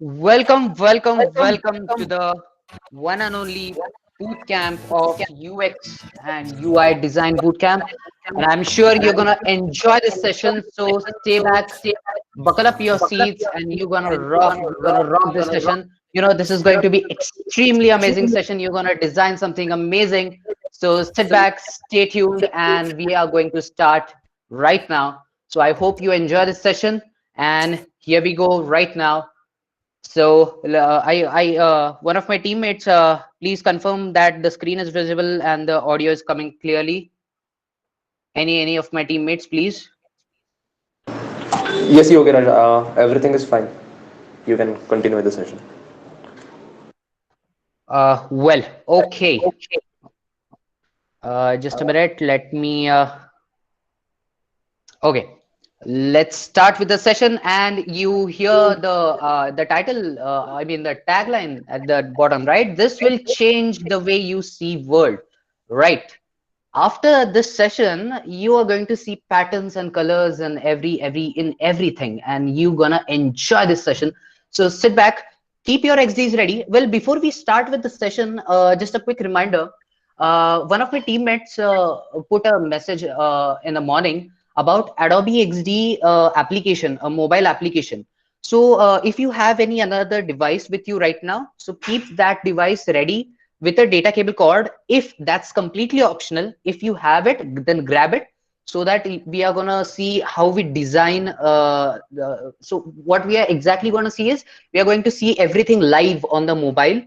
Welcome to the one and only bootcamp of UX and UI design bootcamp. And I'm sure you're gonna enjoy this session. So stay back, buckle up your seats, and you're gonna rock this session. You know, this is going to be extremely amazing session. You're gonna design something amazing. So sit back, stay tuned, and we are going to start right now. So I hope you enjoy this session. And here we go right now. So one of my teammates, please confirm that the screen is visible and the audio is coming clearly. Any of my teammates, please. Yes, Yogiraj, everything is fine. You can continue with the session. Well, okay. Just a minute. Let me. Okay. Let's start with the session, and you hear the title. I mean the tagline at the bottom, right? This will change the way you see world, right? After this session, you are going to see patterns and colors and in everything, and you're gonna enjoy this session. So sit back, keep your XDs ready. Well, before we start with the session, just a quick reminder. One of my teammates put a message in the morning about Adobe XD application, a mobile application. So if you have any another device with you right now, so keep that device ready with a data cable cord. If that's completely optional, if you have it, then grab it, so that we are gonna see how we design. So what we are exactly going to see is we are going to see everything live on the mobile,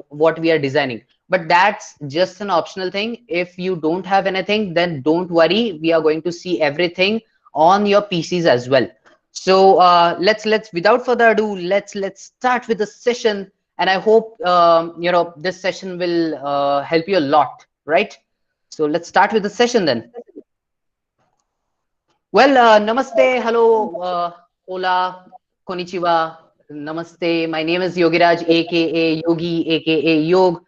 what we are designing. But that's just an optional thing. If you don't have anything, then don't worry. We are going to see everything on your PCs as well. So let's without further ado, let's start with the session, and I hope this session will help you a lot, right? So let's start with the session then. Well, namaste, hello, hola, konnichiwa, namaste. My name is Yogiraj, aka Yogi, aka Yog.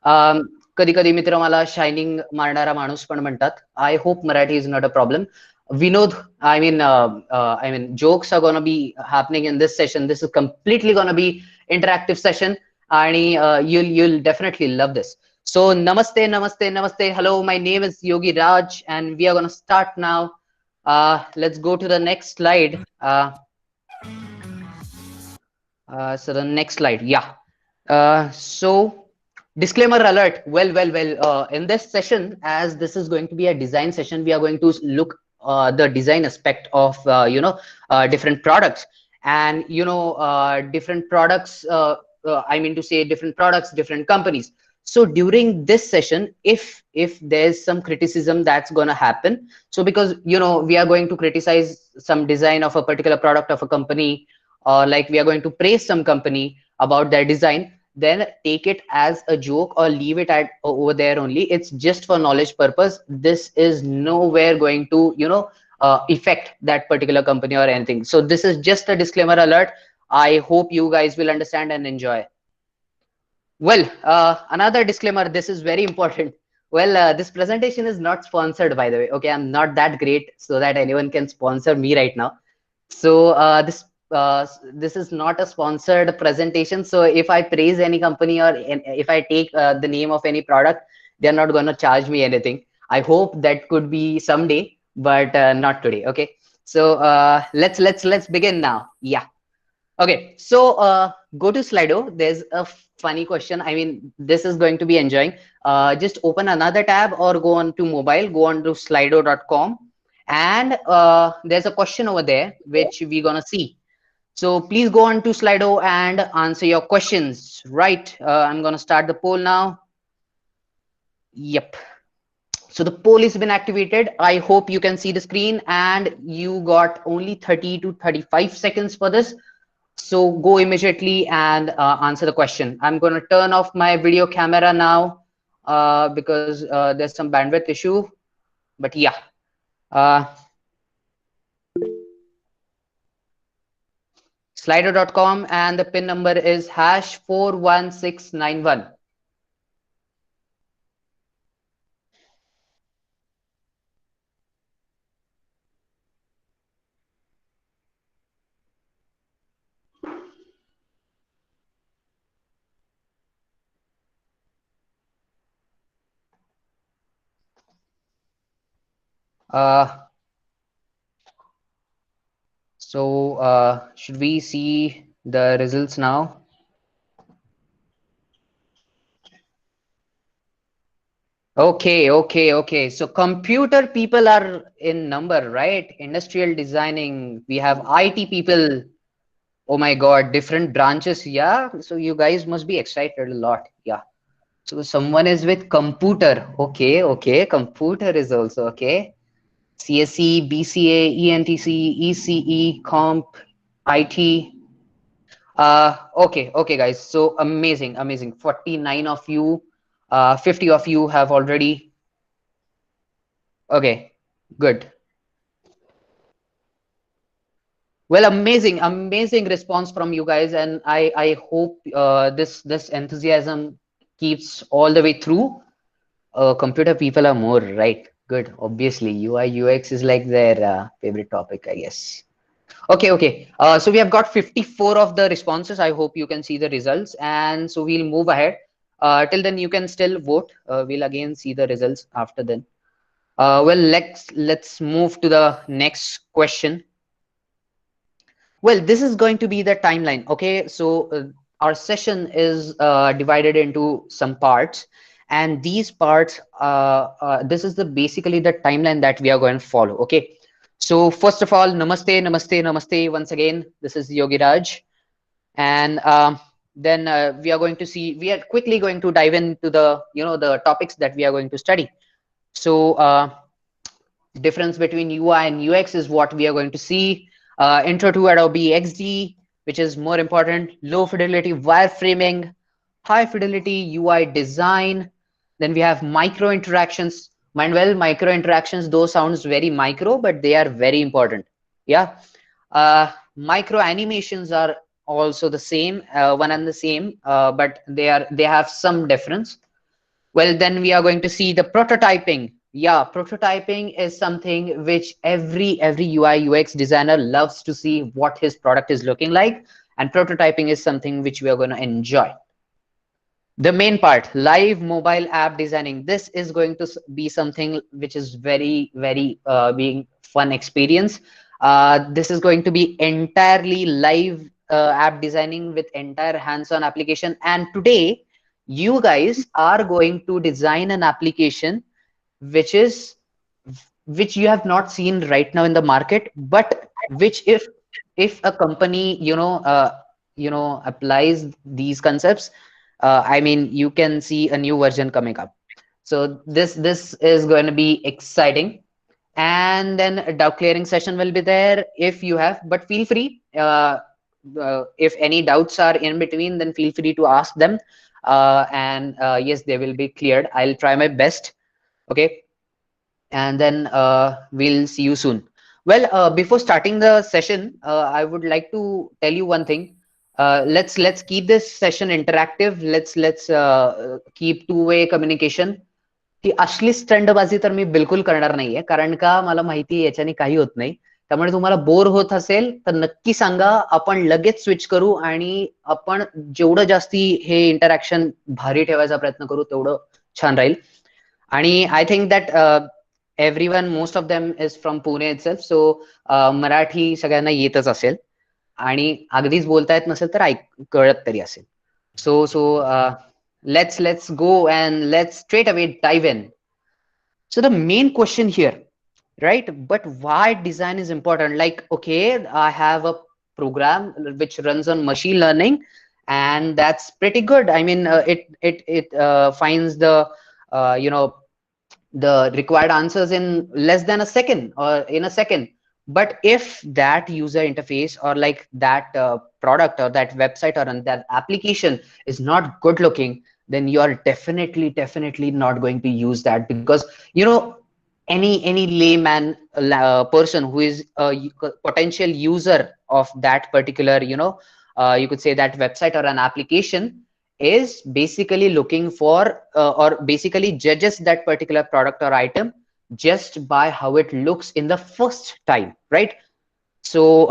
कधी कधी मित्र मला shining मारणारा माणूस पण म्हणतात. I hope Marathi is not a problem. Vinod, I mean, jokes are gonna be happening in this session. This is completely gonna be interactive session, and you'll definitely love this. So namaste, namaste, namaste. Hello, my name is Yogi Raj, and we are gonna start now. Let's go to the next slide. So the next slide, yeah. So disclaimer alert. Well. In this session, as this is going to be a design session, we are going to look the design aspect of different products, and different products. I mean to say different products, different companies. So during this session, if there's some criticism that's gonna happen, so because we are going to criticize some design of a particular product of a company, or like we are going to praise some company about their design, then take it as a joke or leave it at over there only. It's just for knowledge purpose. This is nowhere going to affect that particular company or anything. So this is just a disclaimer alert. I hope you guys will understand and enjoy. Well, another disclaimer, this is very important. Well, this presentation is not sponsored, by the way. Okay, I'm not that great so that anyone can sponsor me right now. So this is not a sponsored presentation. So if I praise any company, or if I take the name of any product, they're not going to charge me anything. I hope that could be someday, but not today. Okay. So let's begin now. Yeah. Okay, so go to Slido. There's a funny question. I mean, this is going to be enjoying. Just open another tab or go on to mobile, go on to slido.com, and there's a question over there which we're gonna see. So please go on to Slido and answer your questions. Right, I'm gonna start the poll now. Yep. So the poll has been activated. I hope you can see the screen, and you got only 30 to 35 seconds for this. So go immediately and answer the question. I'm going to turn off my video camera now because there's some bandwidth issue. But yeah, uh, slido.com, and the pin number is #41691. Uh, should we see the results now? Okay. So computer people are in number, right? Industrial designing. We have IT people. Oh my God, different branches. Yeah. So you guys must be excited a lot. Yeah. So someone is with computer. Okay. Computer is also okay. CSE, BCA, ENTC, ECE, Comp, IT. Okay, guys. So amazing. 49 of you, 50 of you have already. Okay, good. Well, amazing response from you guys, and I hope this enthusiasm keeps all the way through. Computer people are more right. Good. Obviously, UI UX is like their favorite topic, I guess. Okay. So we have got 54 of the responses. I hope you can see the results, and so we'll move ahead. Till then, you can still vote. We'll again see the results after then. Well, let's move to the next question. Well, this is going to be the timeline. Okay, so our session is divided into some parts, and these parts, this is the basically the timeline that we are going to follow. Okay, so first of all, namaste. Once again, this is Yogi Raj, and then we are going to see. We are quickly going to dive into the the topics that we are going to study. So. Difference between UI and UX is what we are going to see. Intro to Adobe XD, which is more important, low fidelity wireframing, high fidelity UI design. Then we have micro interactions. Mind well, micro interactions, those sounds very micro, but they are very important. Yeah. Micro animations are also the same, one and the same, but they have some difference. Well, then we are going to see the prototyping. Yeah, prototyping is something which every UI UX designer loves to see what his product is looking like, and prototyping is something which we are going to enjoy. The main part, live mobile app designing. This is going to be something which is very being fun experience. This is going to be entirely live app designing with entire hands-on application. And today, you guys are going to design an application which is which you have not seen right now in the market, but which if a company applies these concepts, I mean you can see a new version coming up. So this is going to be exciting. And then a doubt clearing session will be there if you have, but feel free, if any doubts are in between, then feel free to ask them, and yes, they will be cleared. I'll try my best. Okay, and then we'll see you soon. Well, before starting the session, I would like to tell you one thing. Let's keep this session interactive. Let's keep two-way communication. की असली स्टंटबाजी तर मी बिलकुल करणार नाहीये, कारण का मला माहिती आहे याच्याने काही होत नाही. त्यामुळे तुम्हाला बोर होत असेल तर नक्की सांगा, आपण लगेच स्विच करू आणि आपण जेवढं जास्ती हे इंटरॅक्शन भारी ठेवायचा प्रयत्न करू तेवढं छान राहील. आणि I think that everyone most of them is from Pune itself, so Marathi सगळ्यांना येतच असेल आणि अगदीच बोलता येत नसेल तर कळत तरी असेल. So let's go and let's straight away dive in. So the main question here, right? But why design is important? Like, okay, I have a program which runs on machine learning, and that's pretty good. I mean, it finds the the required answers in less than a second or in a second. But if that user interface or like that product or that website or that application is not good looking, then you are definitely not going to use that, because any layman person who is a potential user of that particular you could say that website or an application is basically looking for or basically judges that particular product or item just by how it looks in the first time, right? So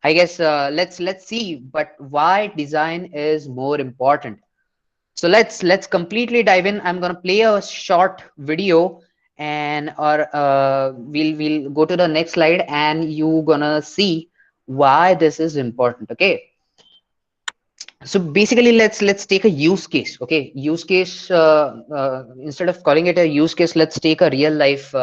I guess let's see, but why design is more important. So let's completely dive in. I'm going to play a short video, and or we'll go to the next slide, and you gonna see why this is important. Okay, so basically let's take a use case. Okay, use case, instead of calling it a use case, let's take a real life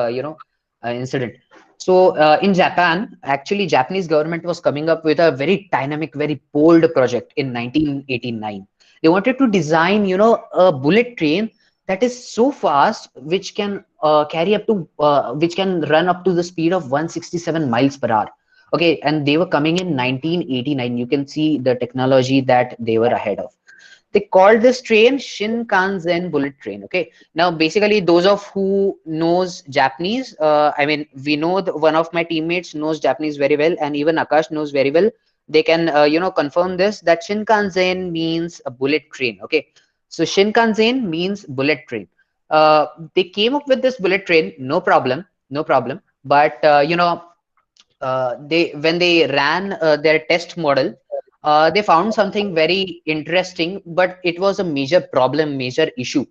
incident. So in Japan, actually Japanese government was coming up with a very dynamic, very bold project in 1989. They wanted to design, a bullet train that is so fast, which can carry up to which can run up to the speed of 167 miles per hour. Okay, and they were coming in 1989. You can see the technology that they were ahead of. They called this train Shinkansen bullet train. Okay, now basically those of who knows Japanese, I mean, we know one of my teammates knows Japanese very well, and even Akash knows very well. They can confirm this, that Shinkansen means a bullet train. Okay, so Shinkansen means bullet train. They came up with this bullet train, no problem, no problem. But they when they ran their test model, they found something very interesting, but it was a major problem, major issue.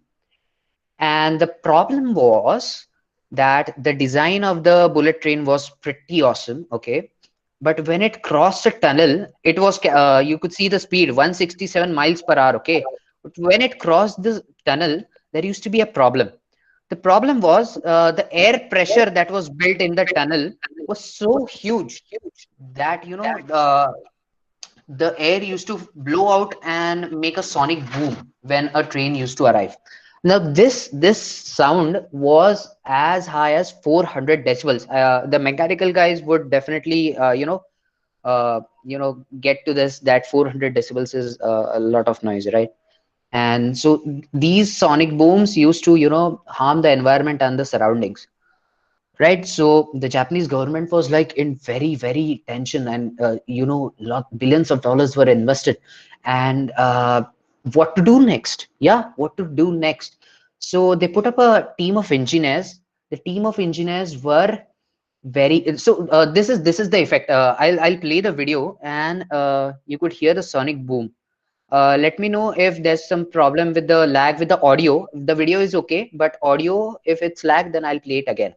And the problem was that the design of the bullet train was pretty awesome. Okay, but when it crossed a tunnel, it was you could see the speed 167 miles per hour. Okay, but when it crossed the tunnel, there used to be a problem. The problem was the air pressure that was built in the tunnel was so huge that the air used to blow out and make a sonic boom when a train used to arrive. Now this sound was as high as 400 decibels. The mechanical guys would definitely get to this, that 400 decibels is a lot of noise, right? And so these sonic booms used to harm the environment and the surroundings, right? So the Japanese government was like in very, very tension, and billions of dollars were invested, and what to do next? Yeah, what to do next? So they put up a team of engineers. The team of engineers were very, so this is the effect. I'll play the video, and you could hear the sonic boom. Let me know if there's some problem with the lag with the audio. The video is okay, but audio, if it's lag, then I'll play it again.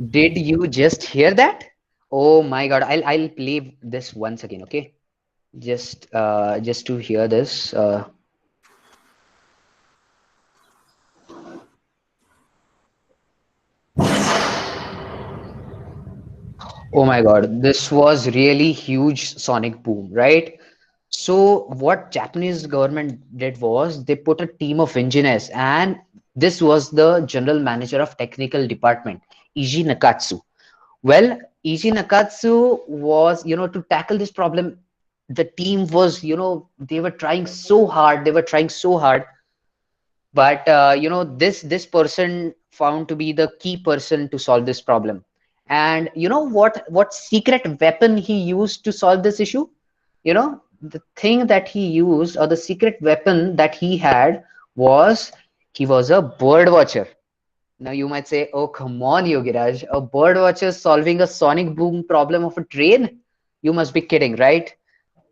Did you just hear that? Oh my God. I'll play this once again, okay? Just to hear this. Oh my God, this was really huge sonic boom, right? So what Japanese government did was they put a team of engineers, and this was the general manager of technical department, Iji Nakatsu. Well, Iji Nakatsu was, to tackle this problem, the team was, they were trying so hard, but this person found to be the key person to solve this problem. And you know what secret weapon he used to solve this issue? The thing that he used, or the secret weapon that he had, was he was a bird watcher. Now you might say, oh, come on, Yogiraj, a bird watcher solving a sonic boom problem of a train? You must be kidding, right?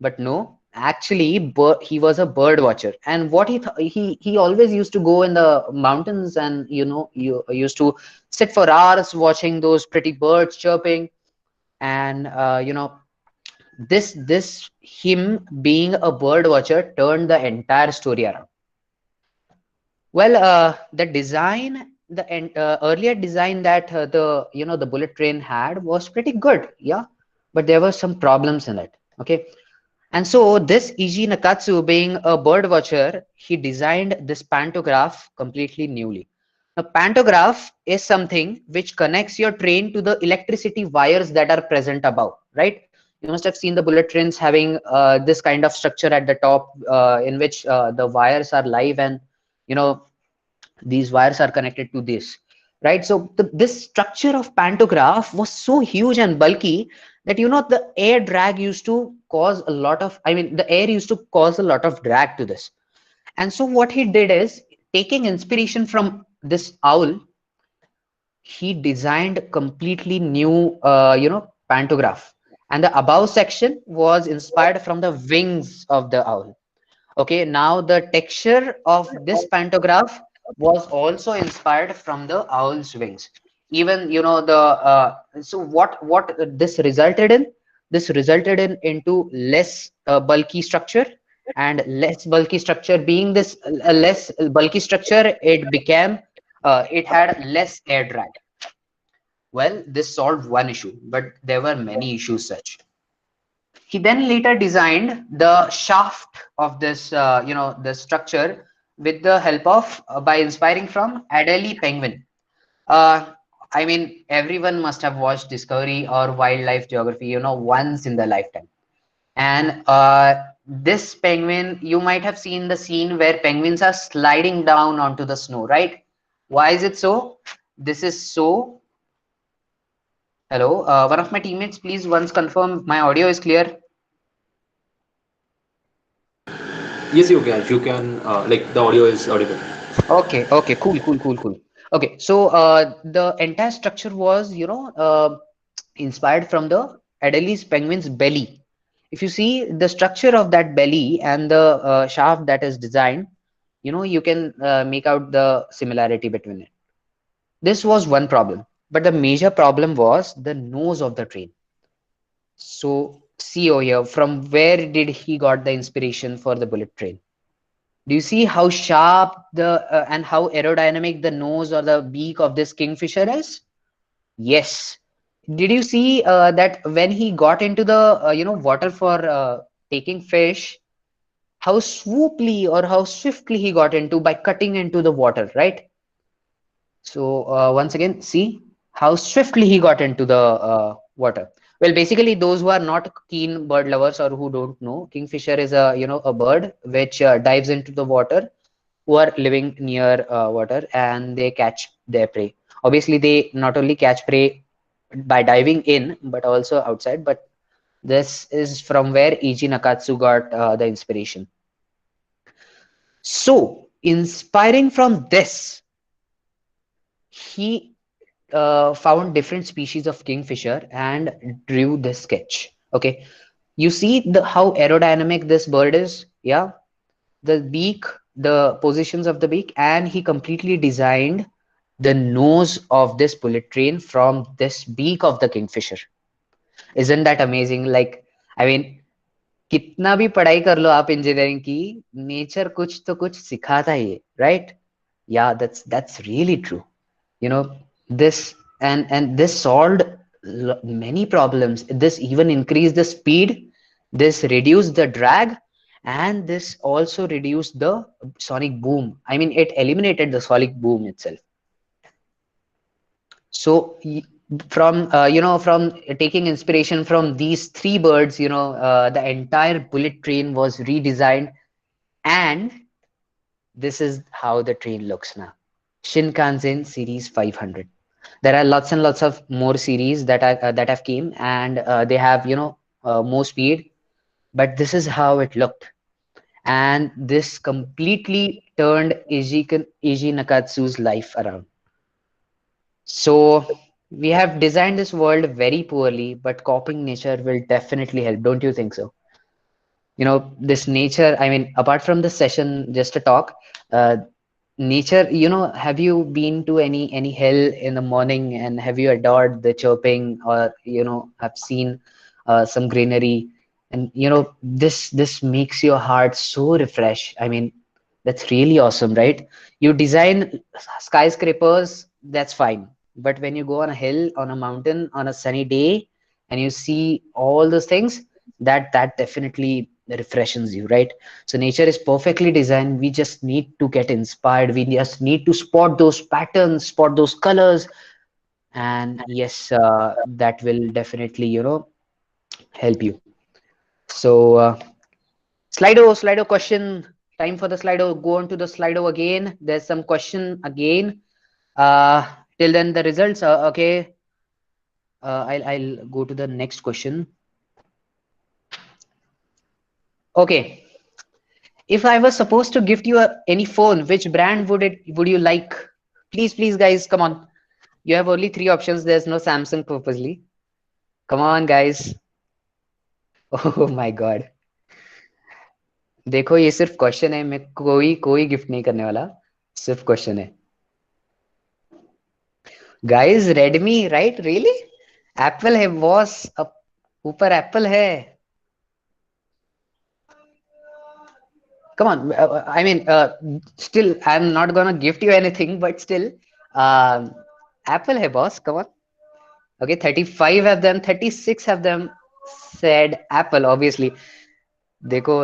But no, actually, he was a bird watcher. And what he always used to go in the mountains, and you used to sit for hours watching those pretty birds chirping. And this him being a bird watcher turned the entire story around. Well, the design, the earlier design that the bullet train had was pretty good, yeah, but there were some problems in it. Okay, and so this Iji Nakatsu, being a bird watcher, he designed this pantograph completely newly. A pantograph is something which connects your train to the electricity wires that are present above, right? You must have seen the bullet trains having this kind of structure at the top, in which the wires are live, and you know these wires are connected to this, right? So this structure of pantograph was so huge and bulky that the air drag used to cause a lot of, I mean, the air used to cause a lot of drag to this. And so what he did is, taking inspiration from this owl, he designed completely new pantograph. and the above section was inspired from the wings of the owl. Okay, now the texture of this pantograph was also inspired from the owl's wings. Even the so what this resulted in? This resulted in into less bulky structure, and less bulky structure being this less bulky structure, it became it had less air drag. Well, this solved one issue, but there were many issues such. He then later designed the shaft of this, the structure with the help of, by inspiring from Adelie penguin. Uh, I mean, everyone must have watched Discovery or Wildlife Geography, once in their lifetime. And this penguin, you might have seen the scene where penguins are sliding down onto the snow, right? Why is it so? This is so. Hello, one of my teammates, please once confirm my audio is clear. Yes, you can. You can. Like the audio is audible. Okay, okay, cool, cool, cool, cool. Okay, so the entire structure was, inspired from the Adelie penguin's belly. If you see the structure of that belly and the shaft that is designed, you can make out the similarity between it. This was one problem, but the major problem was the nose of the train. So see over here, from where did he got the inspiration for the bullet train? Do you see how sharp the and how aerodynamic the nose or the beak of this kingfisher is? Yes. Did you see that when he got into the water for taking fish, how swooply or how swiftly he got into by cutting into the water, right? So once again, see how swiftly he got into the water. Well, basically, those who are not keen bird lovers or who don't know, kingfisher is a a bird which dives into the water, who are living near water, and they catch their prey. Obviously, they not only catch prey by diving in, but also outside. But this is from where Eiji Nakatsu got the inspiration. So, inspiring from this, he found different species of kingfisher and drew this sketch. Okay, you see the how aerodynamic this bird is. Yeah, the beak, the positions of the beak, and he completely designed the nose of this bullet train from this beak of the kingfisher. Isn't that amazing? Like, I mean, कितना भी पढ़ाई कर लो आप engineering की, nature कुछ तो कुछ सिखाता ही है, right? Yeah, that's really true. You know, this and this solved many problems. This even increased the speed, this reduced the drag, and this also reduced the sonic boom. I mean, it eliminated the sonic boom itself. So from from taking inspiration from these three birds, the entire bullet train was redesigned, and this is how the train looks now. Shinkansen Series 500. There are lots and lots of more series that have came, and they have more speed, but this is how it looked, and this completely turned Eiji Nakatsu's life around. So we have designed this world very poorly, but copying nature will definitely help. Don't you think so? This nature, I mean, apart from the session, just a talk, uh, nature, have you been to any hill in the morning, and have you adored the chirping, or have seen some greenery, and this makes your heart so refresh. I mean, that's really awesome, right? You design skyscrapers, that's fine, but when you go on a hill, on a mountain, on a sunny day, and you see all those things, that definitely refreshes you, right? So nature is perfectly designed. We just need to get inspired. We just need to spot those patterns, spot those colors, and yes, that will definitely help you. So Slido question. Time for the Slido. Go on to the Slido again. There's some question again. Till then the results. Okay. I'll go to the next question. Okay. If I was supposed to gift you any phone, which brand would you like? Please, guys, come on. You have only three options. There's no Samsung purposely. Come on, guys. Oh my God. देखो ये सिर्फ question है, मैं कोई कोई gift नहीं करने वाला, सिर्फ क्वेश्चन है। Guys Redmi right, really? Apple है बॉस, अब ऊपर एप्पल है। Come on, I mean, still, I'm not gonna gift you anything, but still, um, Apple है boss. Come on. Okay, 35 have them, 36 have them said Apple, obviously. देखो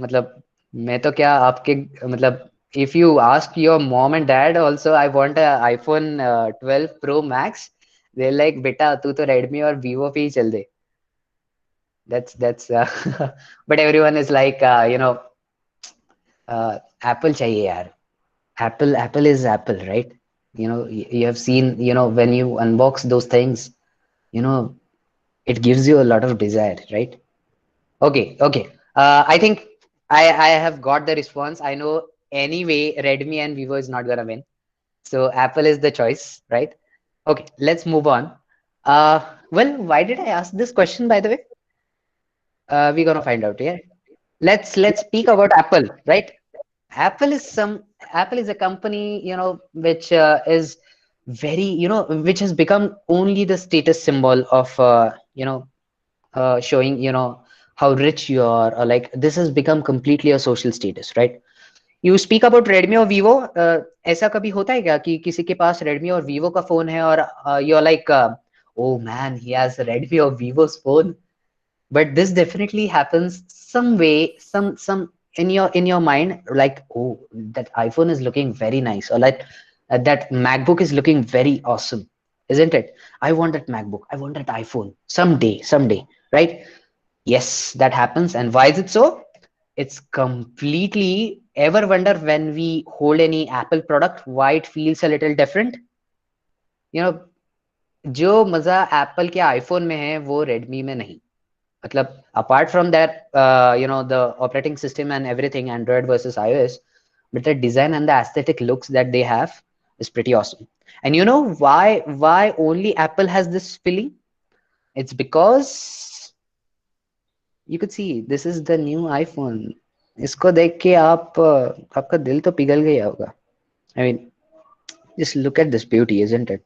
मतलब मैं तो क्या आपके मतलब if you ask your mom and dad also I want a iPhone 12 Pro Max, they're like बेटा तू तो Redmi और Vivo पे ही चल दे। That's but everyone is like Apple चाहिए यार। Apple is Apple, right? You have seen, when you unbox those things, you know, it gives you a lot of desire, right? Okay, okay. I think I have got the response. I know anyway, Redmi and Vivo is not gonna win. So Apple is the choice, right? Okay, let's move on. Well, why did I ask this question, by the way? We're gonna find out, yeah. Let's speak about Apple, right? Apple is some Apple is a company, which is very, which has become only the status symbol of, showing, how rich you are, or like this has become completely a social status, right? You speak about Redmi or Vivo, ऐसा कभी होता है क्या कि किसी के पास Redmi और Vivo का फोन है और you're like, oh man, he has Redmi or Vivo's phone, but this definitely happens some way, some in your mind, like, oh, that iPhone is looking very nice, or like that MacBook is looking very awesome, isn't it? I want that MacBook, I want that iPhone someday, right? Yes, that happens. And why is it so? It's completely, ever wonder when we hold any Apple product why it feels a little different? you know जो मजा Apple के iPhone में है वो Redmi में नहीं। मतलब apart from that, the operating system and everything, Android versus iOS, but the design and the aesthetic looks that they have is pretty awesome. And you know why only Apple has this feeling? It's because you could see this is the new iPhone. इसको देख के आपका दिल तो पिघल गया होगा। I mean, just look at this beauty, isn't it?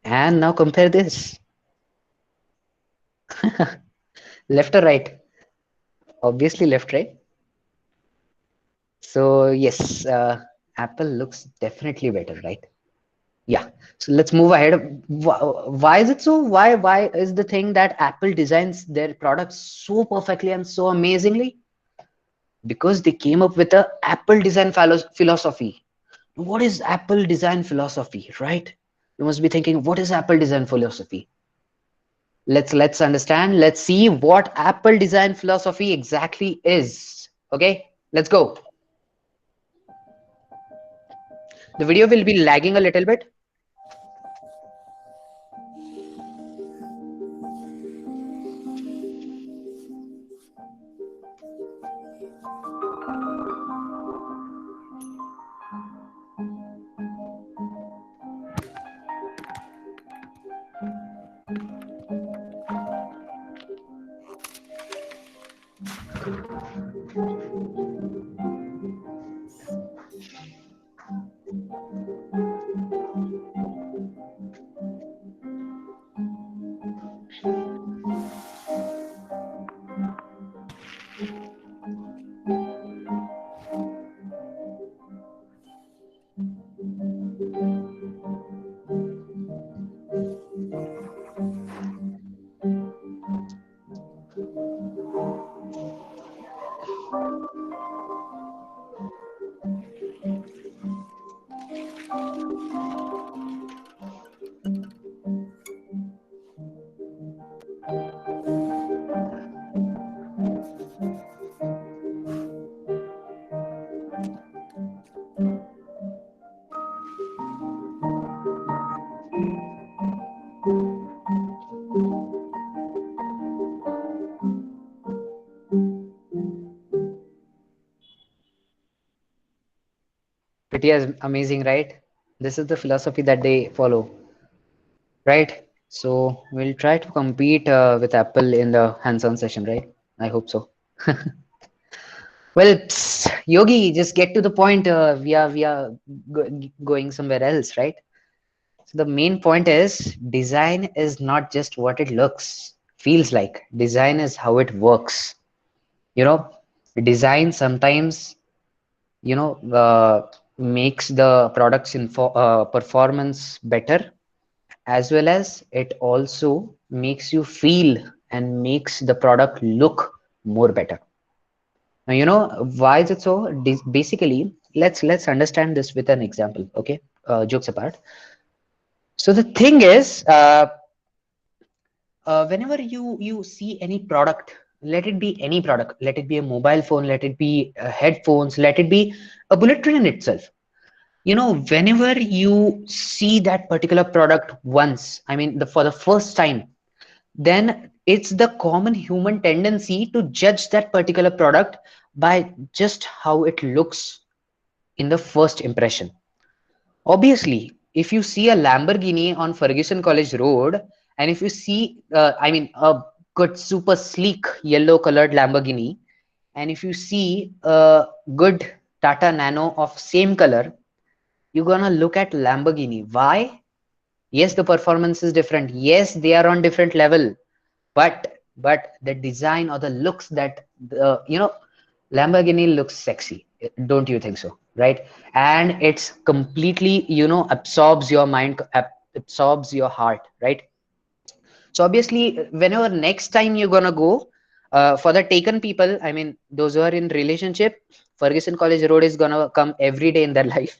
And now compare this. Left or right? Obviously left, right? So yes, Apple looks definitely better, right? Yeah. So let's move ahead. Why is it so? Why is the thing that Apple designs their products so perfectly and so amazingly? Because they came up with a Apple design philosophy. What is Apple design philosophy, right? You must be thinking, what is Apple design philosophy? Let's understand. Let's see what Apple design philosophy exactly is. Okay, let's go. The video will be lagging a little bit. Pretty amazing, right? This is the philosophy that they follow, right? So we'll try to compete with Apple in the hands-on session, right? I hope so. Well, Yogi, just get to the point. We are go going somewhere else, right? So the main point is design is not just what it looks, feels like. Design is how it works. You know, design sometimes, you know, makes the product's info performance better, as well as it also makes you feel and makes the product look more better. Now, you know why is it so? Basically, let's understand this with an example. Okay, jokes apart. So the thing is, whenever you see any product, let it be any product, let it be a mobile phone, let it be headphones, let it be a bullet train itself. You know, whenever you see that particular product once, I mean, for the first time, then it's the common human tendency to judge that particular product by just how it looks in the first impression. Obviously, if you see a Lamborghini on Ferguson College Road, and if you see, I mean, a good super sleek yellow colored Lamborghini, and if you see a good Tata Nano of same color, you're gonna look at Lamborghini. Why? Yes, the performance is different. Yes, they are on different level, but the design or the looks that Lamborghini looks sexy, don't you think so? Right? And it's completely, absorbs your mind, absorbs your heart, right? So obviously, whenever next time you're gonna go, for the taken people, I mean, those who are in relationship, Ferguson College Road is gonna come every day in their life.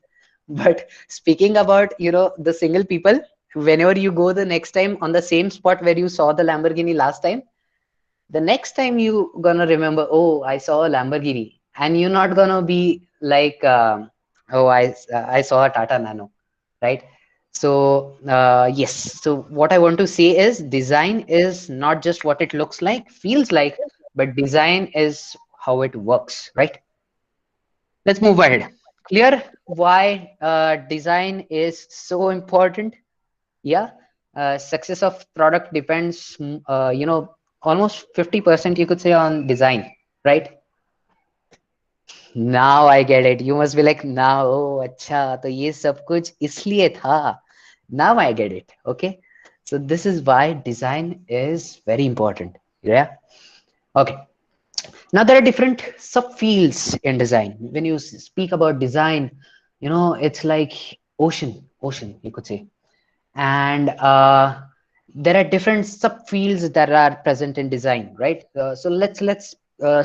But speaking about, the single people, whenever you go the next time on the same spot where you saw the Lamborghini last time, the next time you gonna remember, oh, I saw a Lamborghini, and you're not gonna be like, oh, I saw a Tata Nano, right? So yes, so what I want to say is design is not just what it looks like, feels like, but design is how it works, right? Let's move ahead. Clear why design is so important? Yeah, success of product depends, almost 50% you could say on design, right? Now I get it. You must be like, now, oh, अच्छा, तो ये सब कुछ इसलिए था. Now I get it. Okay. So this is why design is very important. Yeah. Okay. Now there are different subfields in design. When you speak about design, it's like ocean, you could say. And there are different subfields that are present in design, right? So let's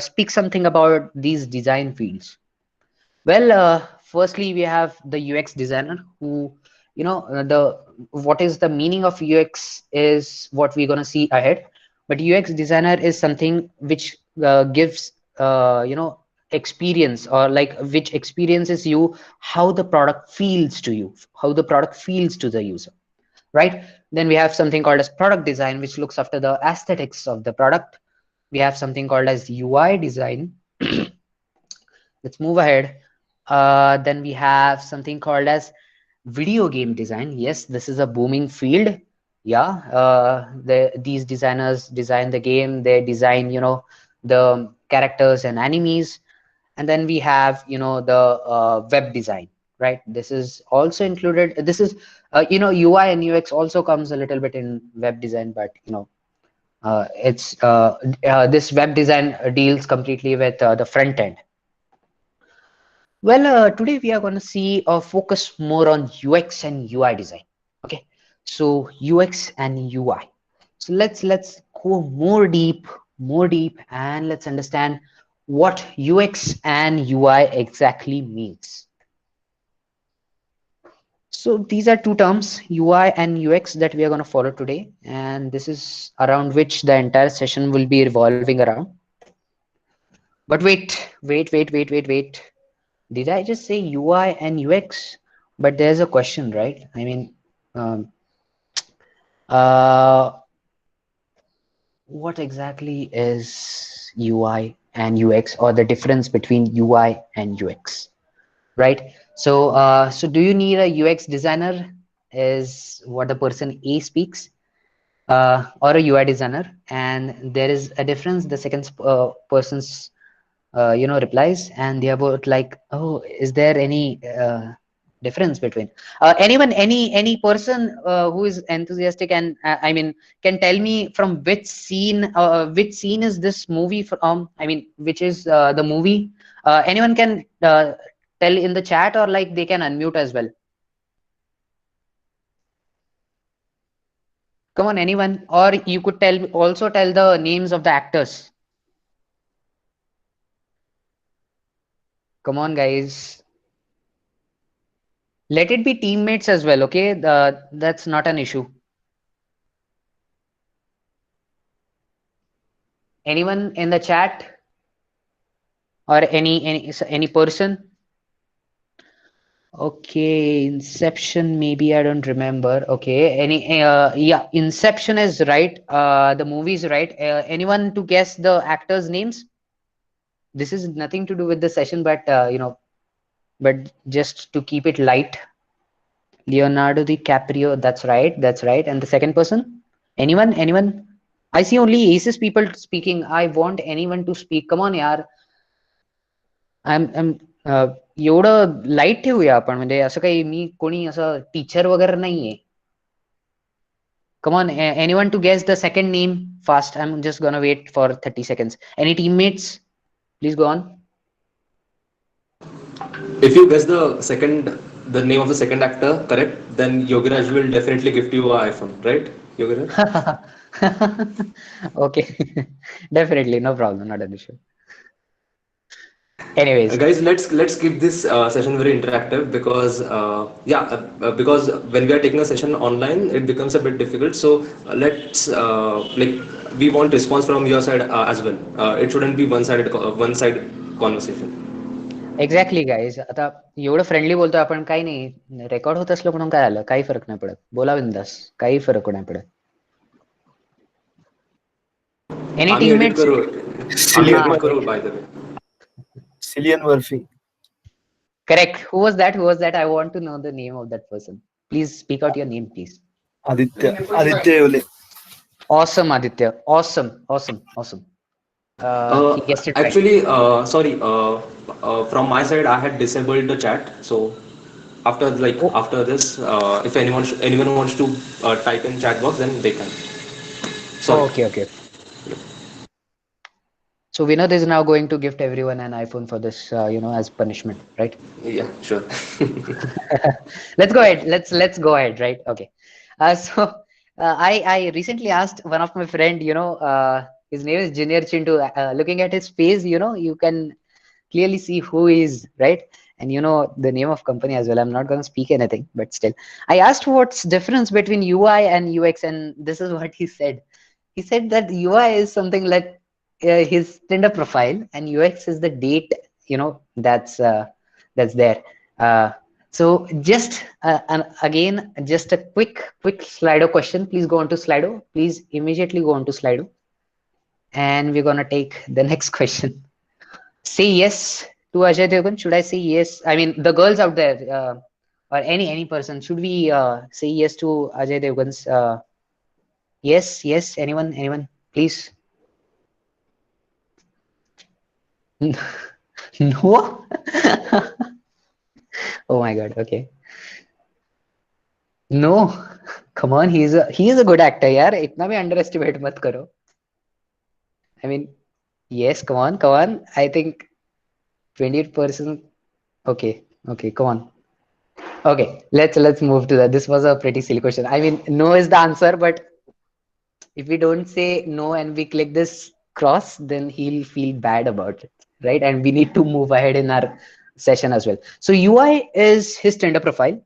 speak something about these design fields. Well, firstly, we have the UX designer who, the what is the meaning of UX is what we're gonna see ahead. But UX designer is something which gives, experience, or like which experiences you how the product feels to you, how the product feels to the user, right? Then we have something called as product design, which looks after the aesthetics of the product. We have something called as UI design. Let's move ahead. Then we have something called as video game design. Yes, this is a booming field. Yeah, these designers design the game. They design, the characters and enemies. And then we have, the web design, right? This is also included. This is, UI and UX also comes a little bit in web design, but it's this web design deals completely with the front end. Well, today we are going to see focus more on UX and UI design. Okay, so UX and UI. So let's go more deep, and let's understand what UX and UI exactly means. So these are two terms, UI and UX, that we are going to follow today, and this is around which the entire session will be revolving around. But wait. Did I just say UI and UX? But there's a question, right? I mean, um, uh, what exactly is UI and UX, or the difference between UI and UX, right? So, so do you need a UX designer? Is what the person A speaks. or a UI designer, and there is a difference. The second person's replies, and they are both like, oh, is there any difference between any person who is enthusiastic and I mean can tell me from which scene is this movie from, I mean which is the movie, anyone can tell in the chat, or like they can unmute as well. Come on, anyone, or you could also tell the names of the actors. Come on, guys. Let it be teammates as well, okay? That's not an issue. Anyone in the chat, or any person? Okay, Inception, maybe I don't remember. Okay, yeah, Inception is right. The movie is right. Anyone to guess the actors' names? This is nothing to do with the session, but but just to keep it light. Leonardo DiCaprio, that's right, that's right. And the second person? Anyone? Anyone? I see only ACES people speaking. I want anyone to speak. Come on, yaar. I'm एवढं light ठेवूया आपण, म्हणजे असं काही मी कोणी असं teacher वगैरे नाहीये. Come on, anyone to guess the second name fast? I'm just gonna wait for 30 seconds. Any teammates? Please go on. If you guess the name of the second actor correct, then Yogiraj will definitely gift you an iPhone, right, Yogiraj? Okay, definitely, no problem, not an issue. Anyways, Guys, let's keep this session very interactive because because when we are taking a session online, it becomes a bit difficult. So let's like we want response from your side as well. It shouldn't be one side conversation. Exactly guys. आता एवढं friendly बोलतोय आपण, काही नाही, record होत असलं म्हणून काय आलं, काही फरक नाही पडत. बोला बिंदास, काही फरक नाही पडत. एनी आम्ही एडिट टीममेट्स? करू आम्ही Cillian एडिट हाँ, करू Murphy. By the way. Cillian Murphy. correct. Who was that? Who was that? I want to know the name of that person. Please speak out your name, please. Aditya Yole. Awesome, Aditya. Awesome, awesome, awesome. He guessed it right. Actually, sorry. From my side, I had disabled the chat. So Oh, after this, if anyone wants to type in chat box, then they can. Sorry. oh, okay, okay. So Vinod is now going to gift everyone an iPhone for this, as punishment, right? Yeah, sure. Let's go ahead. Let's go ahead, right? Okay. So I recently asked one of my friend, his name is Junior Chintu. Looking at his face, you can clearly see who he is, right? And the name of company as well. I'm not going to speak anything, but still, I asked what's difference between UI and UX, and this is what he said. He said that UI is something like his Tinder profile, and UX is the date, that's there. So just and again, just a quick Slido question. Please go on to Slido. Please immediately go on to Slido, and we're gonna take the next question. Say yes to Ajay Devgan. Should I say yes? I mean, the girls out there, or any person, should we say yes to Ajay Devgan's? Yes, yes. Anyone, please. No. Oh my God. Okay. No. Come on. He is a good actor. यार इतना भी underestimate मत करो. I mean, yes. Come on. Come on. I think 28%. Okay. Okay. Come on. Okay. Let's move to that. This was a pretty silly question. I mean, no is the answer, but if we don't say no and we click this cross, then he'll feel bad about it, right? And we need to move ahead in our session as well. So UI is his Tinder profile.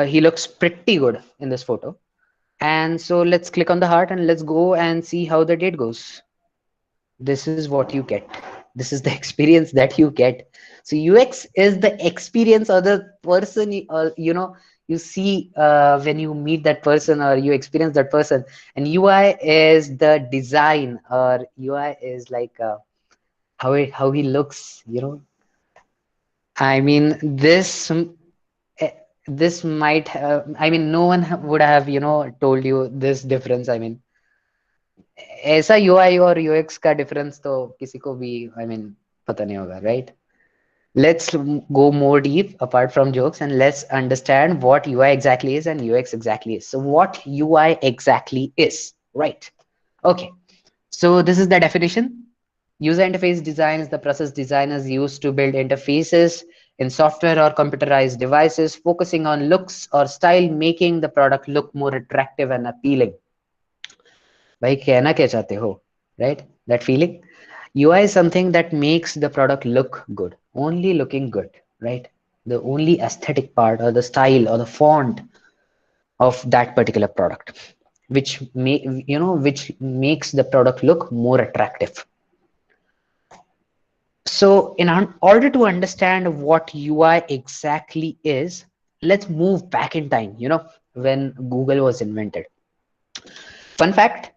He looks pretty good in this photo. And so let's click on the heart and let's go and see how the date goes. This is what you get. This is the experience that you get. So UX is the experience of the person, you see when you meet that person or you experience that person, and UI is the design, or UI is like how he looks. I mean, this this might have, I mean, no one would have, told you this difference. I mean, ऐसा UI और UX का difference तो किसी को भी, I mean, पता नहीं होगा, right? Let's go more deep apart from jokes and let's understand what UI exactly is and UX exactly is. So what UI exactly is, right? Okay. So this is the definition. User interface design is the process designers use to build interfaces in software or computerized devices, focusing on looks or style, making the product look more attractive and appealing. भाई कहना क्या चाहते हो, right? That feeling. UI is something that makes the product look good, only looking good, right? The only aesthetic part or the style or the font of that particular product, which which makes the product look more attractive. So in order to understand what UI exactly is, let's move back in time, when Google was invented. Fun fact,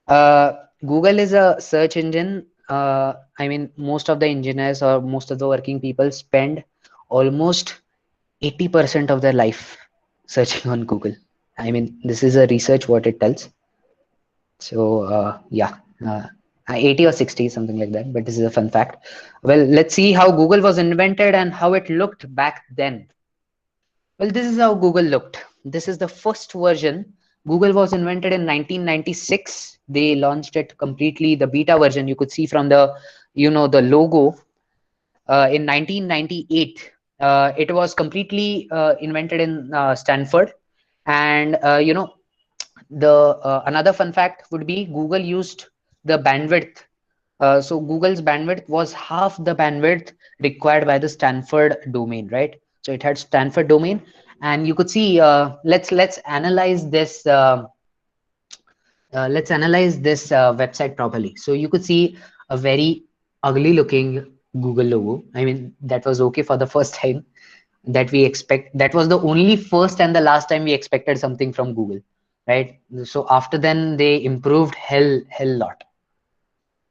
Google is a search engine. I mean, most of the engineers or most of the working people spend almost 80% of their life searching on Google. I mean, this is a research what it tells. So yeah, 80 or 60, something like that. But this is a fun fact. Well, let's see how Google was invented and how it looked back then. Well, this is how Google looked. This is the first version. Google was invented in 1996. They launched it completely, the beta version. You could see from the, the logo in 1998. It was completely invented in Stanford. And, the another fun fact would be Google used the bandwidth. So Google's bandwidth was half the bandwidth required by the Stanford domain, right? So it had Stanford domain, and you could see. Let's analyze this. Let's analyze this website properly. So you could see a very ugly looking Google logo. I mean, that was okay for the first time that we expect. That was the only first and the last time we expected something from Google, right? So after then they improved hell lot.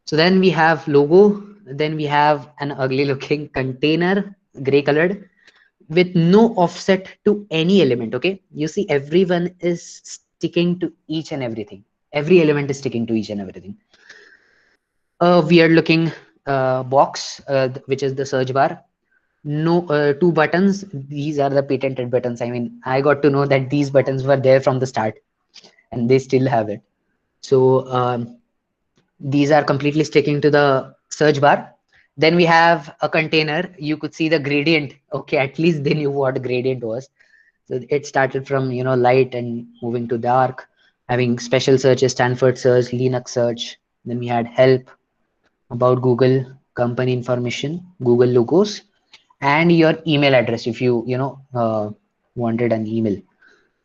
So then we have logo, then we have an ugly looking container, gray colored, with no offset to any element. Okay, you see everyone is sticking to each and everything. Every element is sticking to each and everything. A weird looking box, which is the search bar. No, two buttons. These are the patented buttons. I mean, I got to know that these buttons were there from the start and they still have it. So these are completely sticking to the search bar. Then we have a container. You could see the gradient. Okay, at least they knew what gradient was. So it started from light and moving to dark, having special searches, Stanford search, Linux search. Then we had help, about Google, company information, Google logos, and your email address if you wanted an email,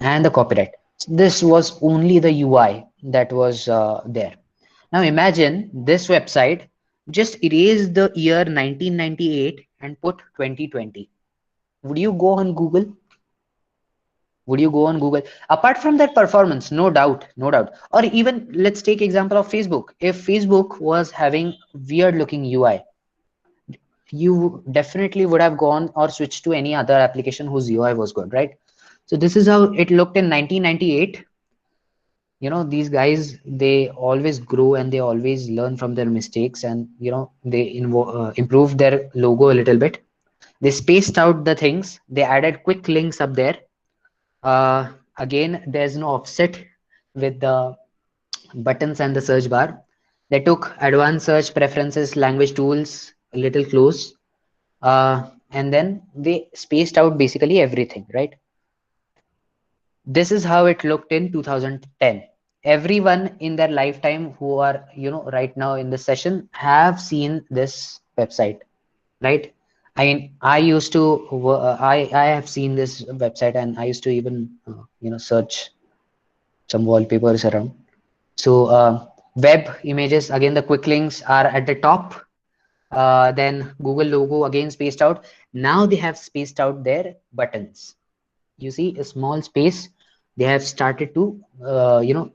and the copyright. This was only the UI that was there. Now imagine this website just erase the year 1998 and put 2020. Would you go on Google? Would you go on Google? Apart from that performance, no doubt, no doubt. Or even let's take example of Facebook. If Facebook was having weird looking UI, you definitely would have gone or switched to any other application whose UI was good, right? So this is how it looked in 1998. These guys, they always grow and they always learn from their mistakes, and they improve their logo a little bit. They spaced out the things, they added quick links up there. Again, there's no offset with the buttons and the search bar. They took advanced search preferences, language tools a little close, and then they spaced out basically everything, right? This is how it looked in 2010. Everyone in their lifetime who are right now in the session have seen this website, right? I mean, I used to I have seen this website, and I used to even search some wallpapers around. So web images, again the quick links are at the top. Then Google logo again spaced out. Now they have spaced out their buttons. You see a small space. They have started to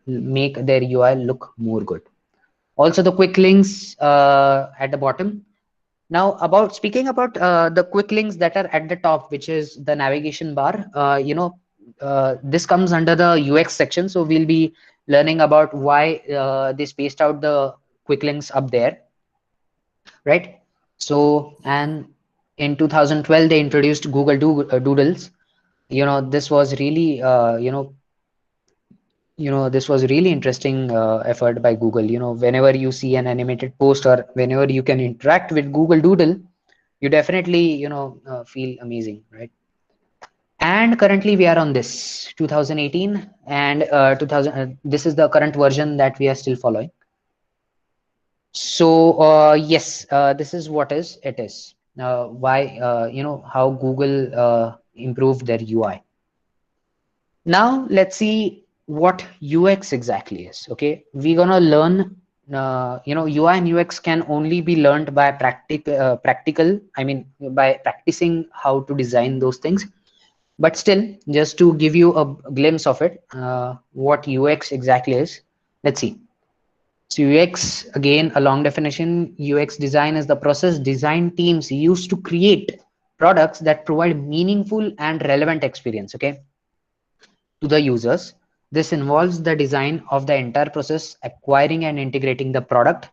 make their UI look more good. Also the quick links at the bottom. Now, about speaking about the quick links that are at the top, which is the navigation bar, this comes under the UX section. So we'll be learning about why they spaced out the quick links up there, right? So, and in 2012, they introduced Google Doodles. This was really, this was really interesting effort by Google. Whenever you see an animated post or whenever you can interact with Google Doodle, you definitely feel amazing, right? And currently we are on this 2018 and 2000 this is the current version that we are still following. So yes, this is what is it is why how Google improved their UI. Now let's see what UX exactly is. Okay, we're gonna learn UI and UX can only be learned by practical, I mean by practicing how to design those things. But still, just to give you a glimpse of it, what UX exactly is, let's see. So UX, again, a long definition. UX design is the process design teams use to create products that provide meaningful and relevant experience, okay, to the users. This involves the design of the entire process, acquiring and integrating the product,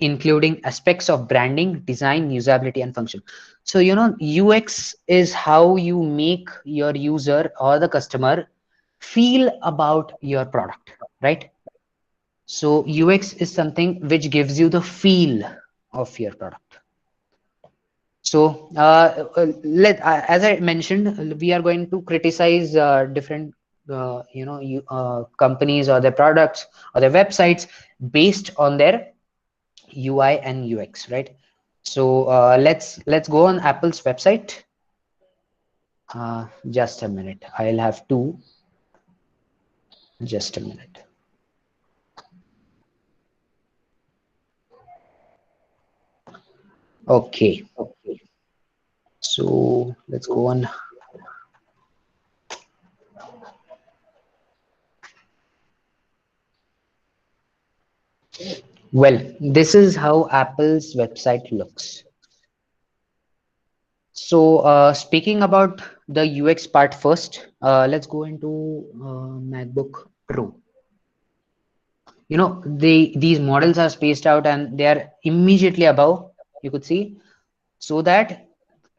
including aspects of branding, design, usability, and function. So, UX is how you make your user or the customer feel about your product, right? So, UX is something which gives you the feel of your product. So, as I mentioned, we are going to criticize different, companies or their products or their websites based on their UI and UX, right? So let's go on Apple's website. Just a minute. I'll have to. Just a minute. Okay. So let's go on. Well, this is how Apple's website looks. So speaking about the UX part first, let's go into MacBook Pro. These models are spaced out and they are immediately above, you could see, so that,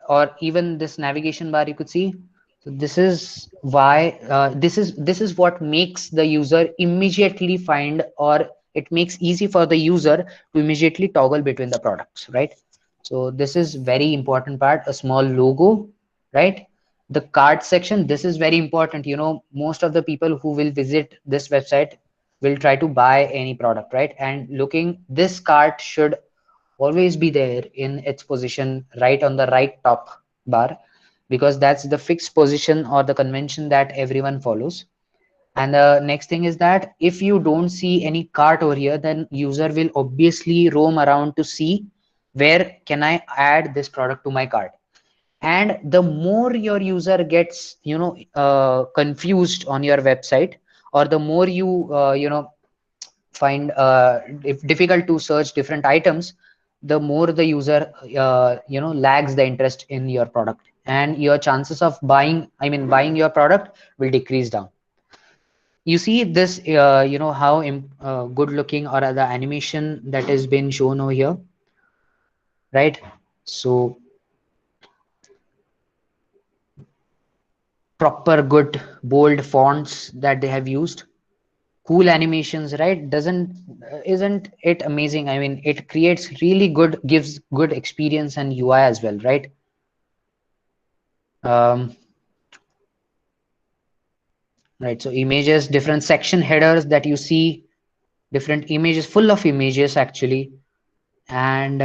or even this navigation bar you could see. So this is why this is what makes the user immediately find, or it makes easy for the user to immediately toggle between the products, right? So this is very important part. A small logo, right? The card section, this is very important. Most of the people who will visit this website will try to buy any product, right? And looking, this cart should always be there in its position right on the right top bar, because that's the fixed position or the convention that everyone follows. And the next thing is that if you don't see any cart over here, then user will obviously roam around to see where can I add this product to my cart. And the more your user gets confused on your website, or the more you find if difficult to search different items, the more the user lags the interest in your product, and your chances of buying your product will decrease down. You see this how good looking, or the animation that has been shown over here, right? So proper good bold fonts that they have used, cool animations, right? Doesn't Isn't it amazing? I mean, it creates really good, gives good experience and UI as well, right? um, right, so images, different section headers that you see, different images, full of images actually. And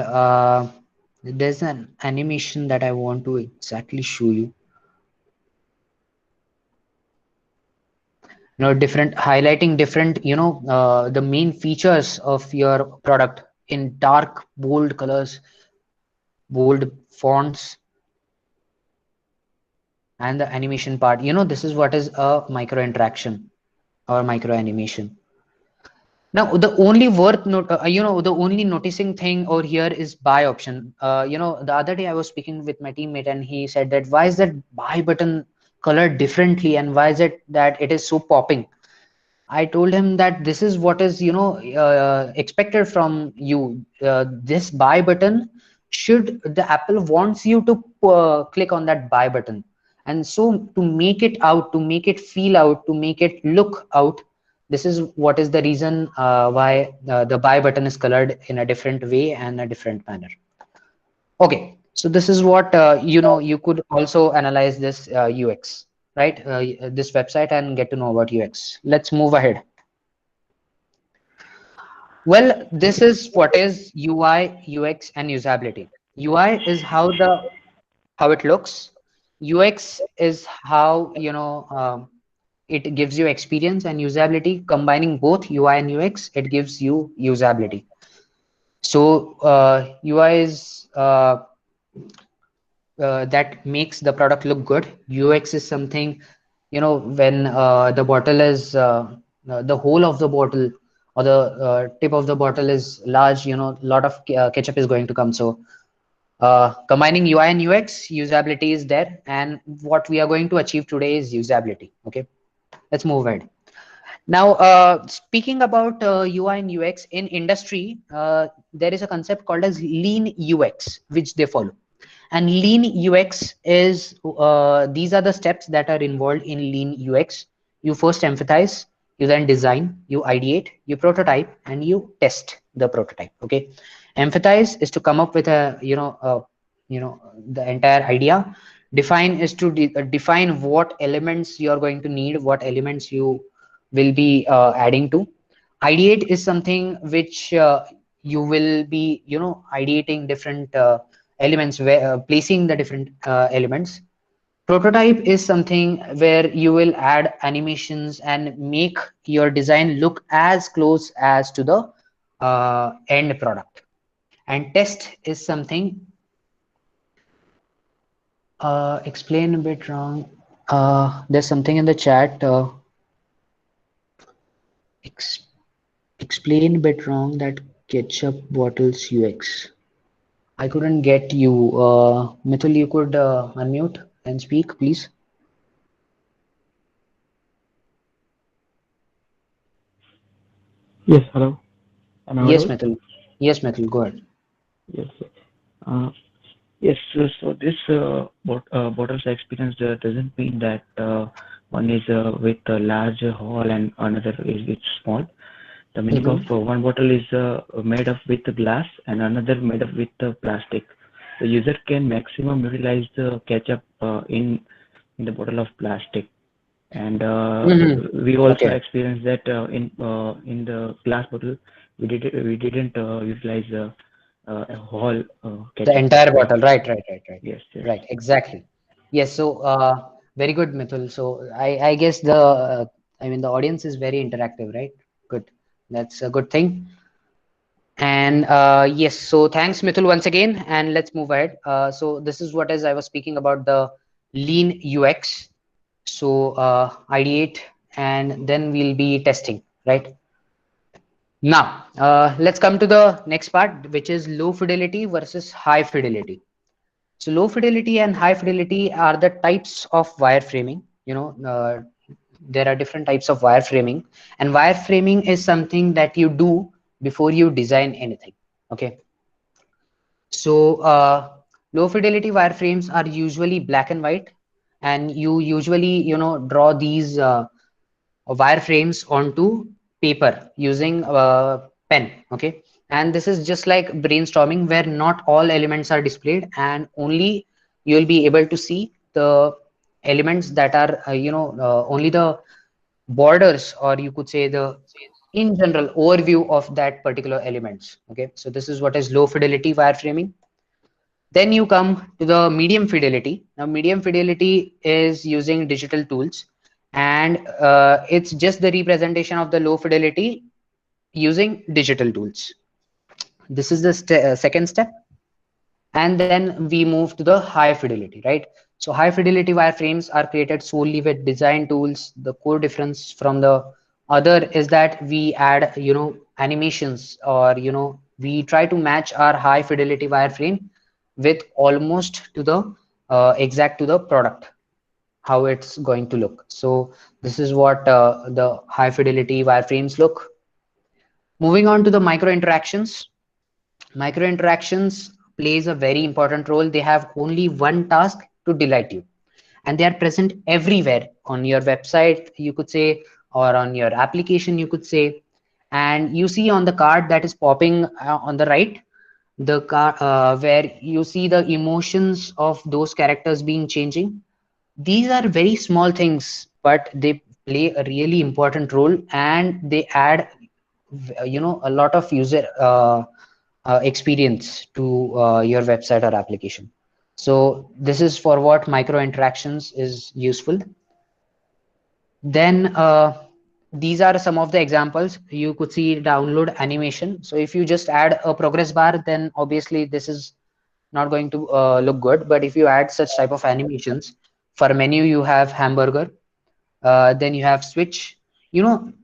there's an animation that I want to exactly show you. Different, highlighting different, the main features of your product in dark bold colors, bold fonts. And the animation part, this is what is a micro interaction or micro animation. Now, the only the only noticing thing over here is buy option. The other day I was speaking with my teammate and he said that why is that buy button colored differently and why is it that it is so popping? I told him that this is what is, expected from you. This buy button should the Apple wants you to click on that buy button. And so to make it out, to make it feel out, to make it look out, this is what is the reason why the buy button is colored in a different way and a different manner. Okay, so this is what you could also analyze this UX, right? This website and get to know about UX. Let's move ahead. Well, this is what is UI, UX, and usability. UI is how it looks. UX is how it gives you experience, and usability. Combining both UI and UX, it gives you usability. So UI is that makes the product look good. UX is something, when the bottle is the whole of the bottle or the tip of the bottle is large, a lot of ketchup is going to come. So combining UI and UX, usability is there, and what we are going to achieve today is usability. Okay, let's move ahead. Now, speaking about UI and UX in industry, there is a concept called as lean UX, which they follow. And lean UX is these are the steps that are involved in lean UX. You first empathize, you then design, you ideate, you prototype, and you test the prototype. Okay, empathize is to come up with a the entire idea. Define is to define what elements you are going to need, what elements you will be adding to. Ideate is something which you will be ideating different elements, where placing the different elements. Prototype is something where you will add animations and make your design look as close as to the end product. And test is something, explain a bit wrong, there's something in the chat, ex explain a bit wrong that ketchup bottles UX. I couldn't get you. Mithul, you could unmute and speak, please. Yes, hello. Am I Yes, audible? Mithul. Yes, Mithul, go ahead. Yes. Uh, yes. So this bottles experience doesn't mean that one is with a large hall and another is with small. The meaning of one bottle is made up with glass and another made up with plastic. The user can maximum utilize the ketchup in the bottle of plastic. And we also Okay, experienced that in the glass bottle we didn't utilize a whole the ketchup. entire Like bottle. Right, right, right, right, yes, yes, right. Exactly. Yes. So, very good, Mithul. So, I guess I mean, the audience is very interactive, right? Good. That's a good thing. And yes, so thanks, Mithul, once again. And let's move ahead. So, this is what as I was speaking about the lean UX. So ideate and then we'll be testing, right? Now, let's come to the next part, which is low fidelity versus high fidelity. So low fidelity and high fidelity are the types of wireframing. There are different types of wireframing, and wireframing is something that you do before you design anything. Okay. So low fidelity wireframes are usually black and white, and you usually draw these wireframes onto paper using pen. Okay, and this is just like brainstorming where not all elements are displayed and only you will be able to see the elements that are only the borders, or you could say the in general overview of that particular elements. Okay, so this is what is low fidelity wireframing. Then you come to the medium fidelity. Now, medium fidelity is using digital tools, and it's just the representation of the low fidelity using digital tools. This is the second step. And then we move to the high fidelity, right? So high fidelity wireframes are created solely with design tools. The core difference from the Other is that we add, animations, or we try to match our high fidelity wireframe with almost to the exact to the product, how it's going to look. So this is what the high fidelity wireframes look. Moving on to the micro interactions. Micro interactions plays a very important role. They have only one task: to delight you, and they are present everywhere on your website, you could say, or on your application, you could say. And you see on the card that is popping on the right, the card where you see the emotions of those characters being changing. These are very small things, but they play a really important role, and they add a lot of user experience to your website or application. So this is for what micro interactions is useful. Then these are some of the examples. You could see download animation. So if you just add a progress bar, then obviously this is not going to look good. But if you add such type of animations, for menu you have hamburger, then you have switch.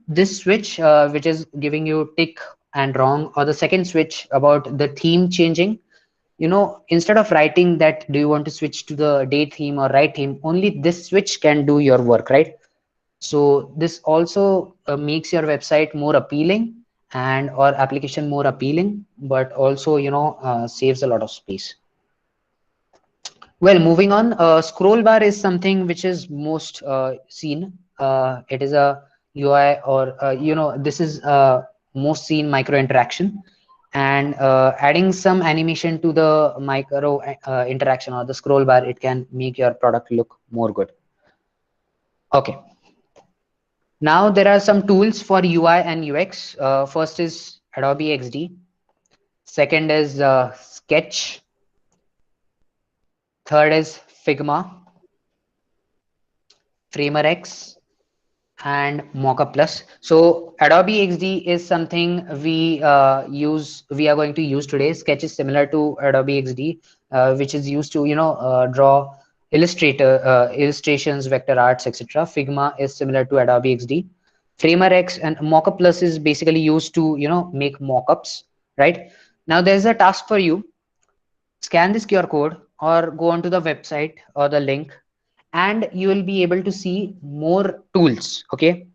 This switch which is giving you tick and wrong, or the second switch about the theme changing. Instead of writing that do you want to switch to the date theme or right theme, only this switch can do your work, right? So this also makes your website more appealing, and or application more appealing, but also saves a lot of space. Well, moving on, scroll bar is something which is most seen. It is a UI, or this is most seen micro interaction, and adding some animation to the micro interaction or the scroll bar, it can make your product look more good. Okay. Now there are some tools for UI and UX. First is Adobe XD. Second is Sketch. Third is Figma, Framer X, and Mockup Plus. So Adobe XD is something we are going to use today. Sketch is similar to Adobe XD, which is used to draw illustrations, vector arts, etc. Figma is similar to Adobe XD. Framer X and Mockup Plus is basically used to make mockups, right? Now there's a task for you. Scan this QR code or go onto the website or the link, and you will be able to see more tools. Okay,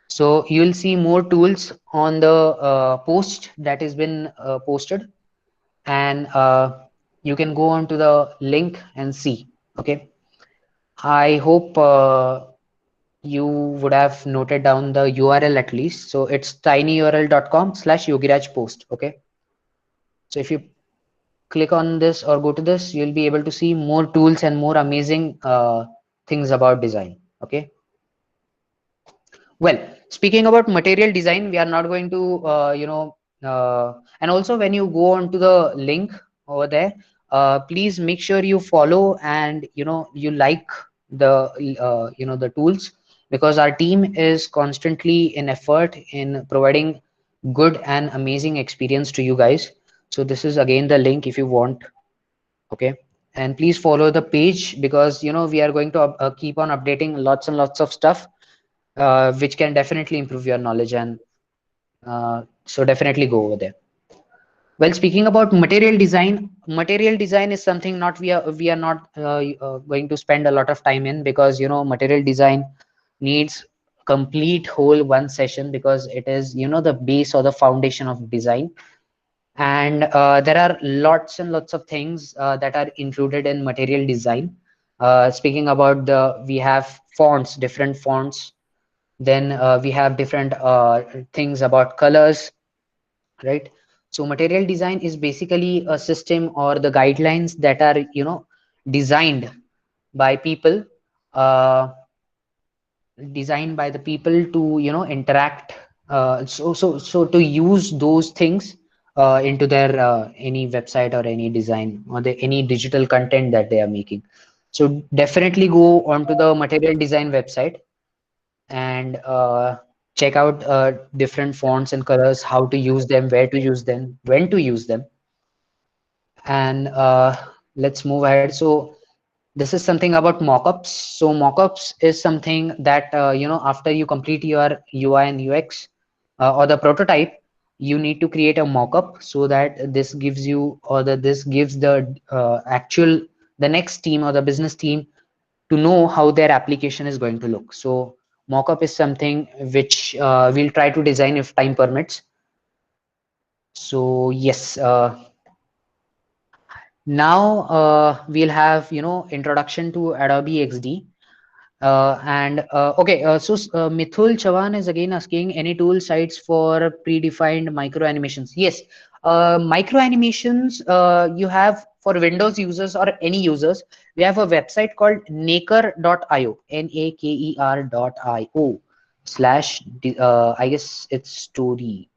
so you will see more tools on the post that has been posted, and you can go on to the link and see. Okay, I hope you would have noted down the URL at least. So it's tinyurl.com/yogiraj post. Okay, so if you click on this or go to this, you'll be able to see more tools and more amazing things about design. Okay. Well, speaking about material design, we are not going to, and also when you go on to the link over there, please make sure you follow and, you like the tools, because our team is constantly in effort in providing good and amazing experience to you guys. So this is again the link if you want. Okay. And please follow the page, because, we are going to keep on updating lots and lots of stuff which can definitely improve your knowledge, and so definitely go over there. Well, speaking about material design is something not we are not going to spend a lot of time in, because material design needs complete whole one session, because it is the base or the foundation of design. And there are lots and lots of things that are included in material design. Speaking about we have fonts, different fonts. Then we have different things about colors, right? So material design is basically a system or the guidelines that are designed by people, uh, designed by the people to interact, so to use those things into their any website or any design or any digital content that they are making. So definitely go onto the material design website and check out different fonts and colors, how to use them, where to use them, when to use them. And let's move ahead. So This is something about mockups. So mockups is something that after you complete your UI and UX or the prototype, you need to create a mockup so that this gives you or that this gives the actual the next team or the business team to know how their application is going to look. So mockup is something which we'll try to design if time permits. So yes, now we'll have introduction to Adobe XD. Okay, Mithul Chavan is again asking any tool sites for predefined micro animations. Yes, micro animations you have for Windows users or any users. We have a website called naker.io, naker.io I guess it's story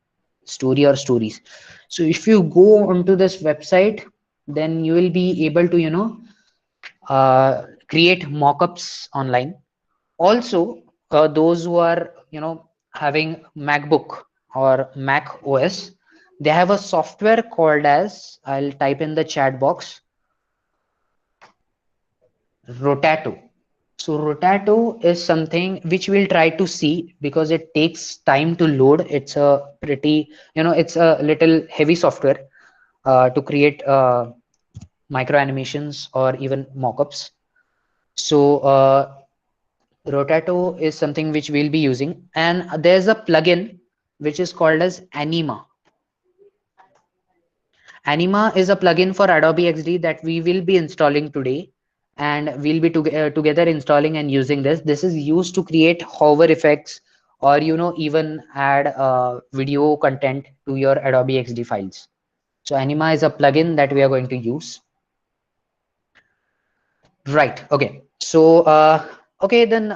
or stories. So if you go onto this website, then you will be able to create mockups online. Also, those who are having MacBook or Mac OS, they have a software called as, I'll type in the chat box, Rotato. So Rotato is something which we'll try to see because it takes time to load. It's a pretty, it's a little heavy software to create micro animations or even mockups. So Rotato is something which we'll be using, and there's a plugin which is called as Anima. Anima is a plugin for Adobe XD that we will be installing today, and we'll be together installing and using this. This is used to create hover effects or even add video content to your Adobe XD files. So Anima is a plugin that we are going to use. Right. Okay. So, okay, then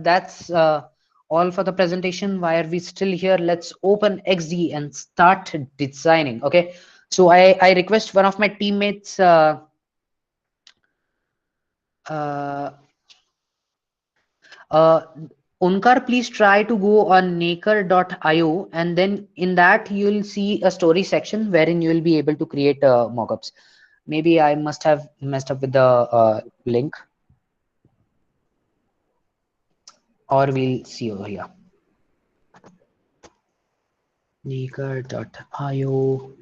that's all for the presentation. Why are we still here? Let's open XD and start designing. Okay. So I request one of my teammates, uh, uh, Onkar, please try to go on naker.io, and then in that you'll see a story section wherein you will be able to create mockups. Maybe I must have messed up with the link, or we'll see over here. Naker.io.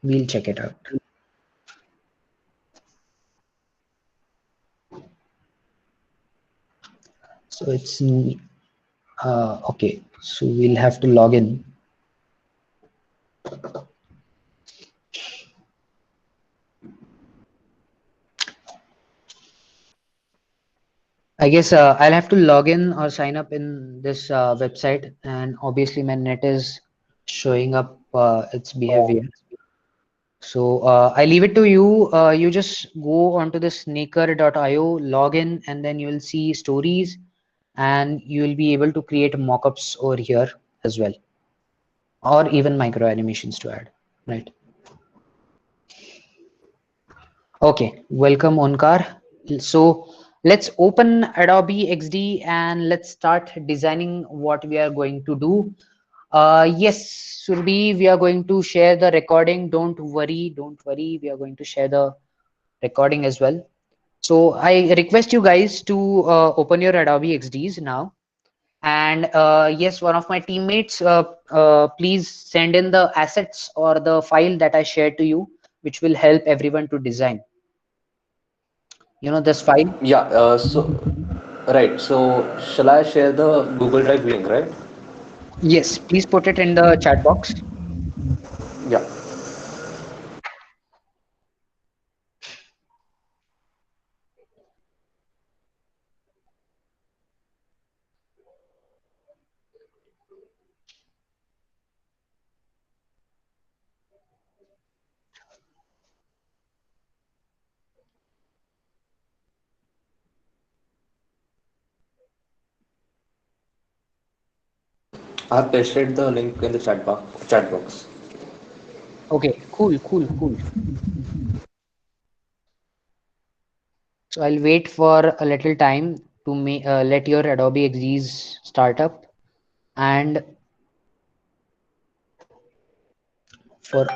We'll check it out. So it's okay. So we'll have to log in. I guess I'll have to log in or sign up in this website, and obviously my net is showing up its behavior. So I leave it to you. You just go onto the sneaker.io, log in, and then you'll see stories, and you'll be able to create mockups over here as well, or even micro animations to add, right? Okay, welcome Onkar. So let's open Adobe XD and let's start designing what we are going to do. Yes, Surbi, we are going to share the recording. Don't worry, don't worry. We are going to share the recording as well. So I request you guys to open your Adobe XDs now. And yes, one of my teammates, please send in the assets or the file that I shared to you, which will help everyone to design. This file. Yeah, right. So, shall I share the Google Drive link, right? Yes, please put it in the chat box. Yeah. I have pasted the link in the chat box. Okay, cool, cool, cool. So I'll wait for a little time to let your Adobe XDs start up. And for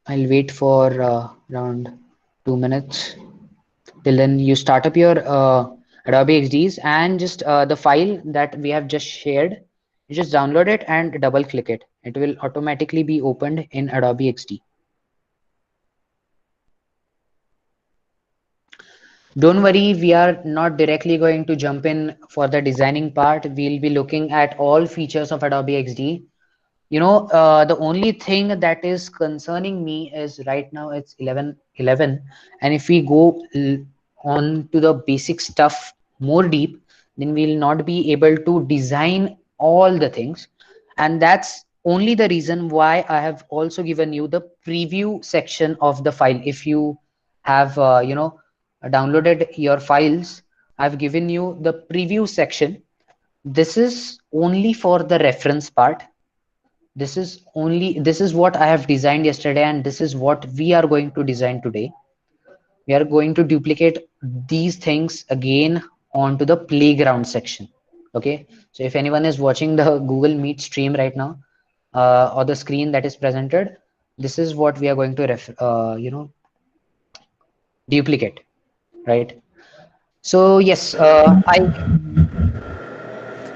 I'll wait for around 2 minutes. Till then, you start up your Adobe XDs and just the file that we have just shared. You just download it and double click it. It will automatically be opened in Adobe XD. Don't worry, we are not directly going to jump in for the designing part. We'll be looking at all features of Adobe XD. You know, the only thing that is concerning me is right now it's 11:11, and if we go on to the basic stuff more deep, then we'll not be able to design all the things, and that's only the reason why I have also given you the preview section of the file. If you have, downloaded your files, I've given you the preview section. This is only for the reference part. This is what I have designed yesterday, and this is what we are going to design today. We are going to duplicate these things again onto the playground section. Okay, so if anyone is watching the Google Meet stream right now, or the screen that is presented, this is what we are going to duplicate, right? So yes, I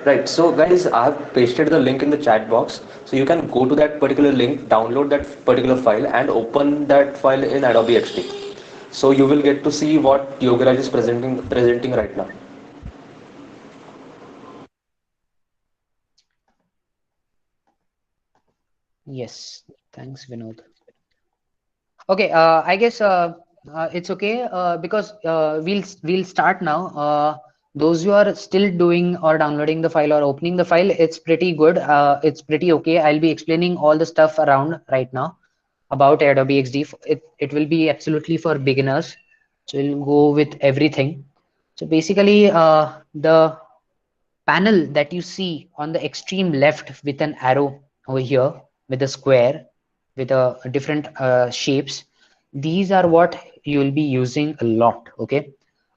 Right. So guys, I have pasted the link in the chat box. So you can go to that particular link, download that particular file and open that file in Adobe XD. So you will get to see what Yogaraj is presenting right now. yes, thanks, Vinod. Okay, I guess it's okay because we'll start now. Those who are still doing or downloading the file or opening the file, it's pretty good. It's pretty okay. I'll be explaining all the stuff around right now about Adobe XD. It will be absolutely for beginners. So we'll go with everything. So basically, the panel that you see on the extreme left with an arrow over here with a square with a different shapes, these are what you will be using a lot. Okay,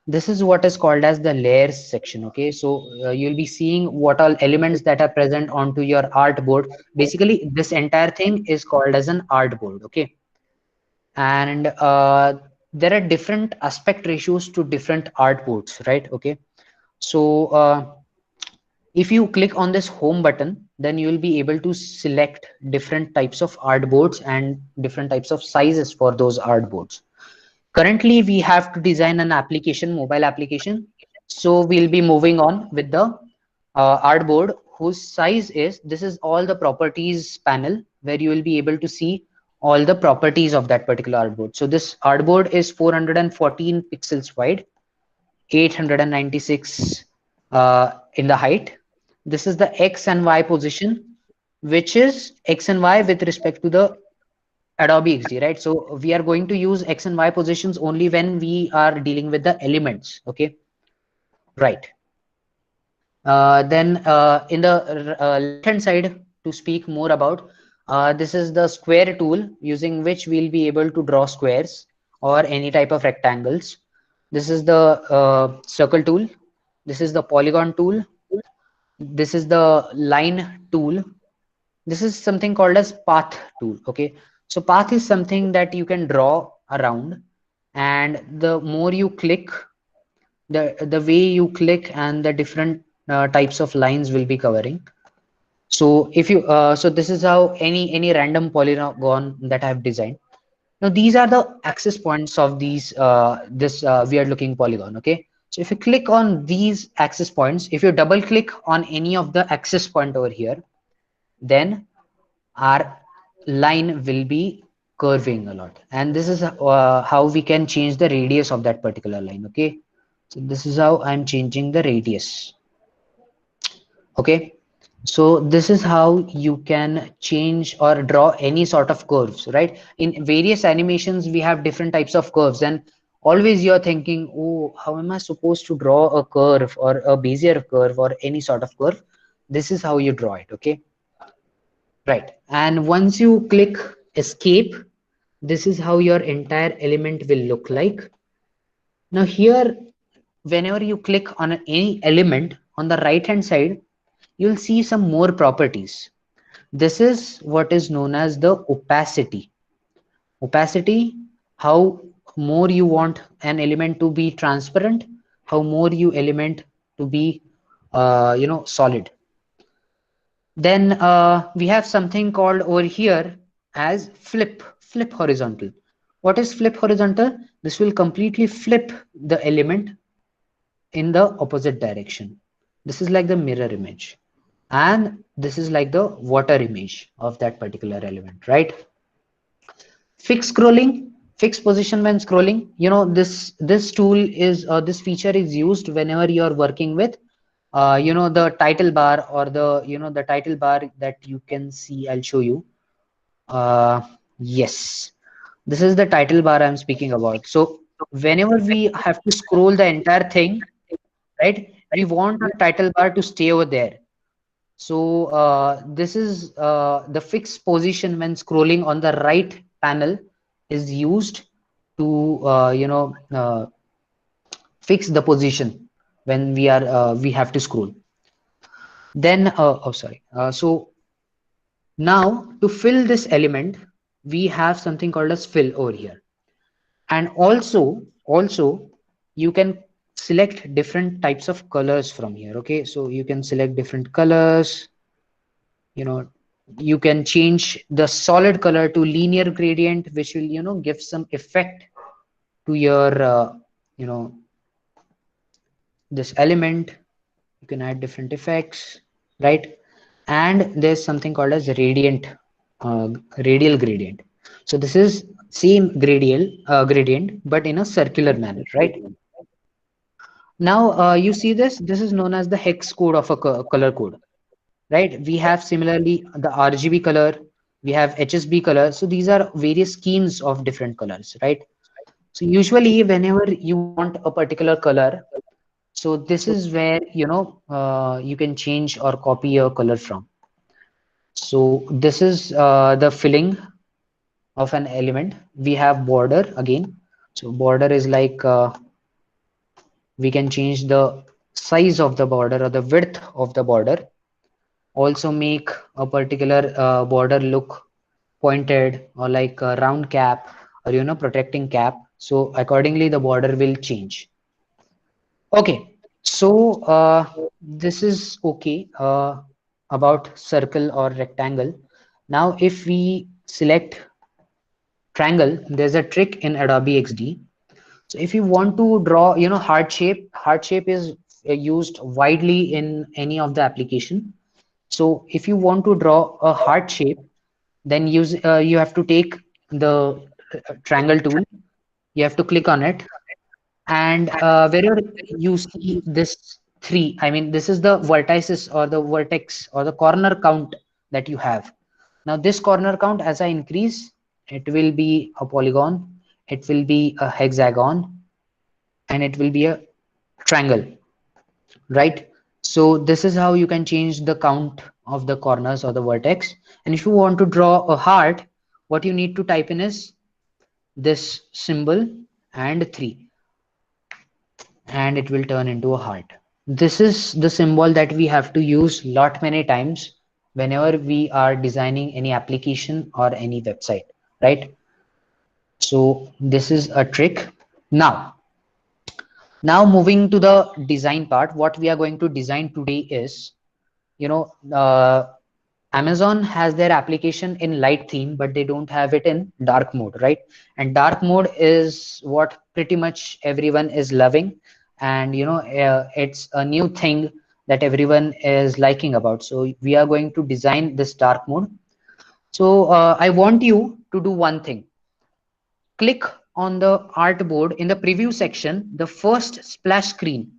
this is what is called as the layers section. Okay, so you'll be seeing what all elements that are present onto your artboard. Basically this entire thing is called as an artboard. Okay, and there are different aspect ratios to different artboards, right? Okay, so if you click on this home button, then you will be able to select different types of artboards and different types of sizes for those artboards. Currently, we have to design an application, mobile application. So we'll be moving on with the artboard whose size is, this is all the properties panel where you will be able to see all the properties of that particular artboard. So this artboard is 414 pixels wide, 896 in the height. This is the X and Y position, which is X and Y with respect to the Adobe XD, right? So we are going to use X and Y positions only when we are dealing with the elements. Okay, right. Then in the left hand side, to speak more about, this is the square tool using which we'll be able to draw squares or any type of rectangles. This is the circle tool. This is the polygon tool. This is the line tool. This is something called as path tool. Okay, so path is something that you can draw around, and the more you click, the way you click and the different types of lines will be covering. So if you so this is how any random polygon that I have designed. Now these are the access points of these this weird looking polygon. Okay, so if you click on these access points, if you double click on any of the access point over here, then our line will be curving a lot, and this is how we can change the radius of that particular line. Okay, so this is how I'm changing the radius. Okay, so this is how you can change or draw any sort of curves, right? In various animations we have different types of curves, and always you're thinking, oh, how am I supposed to draw a curve or a bezier curve or any sort of curve? This is how you draw it. Okay, right. And once you click escape, this is how your entire element will look like. Now here whenever you click on any element on the right hand side, you'll see some more properties. This is what is known as the opacity. Opacity, how more you want an element to be transparent, how more you element to be solid. Then we have something called over here as flip horizontal. What is flip horizontal? This will completely flip the element in the opposite direction. This is like the mirror image, and this is like the water image of that particular element, right? Fixed scrolling, fixed position when scrolling. This tool is this feature is used whenever you are working with the title bar, or the title bar that you can see. I'll show you. uh, yes, this is the title bar I'm speaking about. So whenever we have to scroll the entire thing, right, we want the title bar to stay over there. So this is the fixed position when scrolling on the right panel is used to fix the position when we have to scroll. Then oh sorry. So now to fill this element, we have something called as fill over here. And also you can select different types of colors from here. Okay, so you can select different colors. you know you can change the solid color to linear gradient, which will give some effect to your you know this element. You can add different effects, right? And there's something called as uh, radial gradient. So this is same gradient but in a circular manner, right? Now you see this is known as the hex code of a color code, right? We have similarly the RGB color, we have HSB color. So these are various schemes of different colors, right? So usually whenever you want a particular color, so this is where you can change or copy your color from. So this is the filling of an element. We have border again. So border is like we can change the size of the border or the width of the border. Also make a particular border look pointed, or like a round cap, or protecting cap. So accordingly the border will change. Okay, so this is okay about circle or rectangle. Now if we select triangle, there's a trick in Adobe XD. So if you want to draw heart shape is used widely in any of the application. So if you want to draw a heart shape, then you have to take the triangle tool. You have to click on it, and wherever you see this three, I mean this is the vertices or the vertex or the corner count that you have. Now this corner count, as I increase, it will be a polygon, it will be a hexagon, and it will be a triangle, right? So this is how you can change the count of the corners or the vertex. And if you want to draw a heart, what you need to type in is this symbol and 3, and it will turn into a heart. This is the symbol that we have to use lot many times whenever we are designing any application or any website, right? So this is a trick. Now moving to the design part, what we are going to design today is, you know uh, Amazon has their application in light theme, but they don't have it in dark mode, right? And dark mode is what pretty much everyone is loving, and it's a new thing that everyone is liking about. So we are going to design this dark mode. So I want you to do one thing. Click on the artboard in the preview section, the first splash screen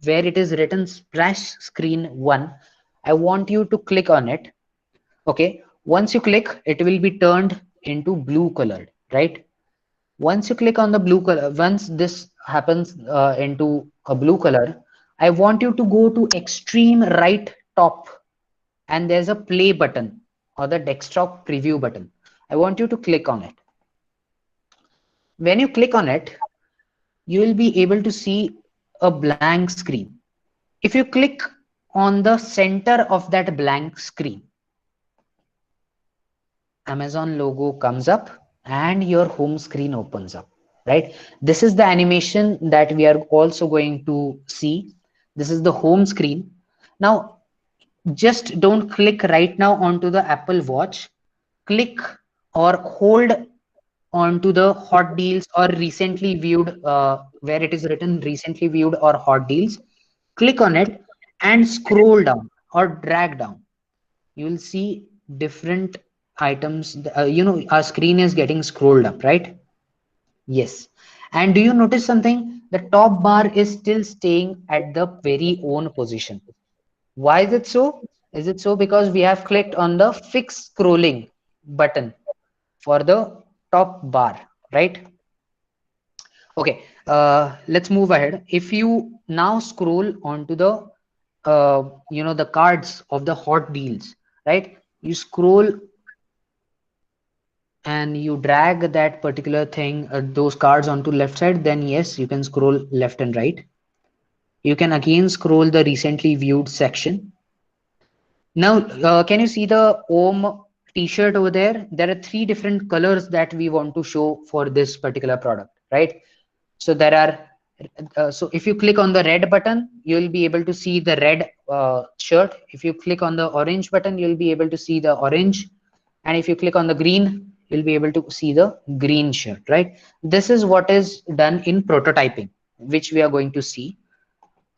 where it is written splash screen 1. I want you to click on it. Okay, once you click, it will be turned into blue colored, right? Once you click on the blue color, once this happens into a blue color, I want you to go to extreme right top, and there's a play button or the desktop preview button. I want you to click on it. When you click on it, you will be able to see a blank screen. If you click on the center of that blank screen, Amazon logo comes up and your home screen opens up, right? This is the animation that we are also going to see. This is the home screen. Now, just don't click right now onto the Apple Watch. Click or hold onto the hot deals or recently viewed, where it is written recently viewed or hot deals. Click on it and scroll down or drag down. You will see different items. Our screen is getting scrolled up, right? Yes. And do you notice something? The top bar is still staying at the very own position. Why is it so? Is it so because we have clicked on the fix scrolling button for the top bar, right? Okay, let's move ahead. If you now scroll onto the the cards of the hot deals, right? You scroll and you drag that particular thing, those cards onto left side, then yes, you can scroll left and right. You can again scroll the recently viewed section. Now, can you see the Om t-shirt over there? There are three different colors that we want to show for this particular product, right? So there are, so if you click on the red button, you'll be able to see the red shirt. If you click on the orange button, you'll be able to see the orange. And if you click on the green, you'll be able to see the green shirt, right? This is what is done in prototyping, which we are going to see.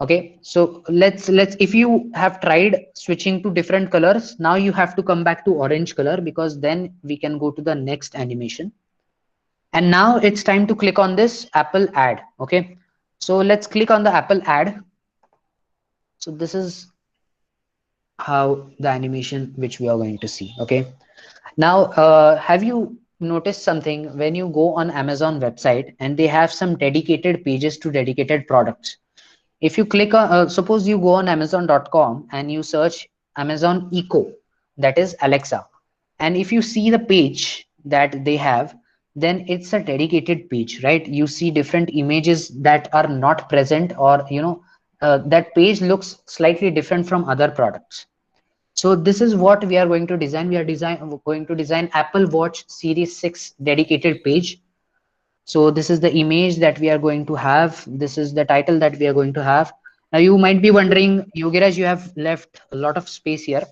Okay, so let's if you have tried switching to different colors, now you have to come back to orange color because then we can go to the next animation. And now it's time to click on this Apple ad. Okay, so let's click on the Apple ad. So this is how the animation which we are going to see. Okay, now have you noticed something? When you go on Amazon website and they have some dedicated pages to dedicated products. If you click on, suppose you go on Amazon.com and you search Amazon Echo, that is Alexa, and if you see the page that they have, then it's a dedicated page, right? You see different images that are not present, or that page looks slightly different from other products. So this is what we are going to design. We are going to design Apple Watch Series 6 dedicated page. So this is the image that we are going to have. This is the title that we are going to have. Now you might be wondering, Yogiraj, you have left a lot of space here.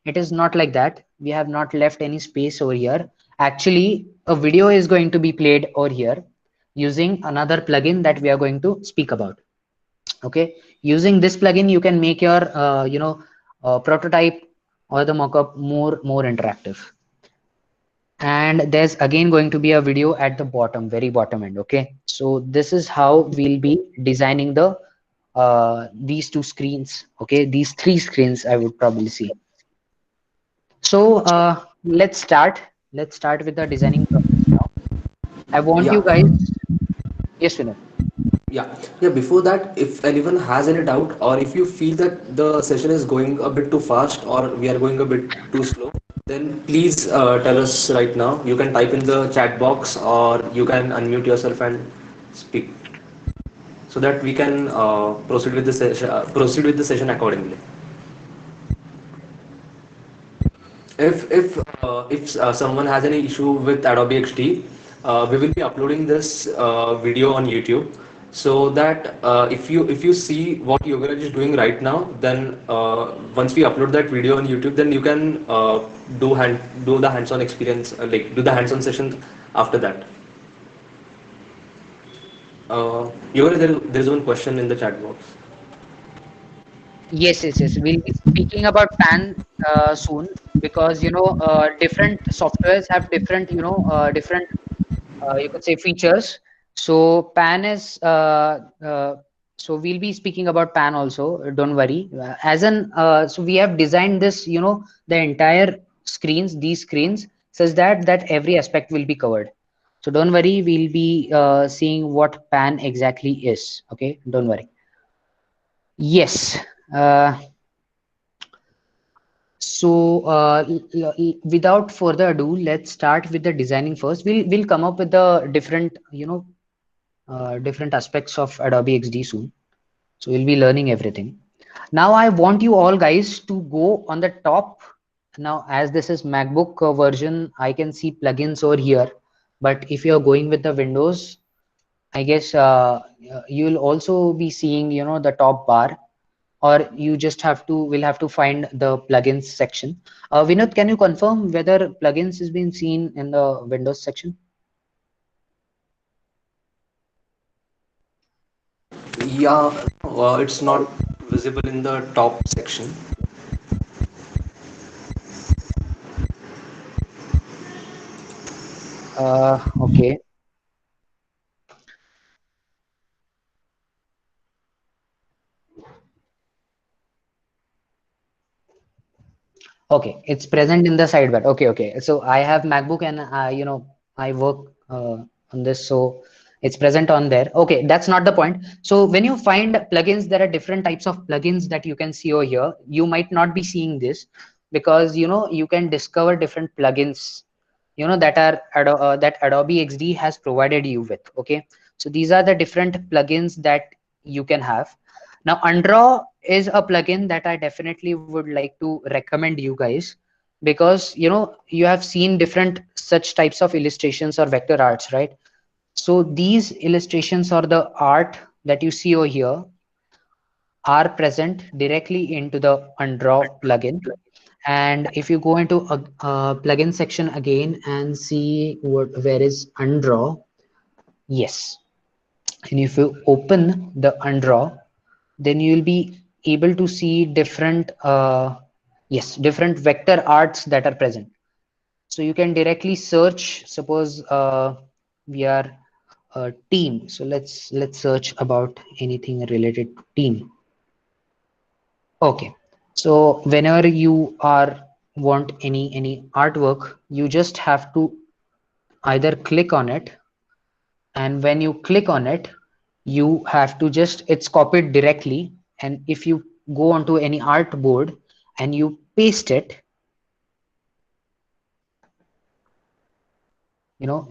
It is not like that. We have not left any space over here. Actually, a video is going to be played over here using another plugin that we are going to speak about. Okay, using this plugin, you can make your prototype or the mockup more interactive. And there's again going to be a video at the bottom, very bottom end. Okay, so this is how we'll be designing the these two screens. Okay, these three screens I would probably see. So let's start with the designing process now. I want you Yeah. guys, yes Vinod. Yeah. Before that, if anyone has any doubt, or if you feel that the session is going a bit too fast, or we are going a bit too slow, then please tell us right now. You can type in the chat box, or you can unmute yourself and speak, so that we can proceed with the session. Proceed with the session accordingly. If someone has any issue with Adobe XD, we will be uploading this video on YouTube, so that if you see what Yogaraj is doing right now, then once we upload that video on YouTube, then you can do the hands-on experience, like do the hands-on session after that. Yogaraj, there is one question in the chat box. Yes. We'll be speaking about pan soon, because different softwares have different different you could say features. So pan is so we'll be speaking about pan also. Don't worry. So we have designed this, the entire screens, these screens, such that every aspect will be covered. So don't worry. We'll be seeing what pan exactly is. Okay. Don't worry. Yes. Uh, Without further ado, let's start with the designing first. We'll come up with the different different aspects of Adobe XD soon. So we'll be learning everything. Now I want you all guys to go on the top. Now, as this is MacBook version, I can see plugins over here. But if you're going with the Windows, I guess you'll also be seeing, you know, the top bar, or you just will have to find the plugins section. Vinod, can you confirm whether plugins is being seen in the Windows section? Yeah, it's not visible in the top section. Okay. Okay, it's present in the sidebar. Okay, okay. So I have MacBook and you know, I work on this, so it's present on there. Okay, that's not the point. So when you find plugins, there are different types of plugins that you can see over here. You might not be seeing this because you know you can discover different plugins, you know, that are that Adobe XD has provided you with. Okay, so these are the different plugins that you can have. Now, Undraw is a plugin that I definitely would like to recommend you guys, because you know you have seen different such types of illustrations or vector arts, right? So these illustrations or the art that you see over here are present directly into the Undraw plugin. And if you go into a plugin section again and see where is Undraw, yes. And if you open the Undraw, then you will be able to see different yes, different vector arts that are present. So you can directly search. Suppose we are a team, so let's search about anything related to team. Okay, so whenever you are want any artwork, you just have to either click on it, and when you click on it, you have to just, it's copied directly. And if you go onto any artboard and you paste it, you know,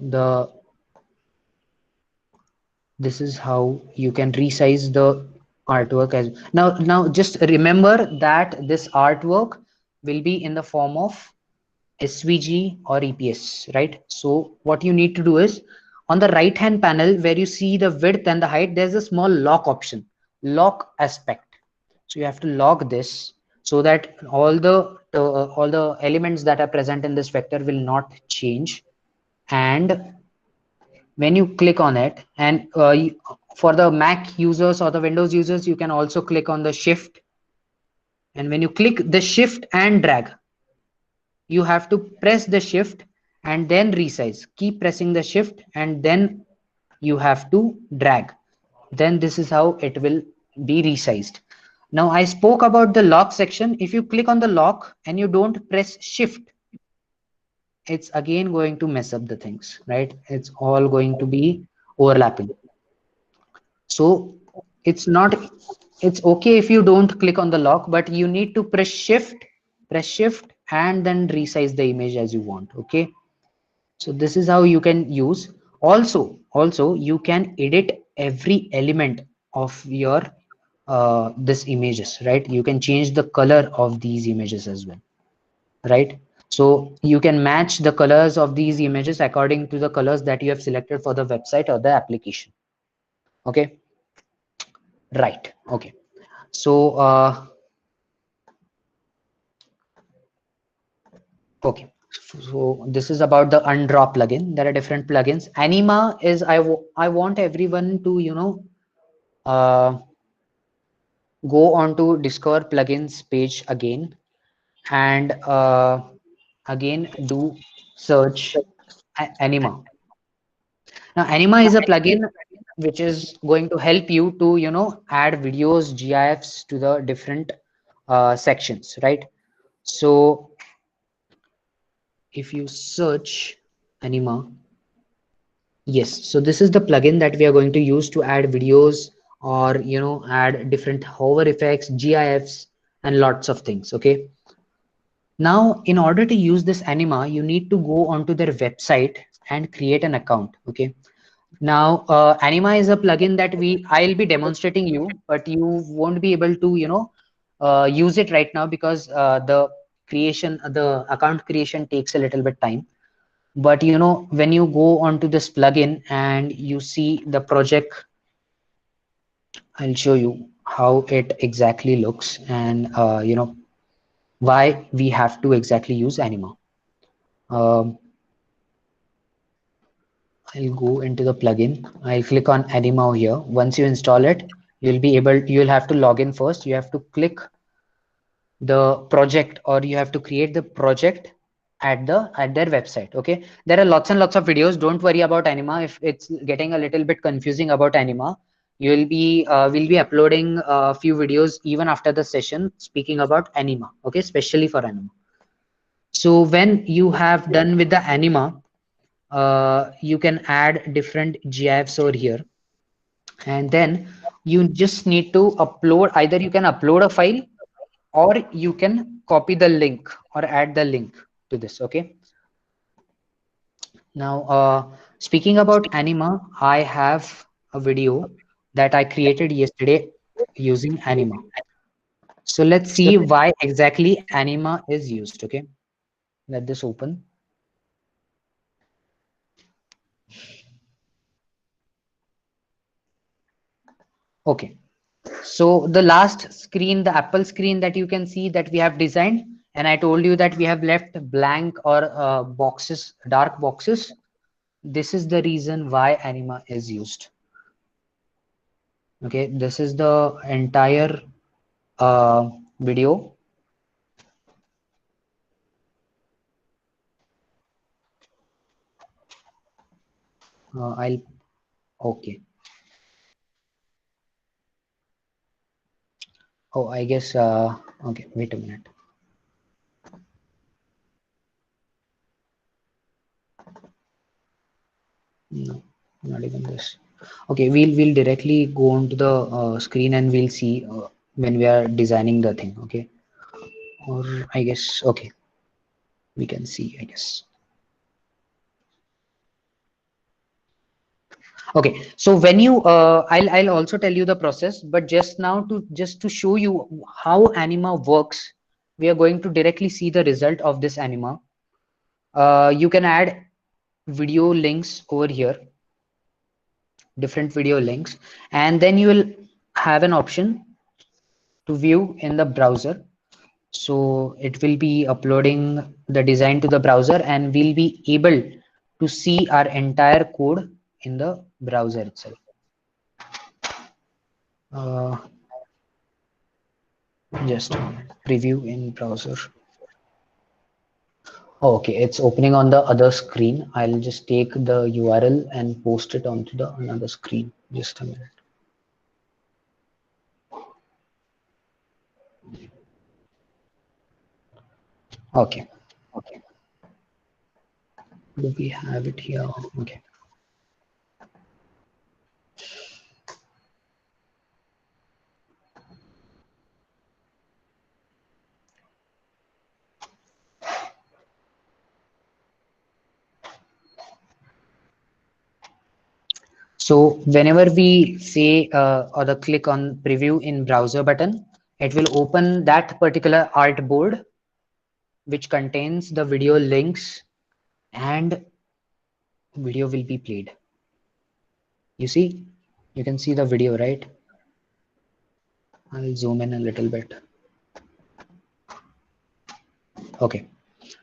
this is how you can resize the artwork. As now just remember that this artwork will be in the form of SVG or EPS, right? So what you need to do is, on the right hand panel where you see the width and the height, there's a small lock option, lock aspect. So you have to lock this so that all the elements that are present in this vector will not change. And when you click on it, and for the Mac users or the Windows users, you can also click on the shift. And when you click the shift and drag, you have to press the shift and then resize. Keep pressing the shift and then you have to drag. Then this is how it will be resized. Now I spoke about the lock section. If you click on the lock and you don't press shift, it's again going to mess up the things, right? It's all going to be overlapping. So it's not, it's okay if you don't click on the lock, but you need to press shift and then resize the image as you want. Okay, so this is how you can use. Also you can edit every element of your this images, right? You can change the color of these images as well, right? So you can match the colors of these images according to the colors that you have selected for the website or the application. Okay, right. Okay, so okay, so this is about the Undraw plugin. There are different plugins. Anima is, I want everyone to, you know, uh, go on to discover plugins page again, and again do search Anima. Now Anima is a plugin which is going to help you to, you know, add videos, GIFs to the different sections, right? So if you search Anima, yes, so this is the plugin that we are going to use to add videos, or you know, add different hover effects, GIFs, and lots of things. Okay, now in order to use this Anima, you need to go onto their website and create an account. Okay, Now, Anima is a plugin that I'll be demonstrating you, but you won't be able to, use it right now because the account creation takes a little bit time. But when you go onto this plugin and you see the project, I'll show you how it exactly looks and why we have to exactly use Anima. Um, I'll go into the plugin. I'll click on Anima here. Once you install it, you'll have to log in first. You have to click the project, or you have to create the project at their website. Okay, there are lots and lots of videos. Don't worry about Anima. If it's getting a little bit confusing about Anima, we'll be uploading a few videos even after the session speaking about Anima. Okay, especially for Anima. So when you have done with the Anima, you can add different GIFs over here, and then you just need to upload. Either you can upload a file, or you can copy the link or add the link to this. Okay, now speaking about Anima, I have a video that I created yesterday using Anima. So let's see why exactly Anima is used. Okay, let this open. Okay, so the last screen, the Apple screen that you can see that we have designed, and I told you that we have left blank or boxes, dark boxes. This is the reason why Anima is used. Okay, this is the entire video. I'll okay. Oh, I guess okay, wait a minute. No, not even this. Okay, we'll directly go onto the screen and we'll see when we are designing the thing. Okay, or I guess okay, we can see, I guess. Okay, so when you I'll also tell you the process, but just to show you how Anima works, we are going to directly see the result of this Anima. You can add video links over here, different video links, and then you will have an option to view in the browser. So it will be uploading the design to the browser, and we'll be able to see our entire code in the browser itself. Uh, just a minute. Preview in browser. Oh, okay, it's opening on the other screen. I'll just take the URL and post it onto the another screen. Just a minute. Okay. Okay. Do we have it here? Okay. So whenever we say or the click on preview in browser button, it will open that particular artboard which contains the video links, and video will be played. You see, you can see the video, right? I'll zoom in a little bit. Okay.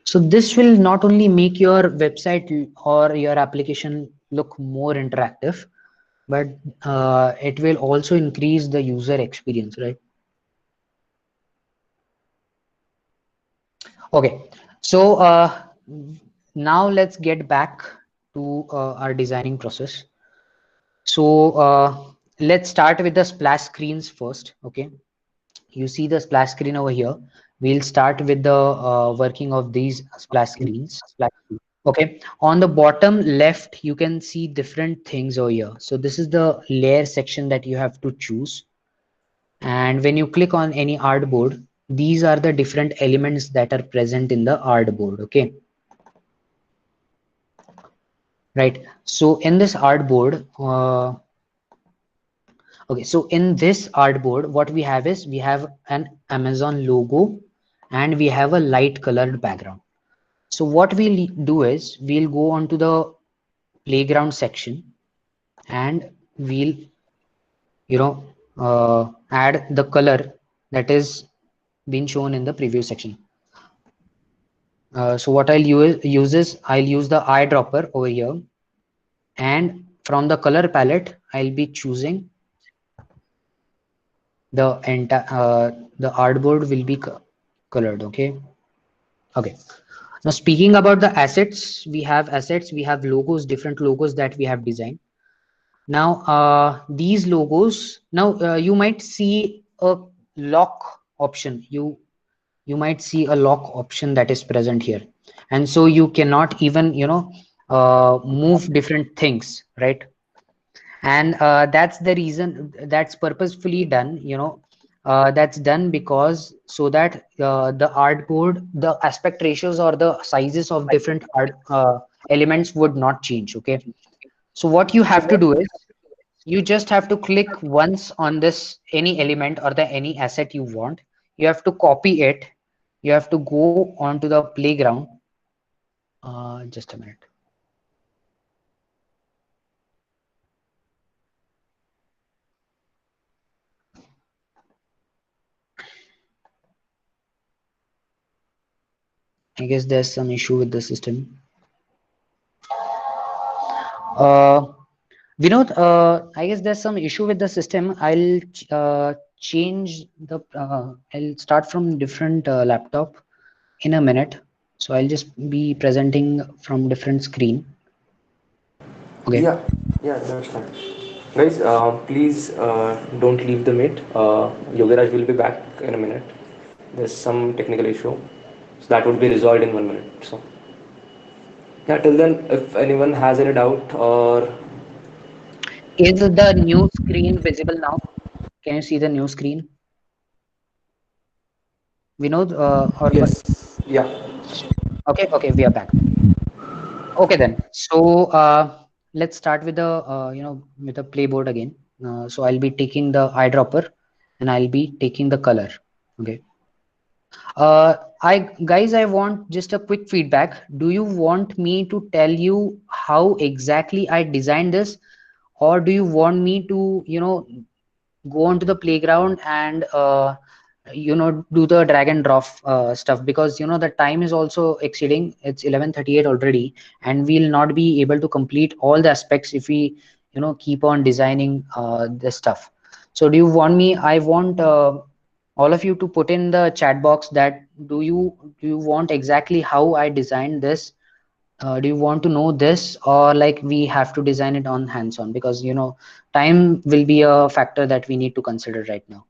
So this will not only make your website or your application look more interactive, but it will also increase the user experience, right? Okay, so now let's get back to our designing process. So let's start with the splash screens first. Okay, you see the splash screen over here. We'll start with the working of these splash screens. Okay, on the bottom left, you can see different things over here. So this is the layer section that you have to choose. And when you click on any artboard, these are the different elements that are present in the artboard. Okay. right? So in this artboard, okay, so in this artboard, what we have is we have an Amazon logo and we have a light colored background. So what we'll do is we'll go on to the playground section and we'll, you know, add the color that is been shown in the preview section. So what I'll use is I'll use the eyedropper over here, and from the color palette, I'll be choosing the entire the artboard will be colored. Okay. Now speaking about the assets, we have logos, different logos that we have designed. Now these logos, now you might see a lock option. You might see a lock option that is present here, and so you cannot even move different things, right? And that's the reason that's purposefully done, that's done because so that the artboard, the aspect ratios or the sizes of different art elements would not change. Okay, so what you have to do is you just have to click once on this any element or the any asset you want. You have to copy it. You have to go onto the playground. Just a minute. I guess there's some issue with the system. Uh, Vinod, I guess there's some issue with the system. Change the. I'll start from different laptop in a minute. So I'll just be presenting from different screen. Okay. Yeah, yeah, that's fine. Guys, please don't leave the meet. Yogaraj will be back in a minute. There's some technical issue, so that would be resolved in 1 minute. So, yeah, till then, if anyone has any doubt or Is the new screen visible now? Can you see the new screen, Vinod? Or what? yes, yeah, Okay, okay, we are back. Okay then. So let's start with the with the playboard again. So I'll be taking the eyedropper and I'll be taking the color. Okay. I guys, I want just a quick feedback. Do you want me to tell you how exactly I designed this, or do you want me to go onto the playground and do the drag and drop stuff? Because the time is also exceeding. It's 11:38 already, and we'll not be able to complete all the aspects if we keep on designing this stuff. So do you want me, I want all of you to put in the chat box that do you want exactly how I designed this? Do you want to know this, or like we have to design it on hands-on? Because time will be a factor that we need to consider right now.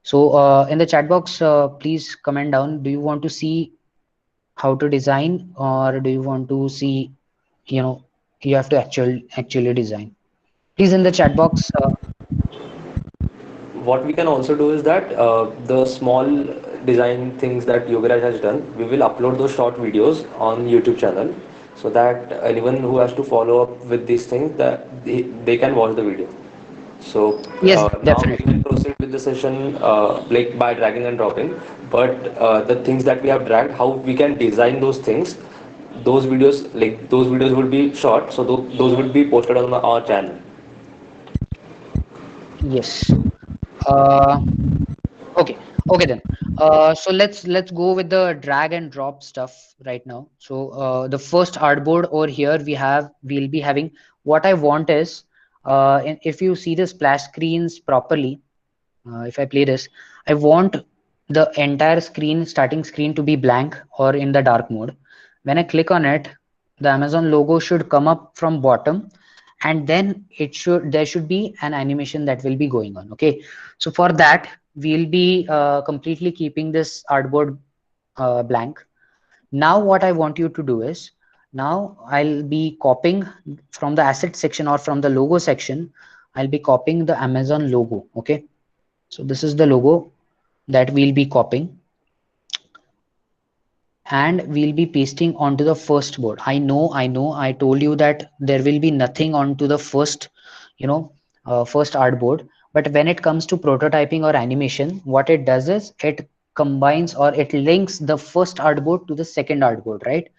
So in the chat box, please comment down. Do you want to see how to design, or do you want to see you know you have to actually design? Please in the chat box. what we can also do is that the small design things that Yogaraj has done, we will upload those short videos on YouTube channel so that anyone who has to follow up with these things that they can watch the video. So Yes, now we definitely. will proceed with the session like by dragging and dropping. But the things that we have dragged, how we can design those things, those videos will be short, so those will be posted on our channel. Yes. Uh, Okay, okay then. So let's go with the drag and drop stuff right now. So the first artboard over here we'll be having, what I want is if you see the splash screens properly, if I play this, I want the entire screen, starting screen, to be blank or in the dark mode. When I click on it, the Amazon logo should come up from bottom, and then there should be an animation that will be going on. Okay, so for that we'll be completely keeping this artboard blank. Now what I want you to do is, now I'll be copying from the asset section or from the logo section. I'll be copying the Amazon logo. Okay, so this is the logo that we'll be copying. and we'll be pasting onto the first board. I know, I told you that there will be nothing onto the first, you know, first artboard. But when it comes to prototyping or animation, what it does is it combines or it links the first artboard to the second artboard, right?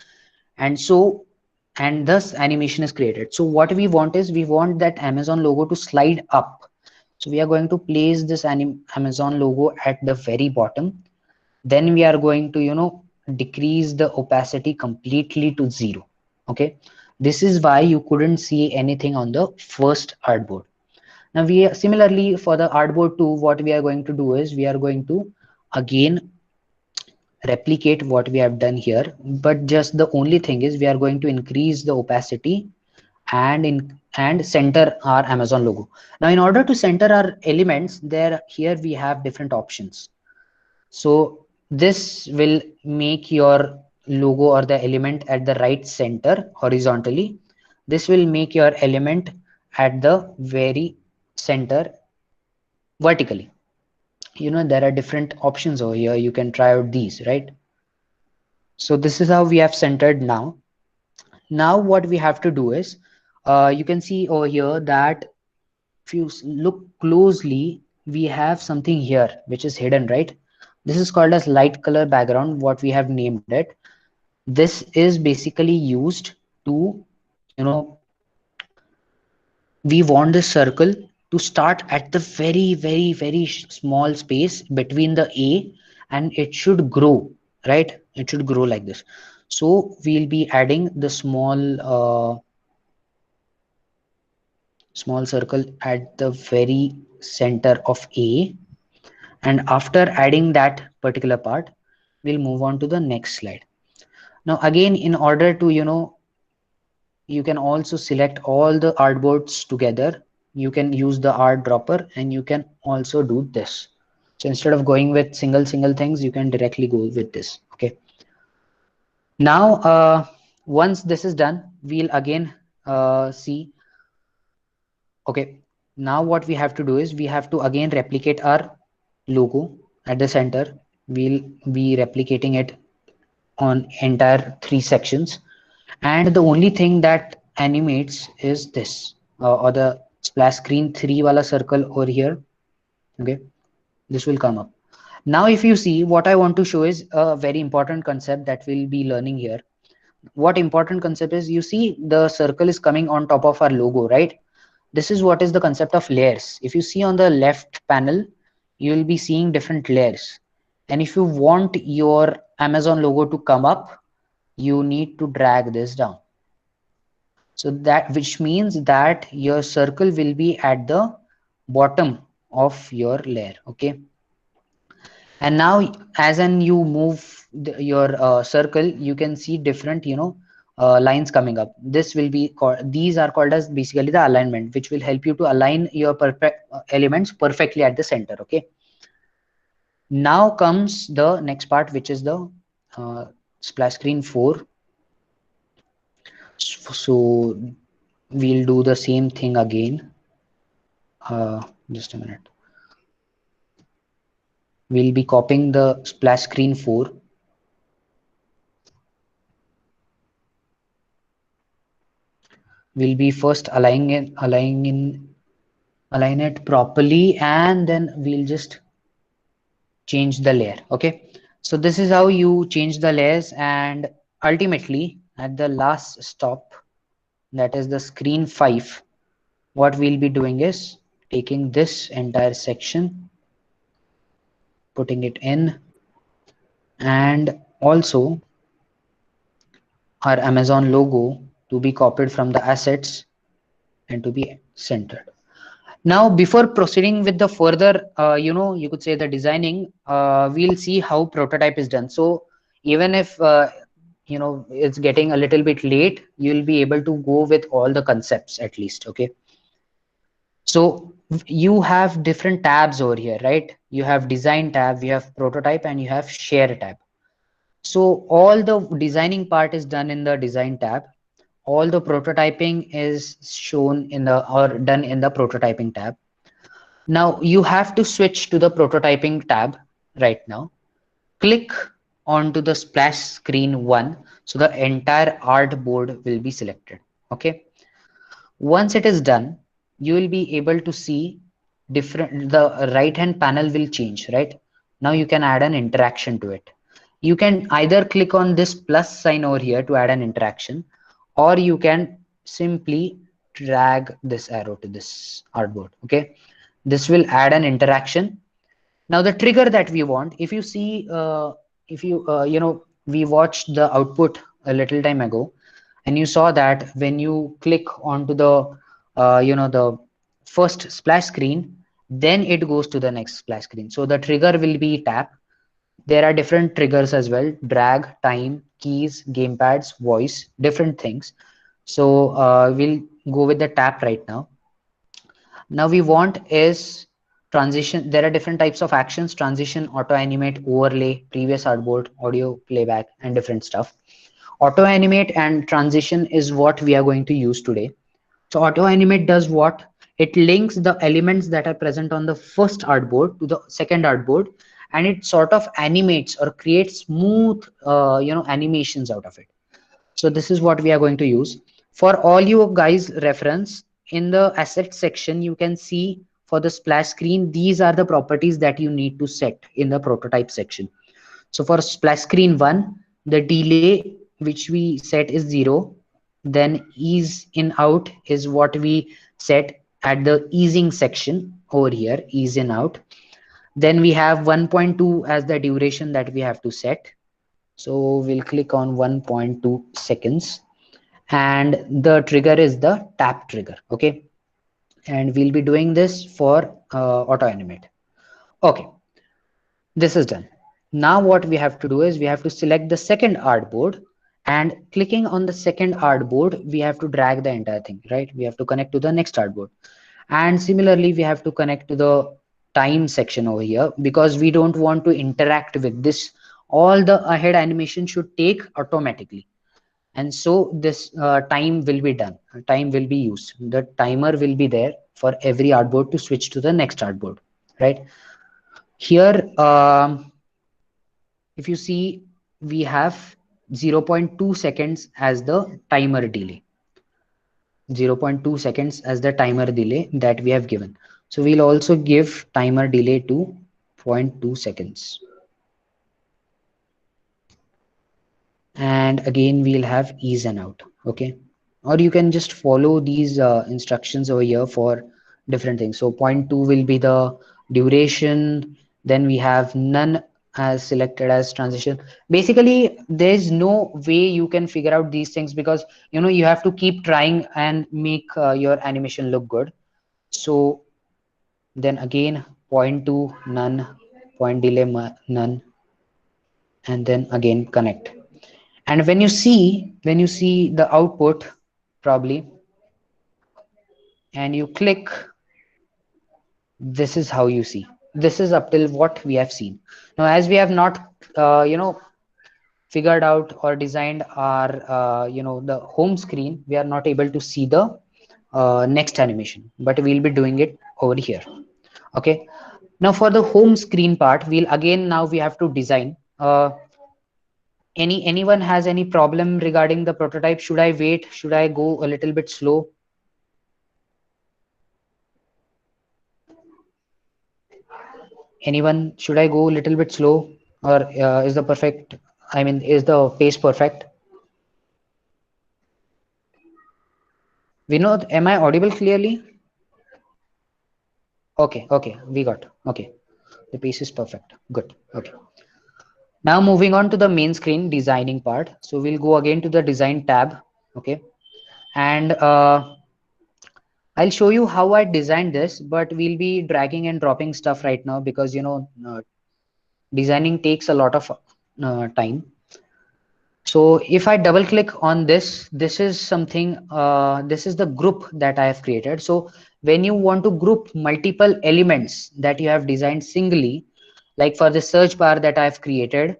And so, and thus animation is created. So what we want is we want that Amazon logo to slide up. So we are going to place this Amazon logo at the very bottom. Then we are going to, you know, decrease the opacity completely to 0. Okay, this is why you couldn't see anything on the first artboard. Now we similarly for the artboard 2, what we are going to do is we are going to again replicate what we have done here, but just the only thing is we are going to increase the opacity and center our Amazon logo. Now in order to center our elements there, here we have different options. So this will make your logo or the element at the right center horizontally. This will make your element at the very center vertically. You know, there are different options over here. You can try out these, right? So this is how we have centered now. Now what we have to do is, you can see over here that if you look closely, we have something here which is hidden, right? This is called as light color background, what we have named it. This is basically used to, you know, we want this circle to start at the very small space between the A, and it should grow, right? It should grow like this. So we'll be adding the small circle at the very center of A, and after adding that particular part, we'll move on to the next slide. Now again, in order to, you know, you can also select all the artboards together. You can use the art dropper and you can also do this. So instead of going with single things, you can directly go with this. Okay, now once this is done, we'll again see. Okay, now what we have to do is we have to again replicate our logo at the center. We'll be replicating it on entire 3 sections, and the only thing that animates is this, or the splash screen 3 wala circle over here. Okay, this will come up. Now if you see, what I want to show is a very important concept that we'll be learning here. What important concept is, you see the circle is coming on top of our logo, right? This is what is the concept of layers. If you see on the left panel, you will be seeing different layers, and if you want your Amazon logo to come up, you need to drag this down. So that, which means that your circle will be at the bottom of your layer. Okay, and now as an you move your circle, you can see different, you know, lines coming up. This will be called, these are called as basically the alignment, which will help you to align your elements perfectly at the center. Okay, now comes the next part, which is the splash screen 4. So we'll do the same thing again. Just a minute. We'll be copying the splash screen 4. We'll be first align it properly, and then we'll just change the layer. Okay, so this is how you change the layers, and ultimately at the last stop, that is the screen 5, what we'll be doing is taking this entire section, putting it in, and also our Amazon logo to be copied from the assets and to be centered. Now before proceeding with the further, you know, you could say the designing, we'll see how prototype is done. So even if you know, it's getting a little bit late, you'll be able to go with all the concepts at least. Okay, so you have different tabs over here, right? You have design tab, you have prototype, and you have share tab. So all the designing part is done in the design tab. All the prototyping is shown in the, or done in the prototyping tab. Now you have to switch to the prototyping tab right now. Click onto the splash screen 1. So the entire artboard will be selected. Okay. Once it is done, you will be able to see the right hand panel will change, right? Now you can add an interaction to it. You can either click on this plus sign over here to add an interaction, or you can simply drag this arrow to this artboard. Okay. This will add an interaction. Now the trigger that we want, if you see, if you, we watched the output a little time ago, and you saw that when you click onto the, the first splash screen, then it goes to the next splash screen. So the trigger will be tap. There are different triggers as well: drag, time, keys, gamepads, voice, different things. So we'll go with the tap right now. Now we want is transition. There are different types of actions: transition, auto animate, overlay, previous artboard, audio playback, and different stuff. Auto animate and transition is what we are going to use today. So auto animate does what? It links the elements that are present on the first artboard to the second artboard, and it sort of animates or creates smooth animations out of it. So this is what we are going to use. For all you guys reference, in the asset section, you can see for the splash screen, these are the properties that you need to set in the prototype section. So for splash screen 1, the delay which we set is 0. Then ease in out is what we set at the easing section over here, ease in out. Then we have 1.2 as the duration that we have to set. So we'll click on 1.2 seconds, and the trigger is the tap trigger. Okay. And we'll be doing this for auto animate. Okay. This is done. Now what we have to do is we have to select the second artboard, and clicking on the second artboard, we have to drag the entire thing, right? We have to connect to the next artboard. And similarly, we have to connect to the time section over here, because we don't want to interact with this. All the ahead animation should take automatically. And so this time will be done. Time will be used. The timer will be there for every artboard to switch to the next artboard, right? Here, if you see, we have 0.2 seconds as the timer delay. 0.2 seconds as the timer delay that we have given. So we'll also give timer delay to 0.2 seconds. And again, we'll have ease and out. Okay. Or you can just follow these instructions over here for different things. So 0.2 will be the duration. Then we have none as selected as transition. Basically, there's no way you can figure out these things, because you have to keep trying and make your animation look good. So then again, 0.2 none, point delay none, and then again connect. And when you see the output, probably, and you click, this is how you see. This is up till what we have seen. Now, as we have not figured out or designed our the home screen, we are not able to see the next animation, but we'll be doing it over here. Okay. Now for the home screen part, we have to design. Anyone has any problem regarding the prototype? Should I wait? Should I go a little bit slow? Anyone, should I go a little bit slow, or is the perfect, is the pace perfect? Vinod, am I audible clearly? Okay, we got, okay. The pace is perfect. Good. Okay. Now moving on to the main screen designing part. So we'll go again to the design tab. Okay. And I'll show you how I designed this, but we'll be dragging and dropping stuff right now, because designing takes a lot of time. So if I double click on this, this is something, this is the group that I have created. So when you want to group multiple elements that you have designed singly, like for the search bar that I've created,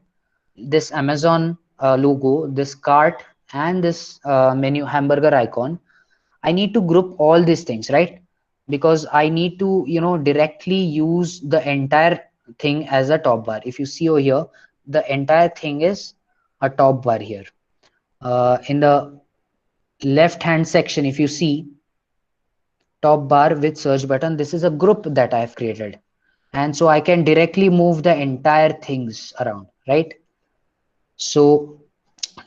this Amazon logo, this cart, and this menu hamburger icon, I need to group all these things, right? Because I need to, directly use the entire thing as a top bar. If you see over here, the entire thing is a top bar here. In the left hand section, if you see top bar with search button, this is a group that I have created. And so I can directly move the entire things around, right? So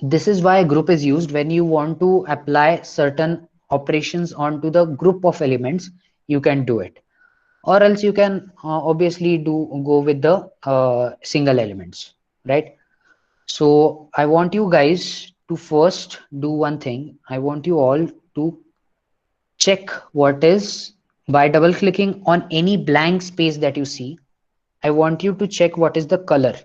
this is why group is used when you want to apply certain operations onto the group of elements. You can do it, or else you can obviously do go with the single elements, right? So I want you guys to first do one thing. I want you all to check what is, by double clicking on any blank space that you see, I want you to check what is the color.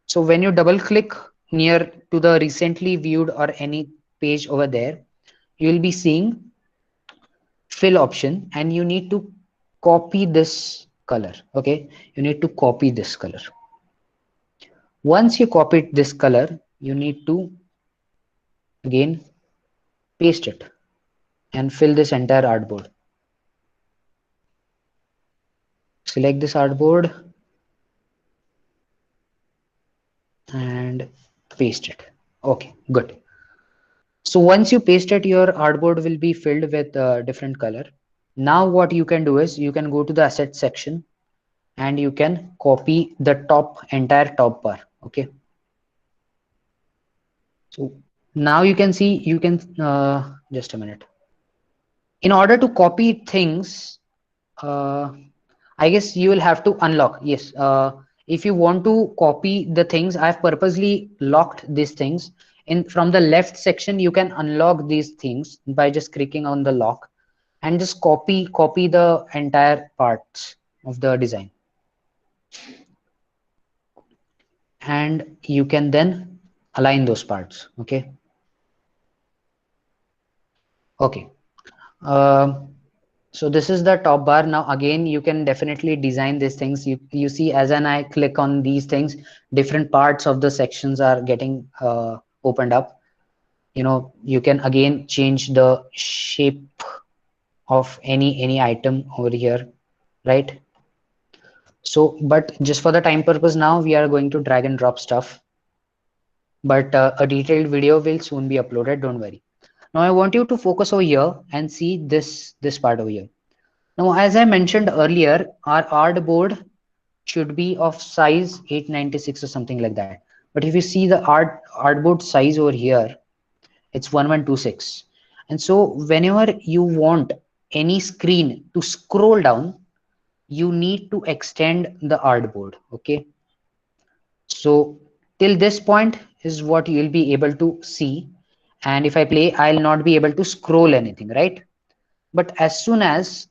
So when you double click near to the recently viewed or any page over there, you will be seeing fill option, and you need to copy this color. Okay, you need to copy this color. Once you copy this color, you need to again paste it and fill this entire artboard. Select this artboard and paste it. Okay, good. So once you paste it, your artboard will be filled with different color. Now what you can do is you can go to the asset section and you can copy the entire top bar. Okay. So now you can see, you can just a minute. In order to copy things, I guess you will have to unlock. Yes. If you want to copy the things, I've purposely locked these things. In from the left section, you can unlock these things by just clicking on the lock and just copy the entire parts of the design. And you can then align those parts. Okay. Okay. So this is the top bar. Now again, you can definitely design these things. You see, as an I click on these things, different parts of the sections are getting opened up. You know, you can again change the shape of any item over here, right? So, but just for the time purpose now, we are going to drag and drop stuff. But a detailed video will soon be uploaded. Don't worry. Now I want you to focus over here and see this part over here. Now, as I mentioned earlier, our artboard should be of size 896 or something like that. But if you see the artboard size over here, it's 1126. And so whenever you want any screen to scroll down, you need to extend the artboard. Okay. So till this point is what you'll be able to see. And if I play, I'll not be able to scroll anything, right? But as soon as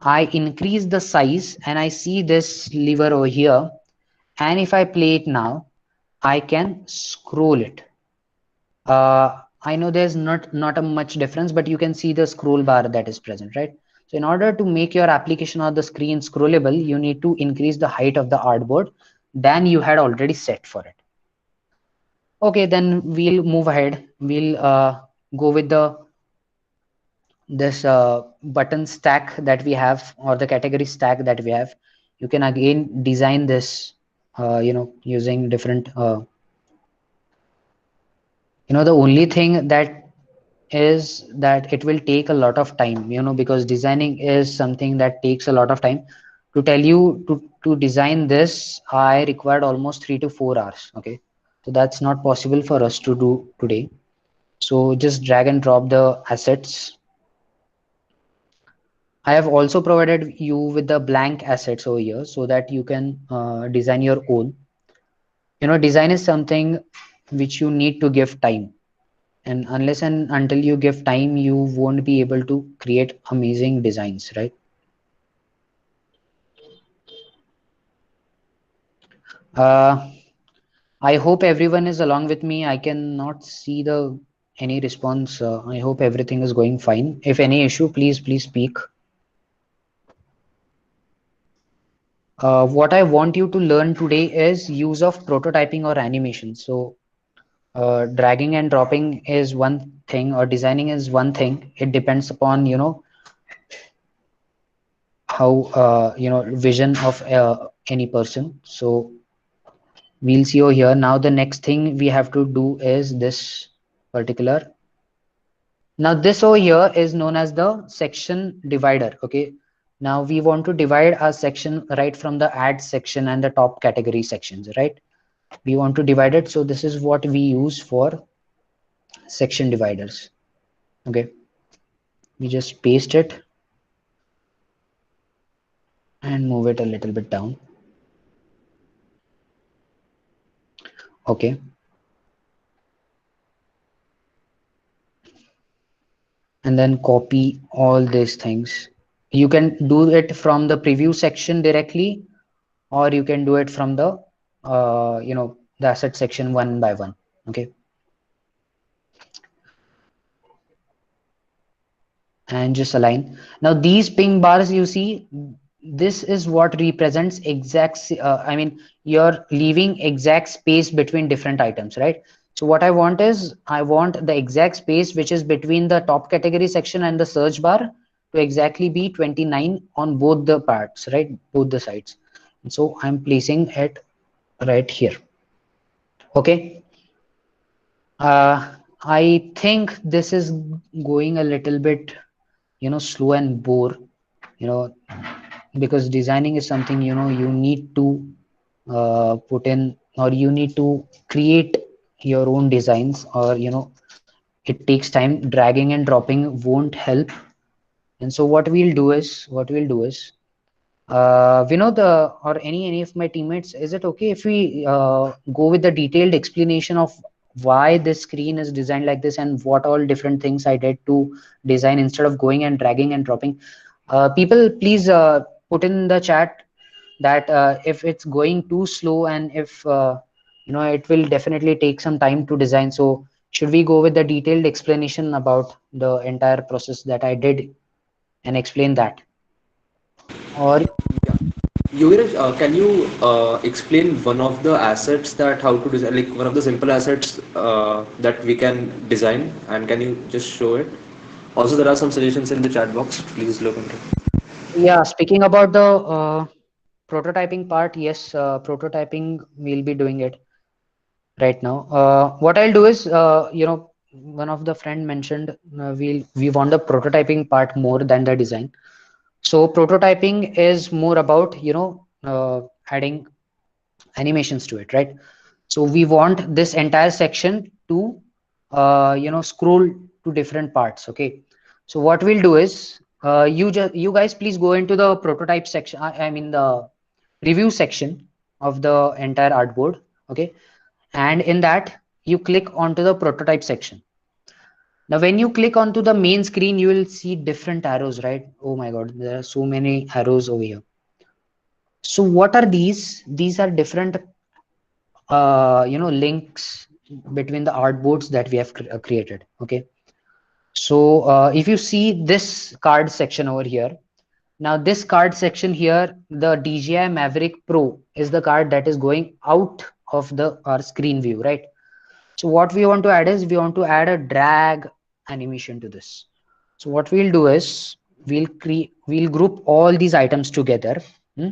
I increase the size and I see this lever over here, and if I play it now, I can scroll it. I know there's not a much difference, but you can see the scroll bar that is present, right? So in order to make your application or the screen scrollable, you need to increase the height of the artboard than you had already set for it. Okay, then we'll move ahead. We'll go with this button stack that we have, or the category stack that we have. You can again design this using different the only thing that is that it will take a lot of time, because designing is something that takes a lot of time. To tell you, to design this, I required almost 3 to 4 hours. Okay, so that's not possible for us to do today. So just drag and drop the assets. I have also provided you with the blank assets over here so that you can design your own. Design is something which you need to give time, and unless and until you give time, you won't be able to create amazing designs, right? Uh, I hope everyone is along with me. I cannot see the any response. I hope everything is going fine. If any issue, please speak. What I want you to learn today is use of prototyping or animation. So dragging and dropping is one thing, or designing is one thing. It depends upon how vision of any person. So We'll see over here. Now the next thing we have to do is this particular. Now this over here is known as the section divider. Okay. Now we want to divide our section right from the add section and the top category sections, right? We want to divide it. So this is what we use for section dividers. Okay. We just paste it and move it a little bit down. Okay. And then copy all these things. You can do it from the preview section directly, or you can do it from the the asset section one by one. Okay. And just align. Now these ping bars you see, this is what represents exact you're leaving exact space between different items, right? So what I want is I want the exact space which is between the top category section and the search bar to exactly be 29 on both the parts, right? Both the sides. And so I'm placing it right here. Okay. I think this is going a little bit slow and bore, you know because designing is something you need to put in, or you need to create your own designs, or it takes time. Dragging and dropping won't help. And so what we'll do is Vinod, or any of my teammates, is it okay if we go with the detailed explanation of why this screen is designed like this and what all different things I did to design, instead of going and dragging and dropping? People, please put in the chat that if it's going too slow, and if it will definitely take some time to design. So should we go with the detailed explanation about the entire process that I did and explain that? Or Yogesh, can you explain one of the assets that how to design, like one of the simple assets that we can design, and can you just show it? Also, there are some suggestions in the chat box. Please look into it. yeah, speaking about the prototyping part, yes, prototyping we'll be doing it right now. What I'll do is, one of the friend mentioned, we want the prototyping part more than the design. So prototyping is more about adding animations to it, right? So we want this entire section to scroll to different parts. Okay. So what we'll do is, you guys please go into the prototype section, I mean the review section of the entire artboard. Okay. And in that you click onto the prototype section. Now when you click onto the main screen, you will see different arrows, right? Oh my god, there are so many arrows over here. So what are these? These are different links between the artboards that we have created. Okay. So if you see this card section over here, now this card section here, the DJI Maverick Pro is the card that is going out of the our screen view, right? So what we want to add is, we want to add a drag animation to this. So what we'll do is, we'll group all these items together. Hmm?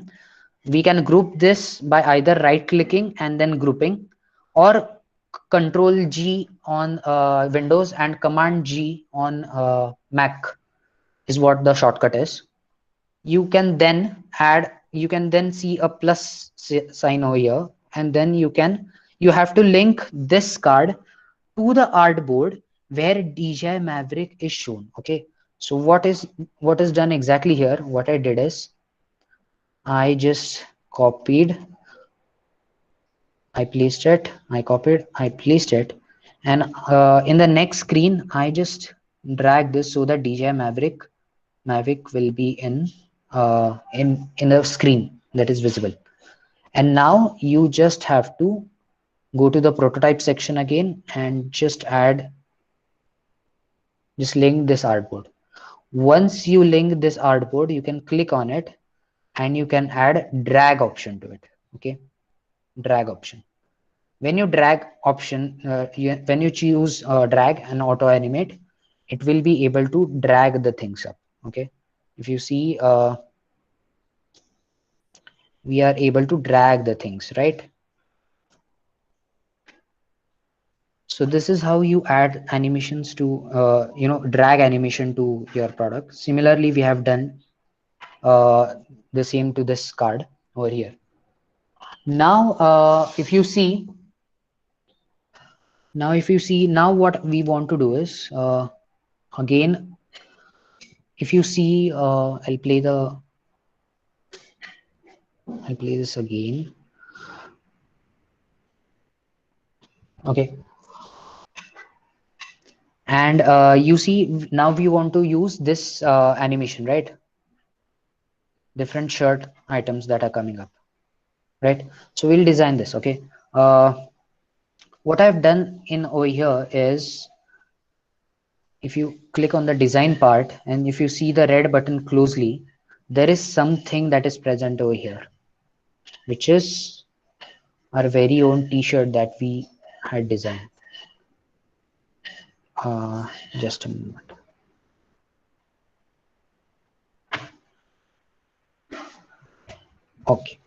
We can group this by either right clicking and then grouping, or control G on Windows and command G on Mac is what the shortcut is. You can then see a plus sign over here, and then you have to link this card to the artboard where DJI Maverick is shown. Okay. So what is done exactly here? What I did is, I just copied, I placed it, I copied, I placed it, and in the next screen, I just drag this so that DJI Mavic will be in a screen that is visible. And now you just have to go to the prototype section again and just link this artboard. Once you link this artboard, you can click on it and you can add drag option to it. Okay, drag option. When you drag option, when you choose drag and auto animate, it will be able to drag the things up. Okay, if you see, we are able to drag the things, right? So this is how you add animations to, drag animation to your product. Similarly, we have done the same to this card over here. Now, if you see, now what we want to do is, again, if you see, I'll play this again. Okay. And you see, now we want to use this animation, right? Different shirt items that are coming up, right? So we'll design this, okay? What I've done in over here is, if you click on the design part and if you see the red button closely, there is something that is present over here, which is our very own t-shirt that we had designed. Just a moment. Okay.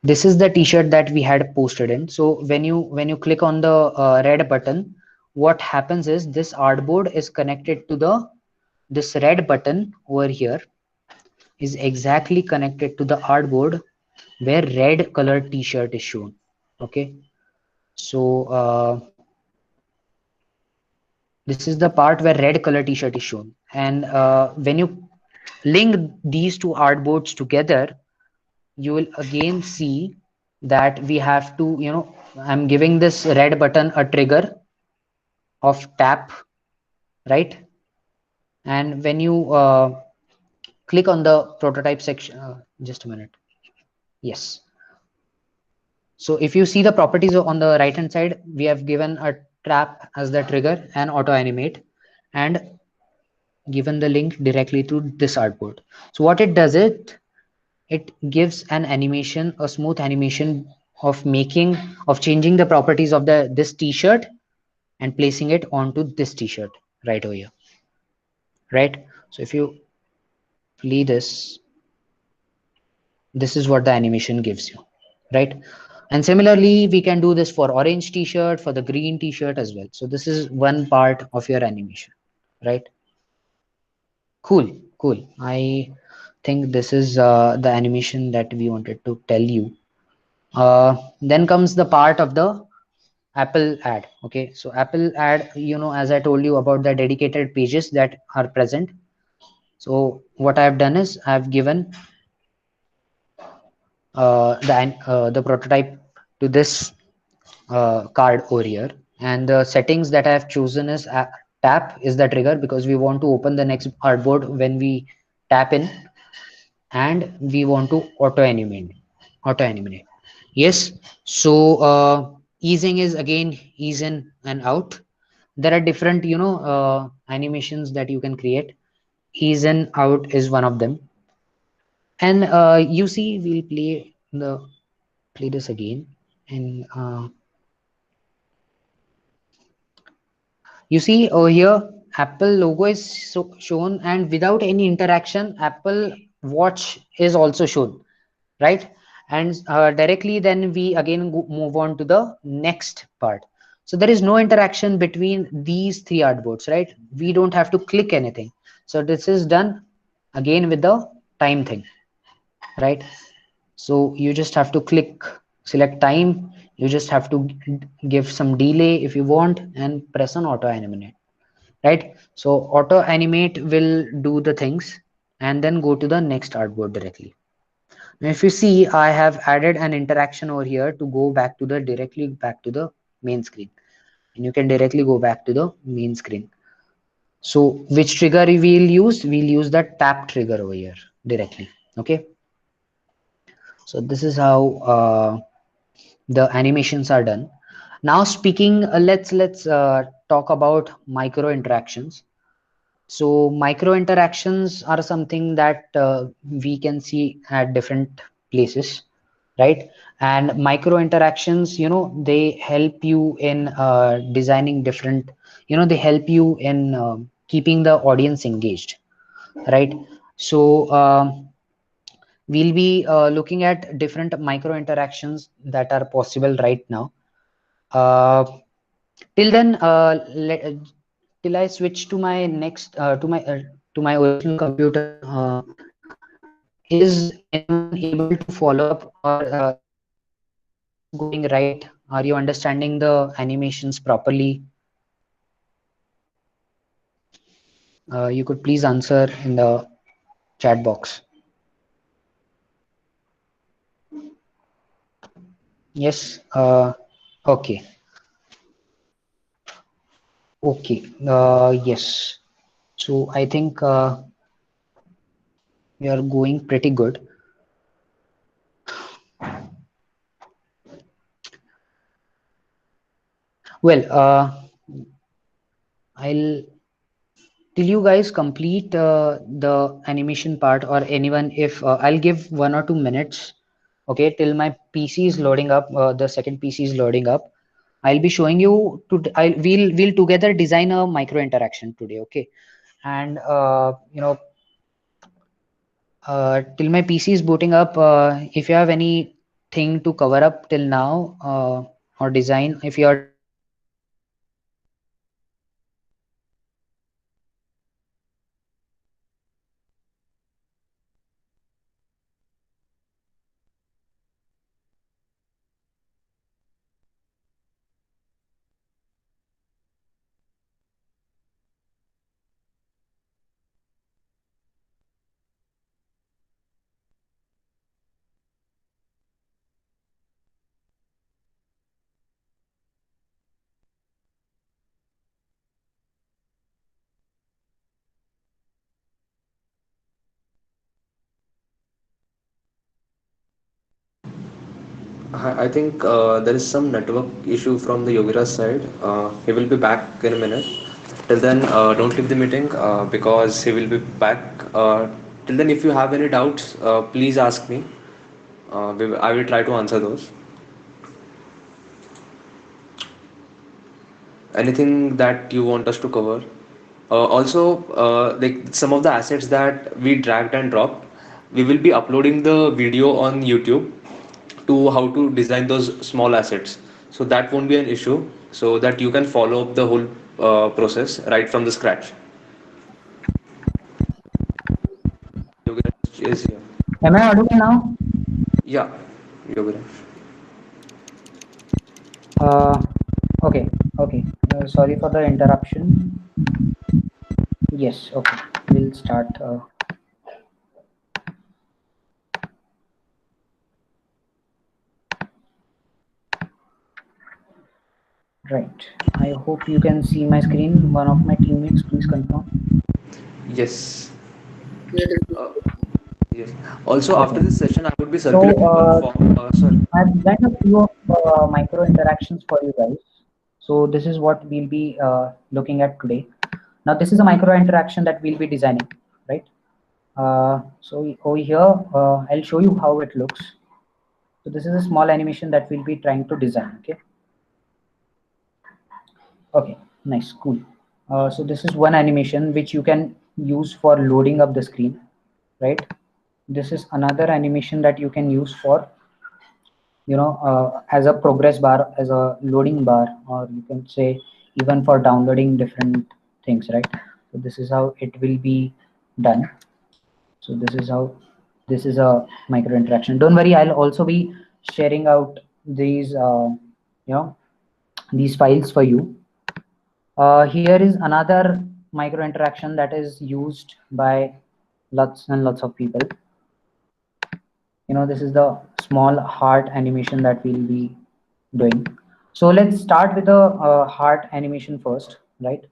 This is the t-shirt that we had posted in. So when you click on the red button, what happens is this artboard is connected to this red button over here is exactly connected to the artboard where red colored t-shirt is shown. Okay. So this is the part where red color t-shirt is shown. And when you link these two artboards together, you will again see that we have to, I'm giving this red button a trigger of tap, right? And when you click on the prototype section, just a minute. Yes. So if you see the properties on the right hand side, we have given a trap as the trigger and auto animate and given the link directly to this artboard. So what it does, it gives an animation, a smooth animation of changing the properties of this t-shirt and placing it onto this t-shirt right over here, right? So if you play this, this is what the animation gives you, right? And similarly, we can do this for orange t-shirt, for the green t-shirt as well. So this is one part of your animation, right? Cool. I think this is the animation that we wanted to tell you. Then comes the part of the Apple ad. Okay, so Apple ad, as I told you about the dedicated pages that are present. So what I've done is I've given the prototype to this card over here, and the settings that I have chosen is tap is the trigger because we want to open the next artboard when we tap in, and we want to auto animate. Yes. So easing is again ease in and out. There are different animations that you can create. Ease in out is one of them. And you see, we'll play this again. And you see over here, Apple logo is shown, and without any interaction, Apple Watch is also shown, right? And directly then we again move on to the next part. So there is no interaction between these three artboards, right? We don't have to click anything. So this is done again with the time thing, right? So you just have to select time. You just have to give some delay if you want and press on auto animate, right? So auto animate will do the things and then go to the next artboard directly. Now if you see, I have added an interaction over here to go directly back to the main screen, and you can directly go back to the main screen. So which trigger we'll use? We'll use the tap trigger over here directly. Okay. So this is how the animations are done. Now speaking, let's talk about micro interactions. So micro interactions are something that we can see at different places, right? And micro interactions, they help you in designing different, they help you in keeping the audience engaged, right? So We'll be looking at different micro interactions that are possible right now. Uh, till then, till I switch to my next to my original computer. Is anyone able to follow up, or is this going right? Are you understanding the animations properly? You could please answer in the chat box. Yes. Okay. Okay. Yes. So I think we are going pretty good. Well, I'll till you guys complete the animation part, or anyone, if I'll give 1 or 2 minutes, okay, till my PC is loading up, the second PC is loading up. I'll be showing you to we'll together design a micro interaction today, okay? And till my PC is booting up, if you have anything to cover up till now, or design, if you are done with the I think there is some network issue from the Yogira's side. He will be back in a minute. Till then, don't leave the meeting because he will be back. Till then, if you have any doubts, please ask me. I will try to answer those. Anything that you want us to cover? Also, like some of the assets that we dragged and dropped, we will be uploading the video on YouTube to how to design those small assets. So that won't be an issue, so that you can follow up the whole process right from the scratch. Yogesh is here. Am I audible now? Yeah, Yogesh. Uh, okay, okay. Sorry for the interruption. Yes, okay. We'll start. Right. I hope you can see my screen. One of my teammates, please confirm. Yes. Uh, yes. Also, after Okay. this session, I would be So, circulating one form. Sorry. I've designed a few of micro interactions for you guys. So this is what we'll be looking at today. Now, this is a micro interaction that we'll be designing, right? So over here, I'll show you how it looks. So this is a small animation that we'll be trying to design, okay? Okay, nice, cool. So this is one animation which you can use for loading up the screen, right? This is another animation that you can use for, as a progress bar, as a loading bar, or you can say even for downloading different things, right? So this is how it will be done. So this is how, this is a micro interaction. Don't worry, I'll also be sharing out these you know these files for you. Here is another micro interaction that is used by lots and lots of people. This is the small heart animation that we'll be doing. So let's start with the heart animation first, right?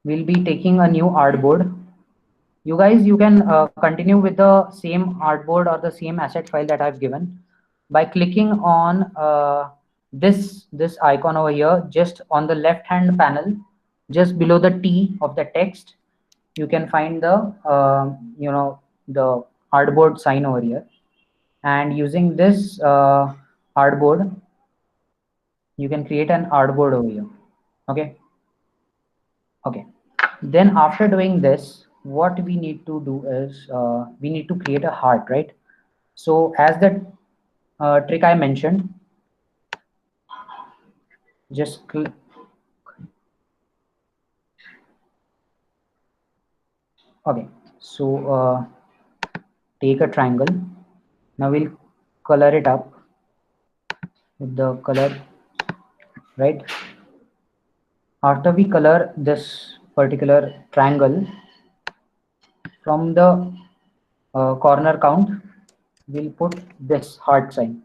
We'll be taking a new artboard. You guys, you can continue with the same artboard or the same asset file that I've given by clicking on this icon over here, just on the left hand panel, just below the T of the text. You can find the the artboard sign over here, and using this artboard, you can create an artboard over here. Okay. Okay. Then after doing this, what we need to do is we need to create a heart, right? So as the trick I mentioned, just click. Okay, so take a triangle. Now we'll color it up with the color, right? After we color this particular triangle, from the corner count, we'll put this heart sign.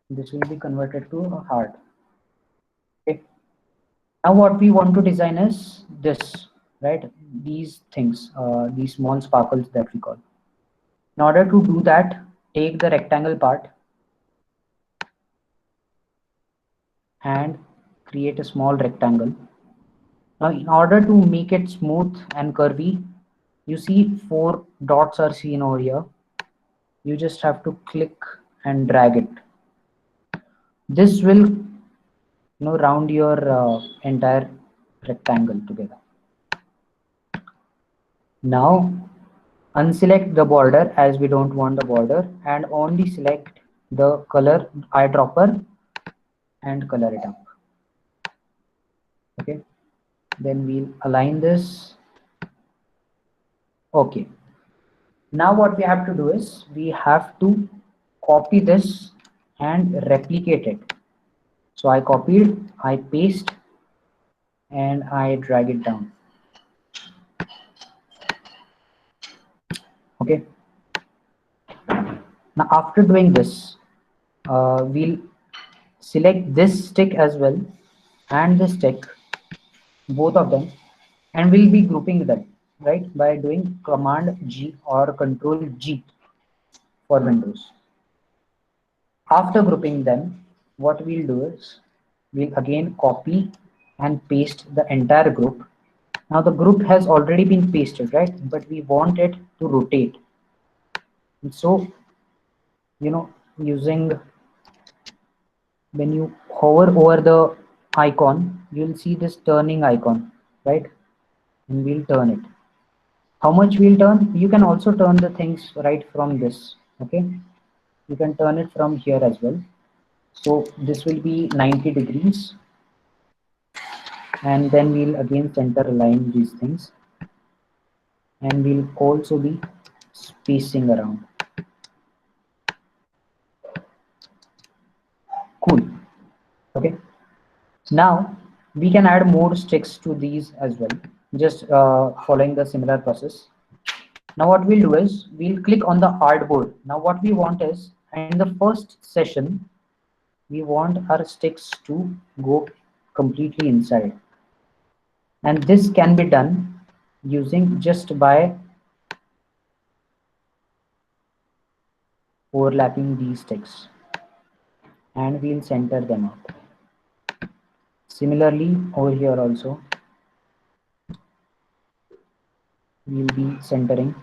This will be converted to a heart. Okay. Now what we want to design is this, right? These things, these small sparkles that we call. In order to do that, take the rectangle part and create a small rectangle. Now, in order to make it smooth and curvy, you see 4 dots are seen over here. You just have to click and drag it. This will, round your entire rectangle together. Now, unselect the border as we don't want the border, and only select the color eyedropper and color it up. Okay, then we'll align this. Okay, now what we have to do is we have to copy this and replicate it. So I copied, I paste, and I drag it down. Okay, now after doing this, we'll select this stick as well and this stick, both of them, and we'll be grouping them, right, by doing Command G or Control G for Windows. After grouping them, what we'll do is we'll again copy and paste the entire group. Now the group has already been pasted, right, but we want it to rotate. And so, using, when you hover over the icon, you'll see this turning icon, right? And we'll turn it. How much we'll turn? You can also turn the things right from this. Okay, you can turn it from here as well. So this will be 90 degrees, and then we'll again center align these things, and we'll also be spacing around. Cool. Okay, now we can add more sticks to these as well, just following the similar process. Now what we'll do is we'll click on the artboard. Now what we want is, in the first session, we want our sticks to go completely inside, and this can be done using just by overlapping these sticks, and we'll center them out. Similarly over here also we'll be centering,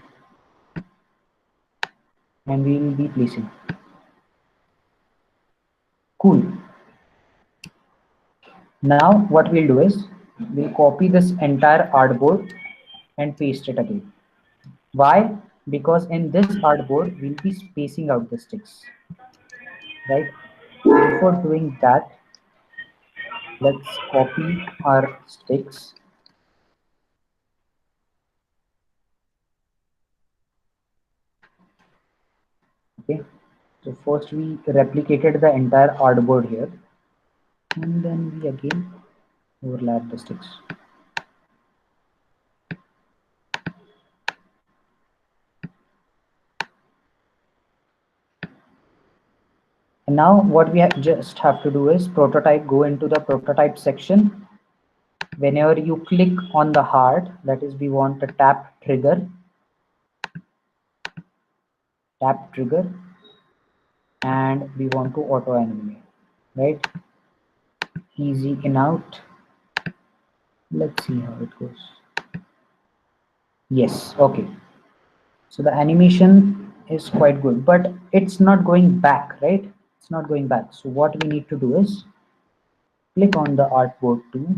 and we will be placing. Cool. Now what we'll do is we'll copy this entire artboard and paste it again. Why? Because in this artboard we'll be spacing out the sticks, right? Before doing that, let's copy our sticks. Okay, so first we replicated the entire artboard here, and then we again overlap the sticks. And now what we just have to do is prototype, go into the prototype section. Whenever you click on the heart, that is, we want a tap trigger, and we want to auto animate, right? Easy in out. Let's see how it goes. Yes, okay. So the animation is quite good, but it's not going back, right? It's not going back. So what we need to do is click on the artboard tool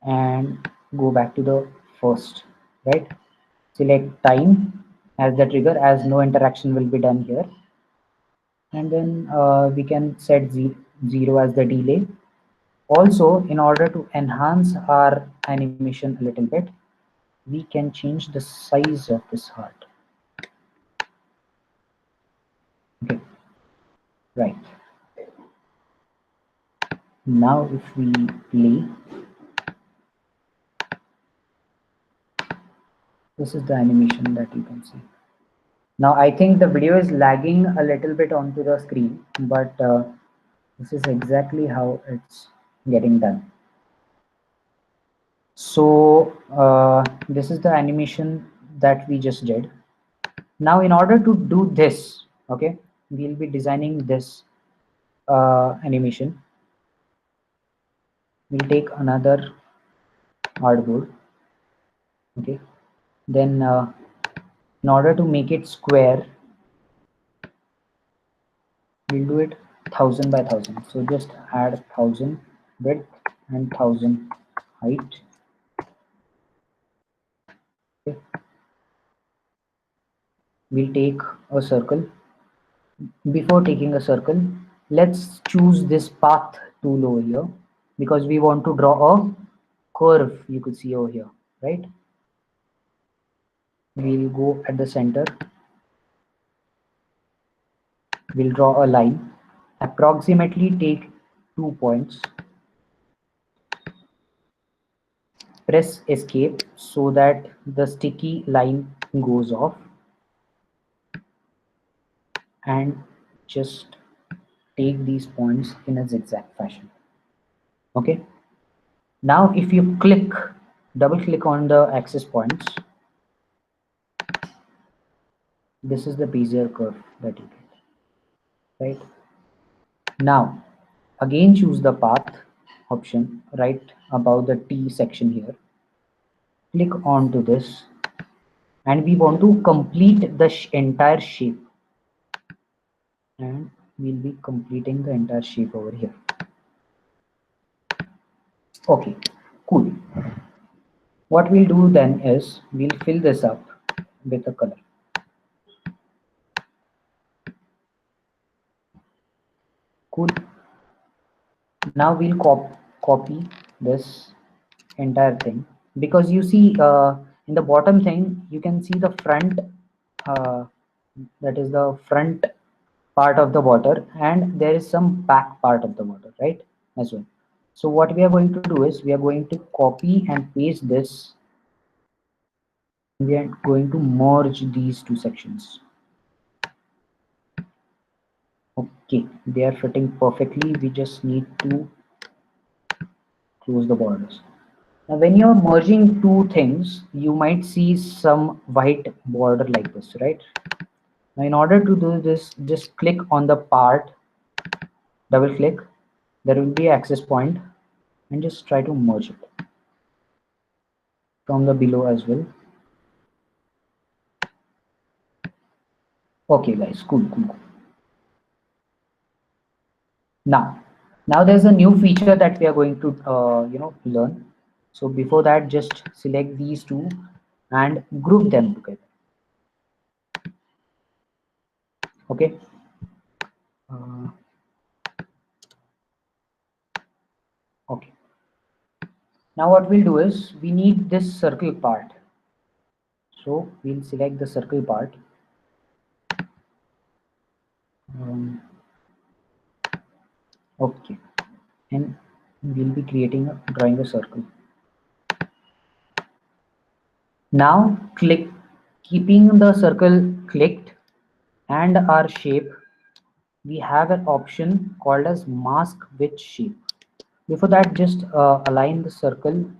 and go back to the first right? Select time as the trigger, as no interaction will be done here. And then we can set 0 as the delay. Also, in order to enhance our animation a little bit, we can change the size of this heart. Okay, right. Now if we play, this is the animation that you can see. Now I think the video is lagging a little bit onto the screen, but this is exactly how it's getting done. So this is the animation that we just did. Now in order to do this, okay, we'll be designing this animation. We'll take another artboard, okay. Then in order to make it square, we'll do it 1000 by 1000. So just add 1000 width and 1000 height. Okay. We'll take a circle. Before taking a circle, let's choose this path tool over here because we want to draw a curve. You could see over here, right? We'll go at the center. We'll draw a line. Approximately take 2 points. Press escape so that the sticky line goes off, and just take these points in a zigzag fashion. Okay. Now if you double click on the axis points, this is the Bezier curve that you get, right? Now again choose the path option right above the T section here. Click onto this, and we want to complete the entire shape, and we'll be completing the entire shape over here. Okay, cool. What we'll do then is we'll fill this up with a color. Cool. Now we'll copy this entire thing, because you see in the bottom thing you can see the front, that is the front part of the water, and there is some back part of the water, right, as well. So what we are going to do is we are going to copy and paste this. We are going to merge these two sections. Okay, they are fitting perfectly. We just need to close the borders. Now when you're merging two things, you might see some white border like this, right? Now in order to do this, just click on the part, double click, there will be an access point, and just try to merge it from the below as well. Okay guys, cool. Now there's a new feature that we are going to learn. So before that, just select these two and group them together. Okay. Okay. Now what we'll do is we need this circle part. So we'll select the circle part. Okay. And we'll be drawing a circle. Now keeping the circle clicked and our shape, we have an option called as mask with shape. Before that, just align the circle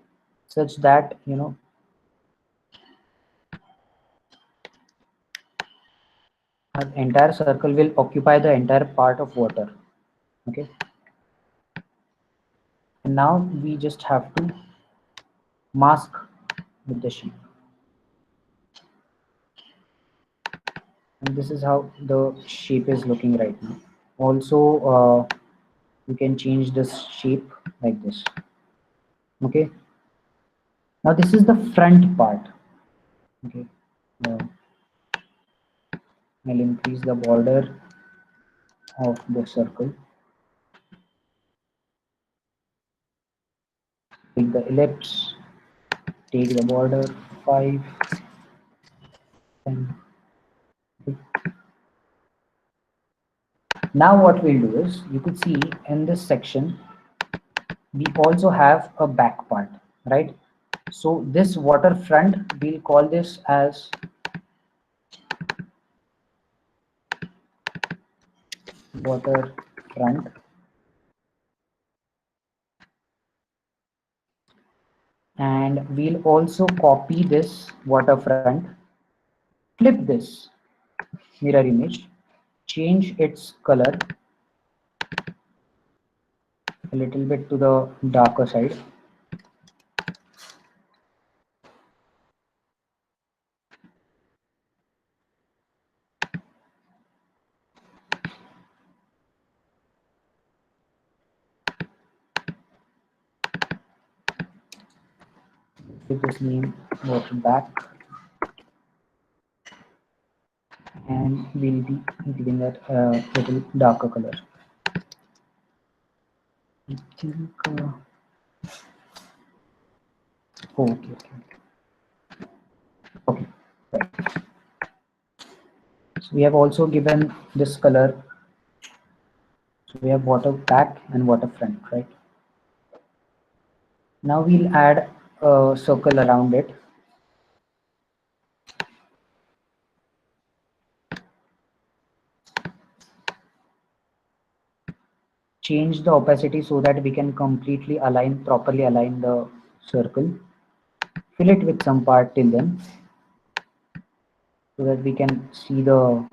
such that our entire circle will occupy the entire part of water. Okay, and now we just have to mask with the shape, and this is how the shape is looking right now. Also you can change this shape like this. Okay, now this is the front part. Okay, uh, I'll increase the border of the circle. Take the ellipse, take the border 5, 10. Okay. Now what we'll do is, you could see in this section we also have a back part, right? So this waterfront, we'll call this as waterfront, and we'll also copy this waterfront, flip this mirror image, change its color a little bit to the darker side. Give this name water back, and we'll be giving that a little darker color. I think, okay, right. So we have also given this color. So we have water back and water front, right? Now we'll add a circle around it. Change the opacity so that we can properly align the circle. Fill it with some part till then, so that we can see the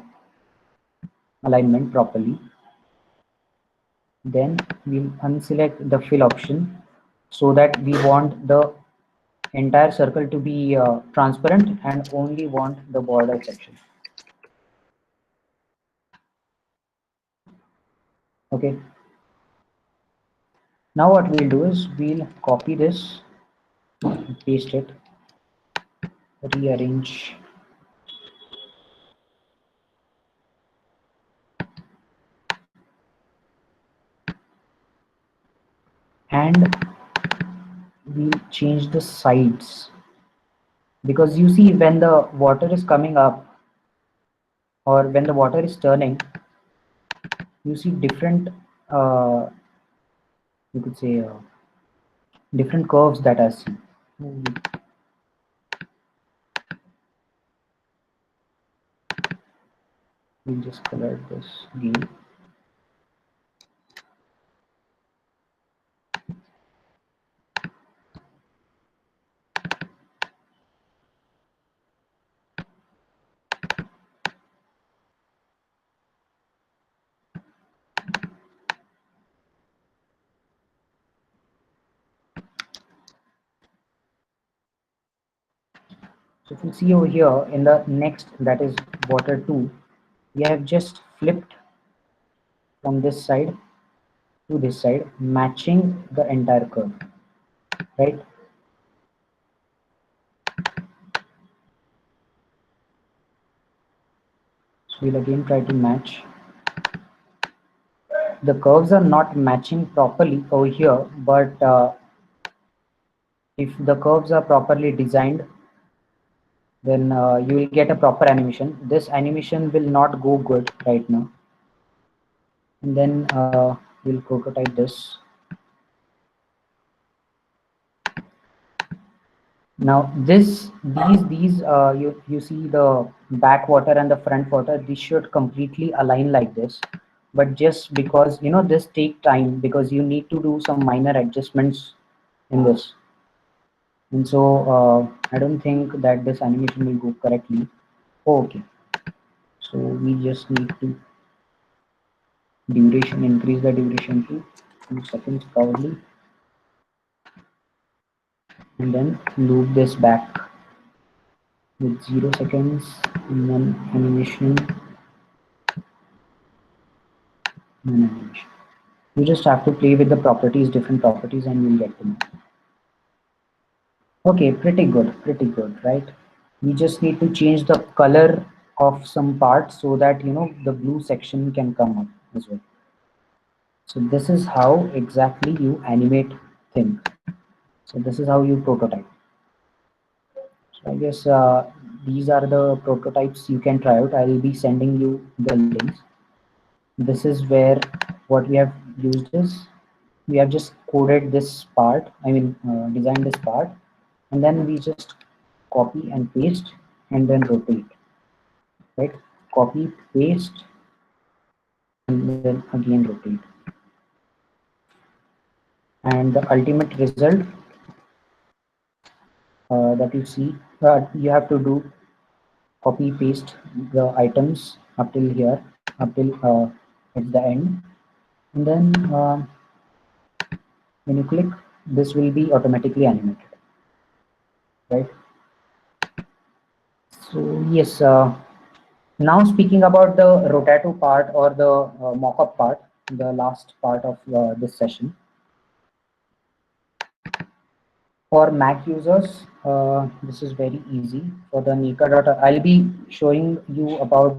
alignment properly. Then we'll unselect the fill option, so that we want the entire circle to be transparent and only want the border section. Okay. Now what we'll do is, we'll copy this, paste it, rearrange, and we'll change the sides, because you see, when the water is coming up or when the water is turning, you see different, you could say, different curves that are seen. We'll just color this green. So if you see over here in the next, that is water 2, we have just flipped from this side to this side, matching the entire curve, right? So we'll again try to match. The curves are not matching properly over here, but if the curves are properly designed, then you will get a proper animation. This animation will not go good right now. And then we'll prototype this. Now these you see the back water and the front water, this should completely align like this. But just because this take time, because you need to do some minor adjustments in this, and so I don't think that this animation will go correctly. Okay, so we just need to increase the duration to 2 seconds probably, and then loop this back with 0 seconds, and then animation, and animation. You just have to play with the properties, different properties, and you'll get to know. Okay, pretty good, right? We just need to change the color of some parts so that the blue section can come up as well. So this is how exactly you animate things. So this is how you prototype. So I guess these are the prototypes you can try out. I will be sending you the links. This is where what we have used is we have just coded this part, I mean designed this part, and then we just copy and paste and then rotate, right? Copy, paste, and then again rotate. And the ultimate result that you see, you have to do copy paste the items up till here, up till at the end, and then when you click, this will be automatically animated, right? So yes, now speaking about the rotato part or the mockup part, the last part of this session. For Mac users, this is very easy. For the Nika. I'll be showing you about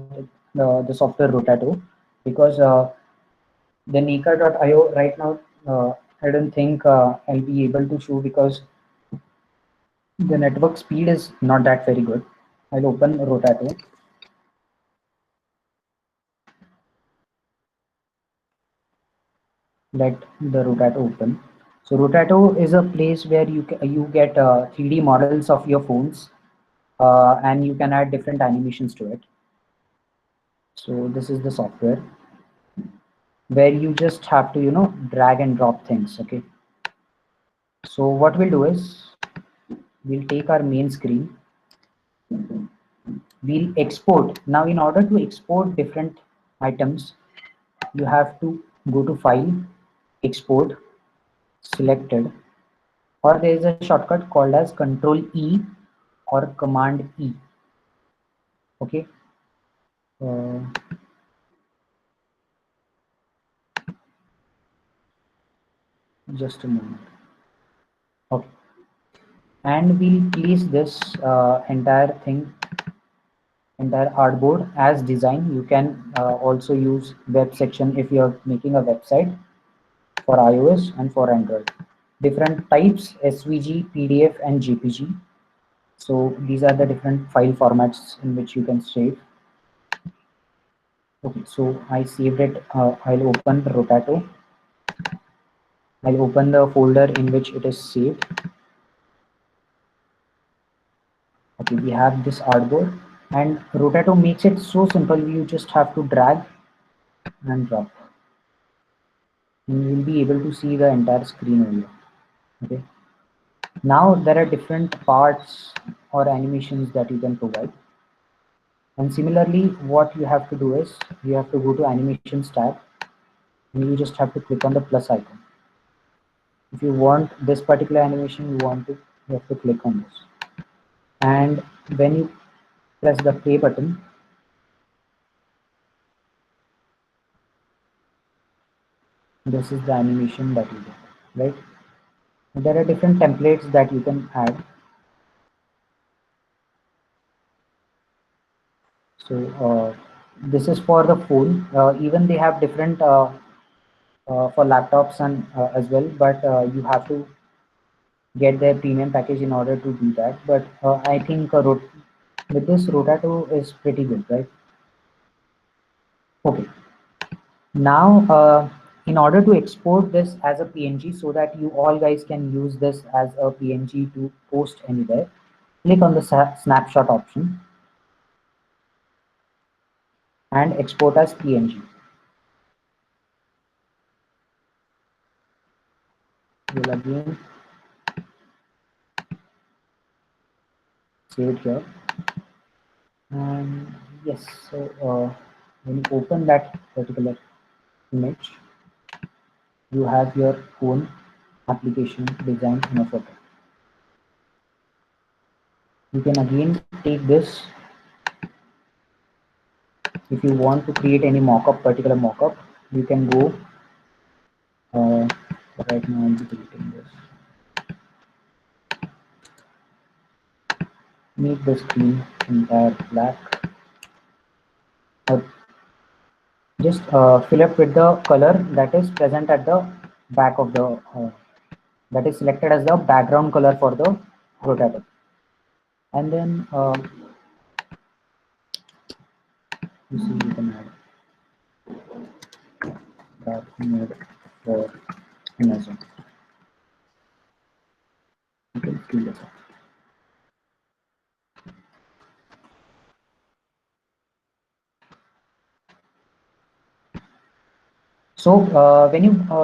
the software Rotato because the Nika.io right now, I don't think I'll be able to show because the network speed is not that very good. I'll open Rotato. Let the Rotato open. So Rotato is a place where you get 3D models of your phones, and you can add different animations to it. So this is the software where you just have to drag and drop things. Okay, so what we'll do is we'll take our main screen, we'll export. Now in order to export different items, you have to go to file, export, selected, or there is a shortcut called as Control E or Command E. Okay, uh, just a moment. Okay, and we'll place this entire artboard as design. You can also use web section if you're making a website for iOS and for Android. Different types: SVG, PDF, and JPG. So these are the different file formats in which you can save. Okay, so I saved it. I'll open Rotato. I'll open the folder in which it is saved. Okay, we have this artboard, and Rotato makes it so simple. You just have to drag and drop, and you will be able to see the entire screen over here. Okay, now there are different parts or animations that you can provide, and similarly what you have to do is you have to go to animations tab, and you just have to click on the plus icon. If you want this particular animation, you have to click on this, and when you press the play button, this is the animation that you get, right? There are different templates that you can add. So this is for the phone. Even they have different for laptops and as well, but you have to get their premium package in order to do that. But I think with this Rotato is pretty good, right? Okay. Now, in order to export this as a PNG so that you all guys can use this as a PNG to post anywhere, click on the snapshot option and export as PNG. We'll again save it here. And yes, so when you open that particular image, you have your own application design in a photo. You can again take this if you want to create any mockup, particular mockup. You can go. Right now, I'm deleting this. make the screen entire black, or just fill up with the color that is present at the back of the that is selected as the background color for the rotator. And then you see you can add dark mode for Amazon. You can fill this up. So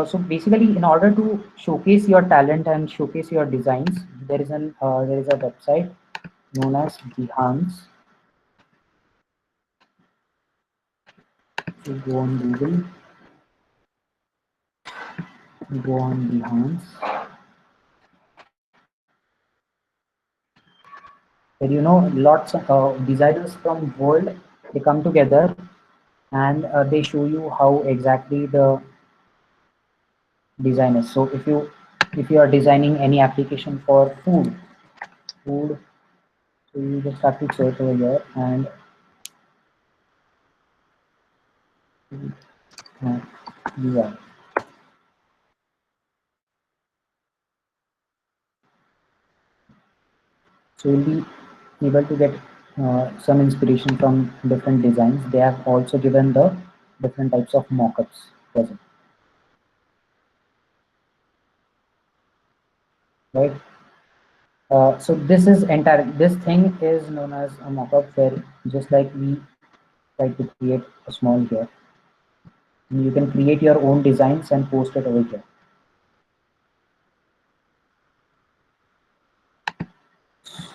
so basically, in order to showcase your talent and showcase your designs, there is a website known as Behance. So go on Behance. Where lots of designers from world, they come together, and they show you how exactly the design is. So if you are designing any application for food, so you just have to search over here and uh, UI. So you'll be able to get some inspiration from different designs. They have also given the different types of mockups present, right? So this thing is known as a mockup, where just like we try to create a small here, and you can create your own designs and post it over here.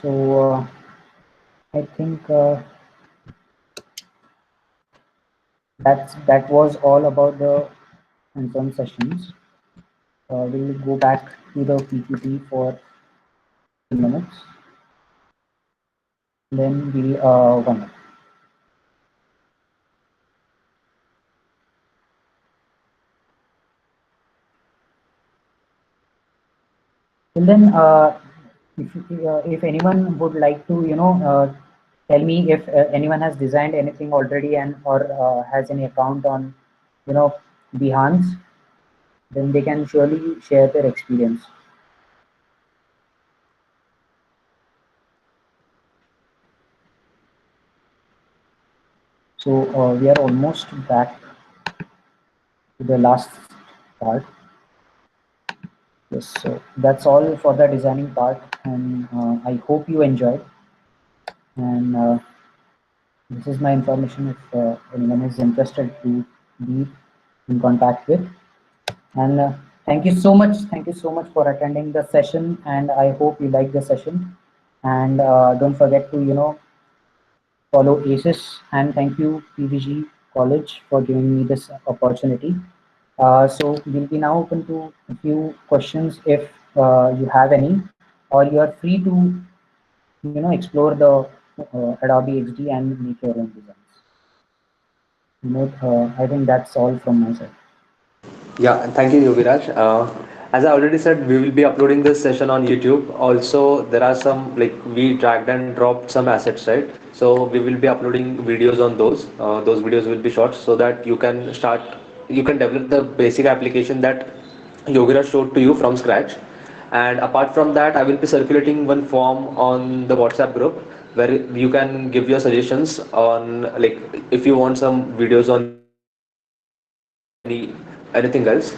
So I think that was all about the hands-on sessions. We'll go back to the PPT for 2 minutes, then we'll wind up. And then if anyone would like to tell me if anyone has designed anything already, and or has any account on Behance, then they can surely share their experience. So we are almost back to the last part. Yes, so that's all for the designing part, and I hope you enjoyed. And this is my information if anyone is interested to be in contact with. And thank you so much. Thank you so much for attending the session, and I hope you like the session. And don't forget to follow ACES, and thank you PVG College for giving me this opportunity. So we'll be now open to a few questions if you have any, or you are free to explore the Adobe XD and make your own designs. I think that's all from my side. Yeah, and thank you, Yoviraj. As I already said, we will be uploading this session on YouTube. Also, there are some like we dragged and dropped some assets, right? So we will be uploading videos on those. Those videos will be short so that you can develop the basic application that Yogira showed to you from scratch. And apart from that, I will be circulating one form on the WhatsApp group where you can give your suggestions on like if you want some videos on anything else.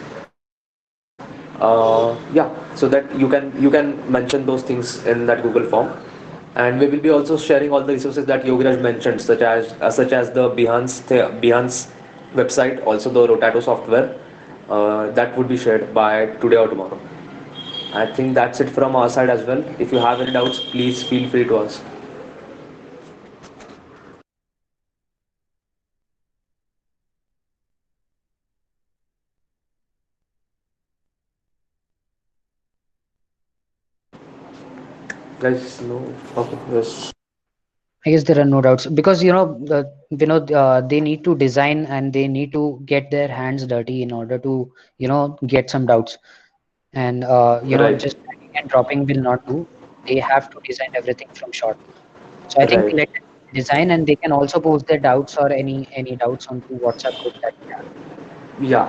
Yeah, so that you can mention those things in that Google form, and we will be also sharing all the resources that Yogiraj mentioned, such as the Behance website, also the Rotato software. That would be shared by today or tomorrow. I think that's it from our side as well. If you have any doubts, please feel free to ask. Guys, no. Okay, yes. I guess there are no doubts because they need to design and they need to get their hands dirty in order to get some doubts. And Right. just dragging and dropping will not do. They have to design everything from short. So I think Right. let them design, and they can also post their doubts or any doubts onto WhatsApp group that we have. Yeah,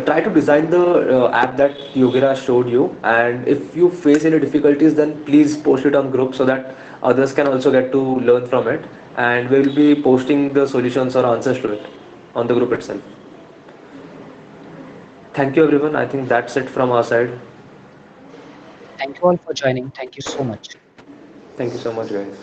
try to design the app that Yogira showed you, and if you face any difficulties, then please post it on group so that others can also get to learn from it. And we will be posting the solutions or answers to it on the group itself. Thank you, everyone. I think that's it from our side. Thank you all for joining. Thank you so much. Thank you so much, guys.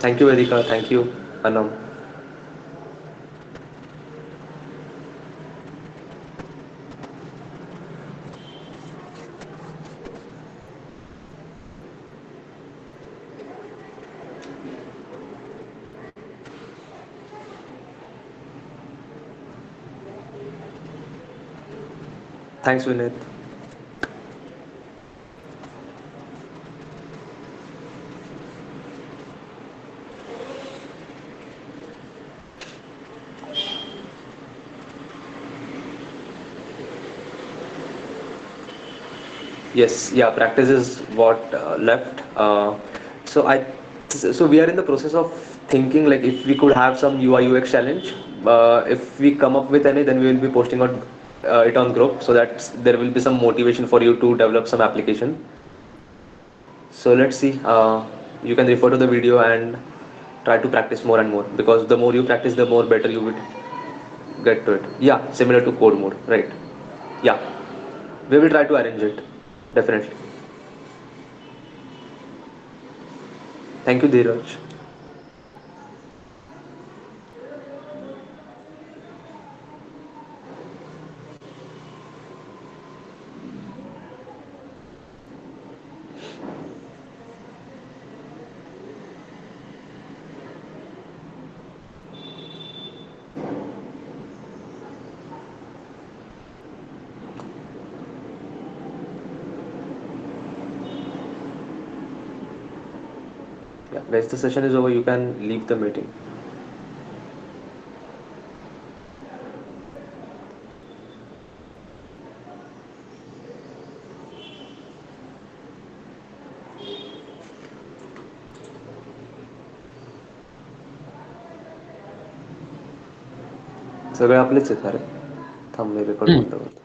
Thank you, Vedika. Thank you, Anam. Thanks, Vinith. Yes, yeah, practice is what left. So we are in the process of thinking like if we could have some UI UX challenge. If we come up with any, then we will be posting on it on group so that there will be some motivation for you to develop some application. So let's see. You can refer to the video and try to practice more and more because the more you practice, the more better you would get to it. Yeah, similar to code mode, right? Yeah, we will try to arrange it. Definitely. Thank you, Dheeraj. Yeah, once the session is over, you can leave the meeting. सगळे आपलेच आहेत अरे थांब मी record Hmm. बंद करतो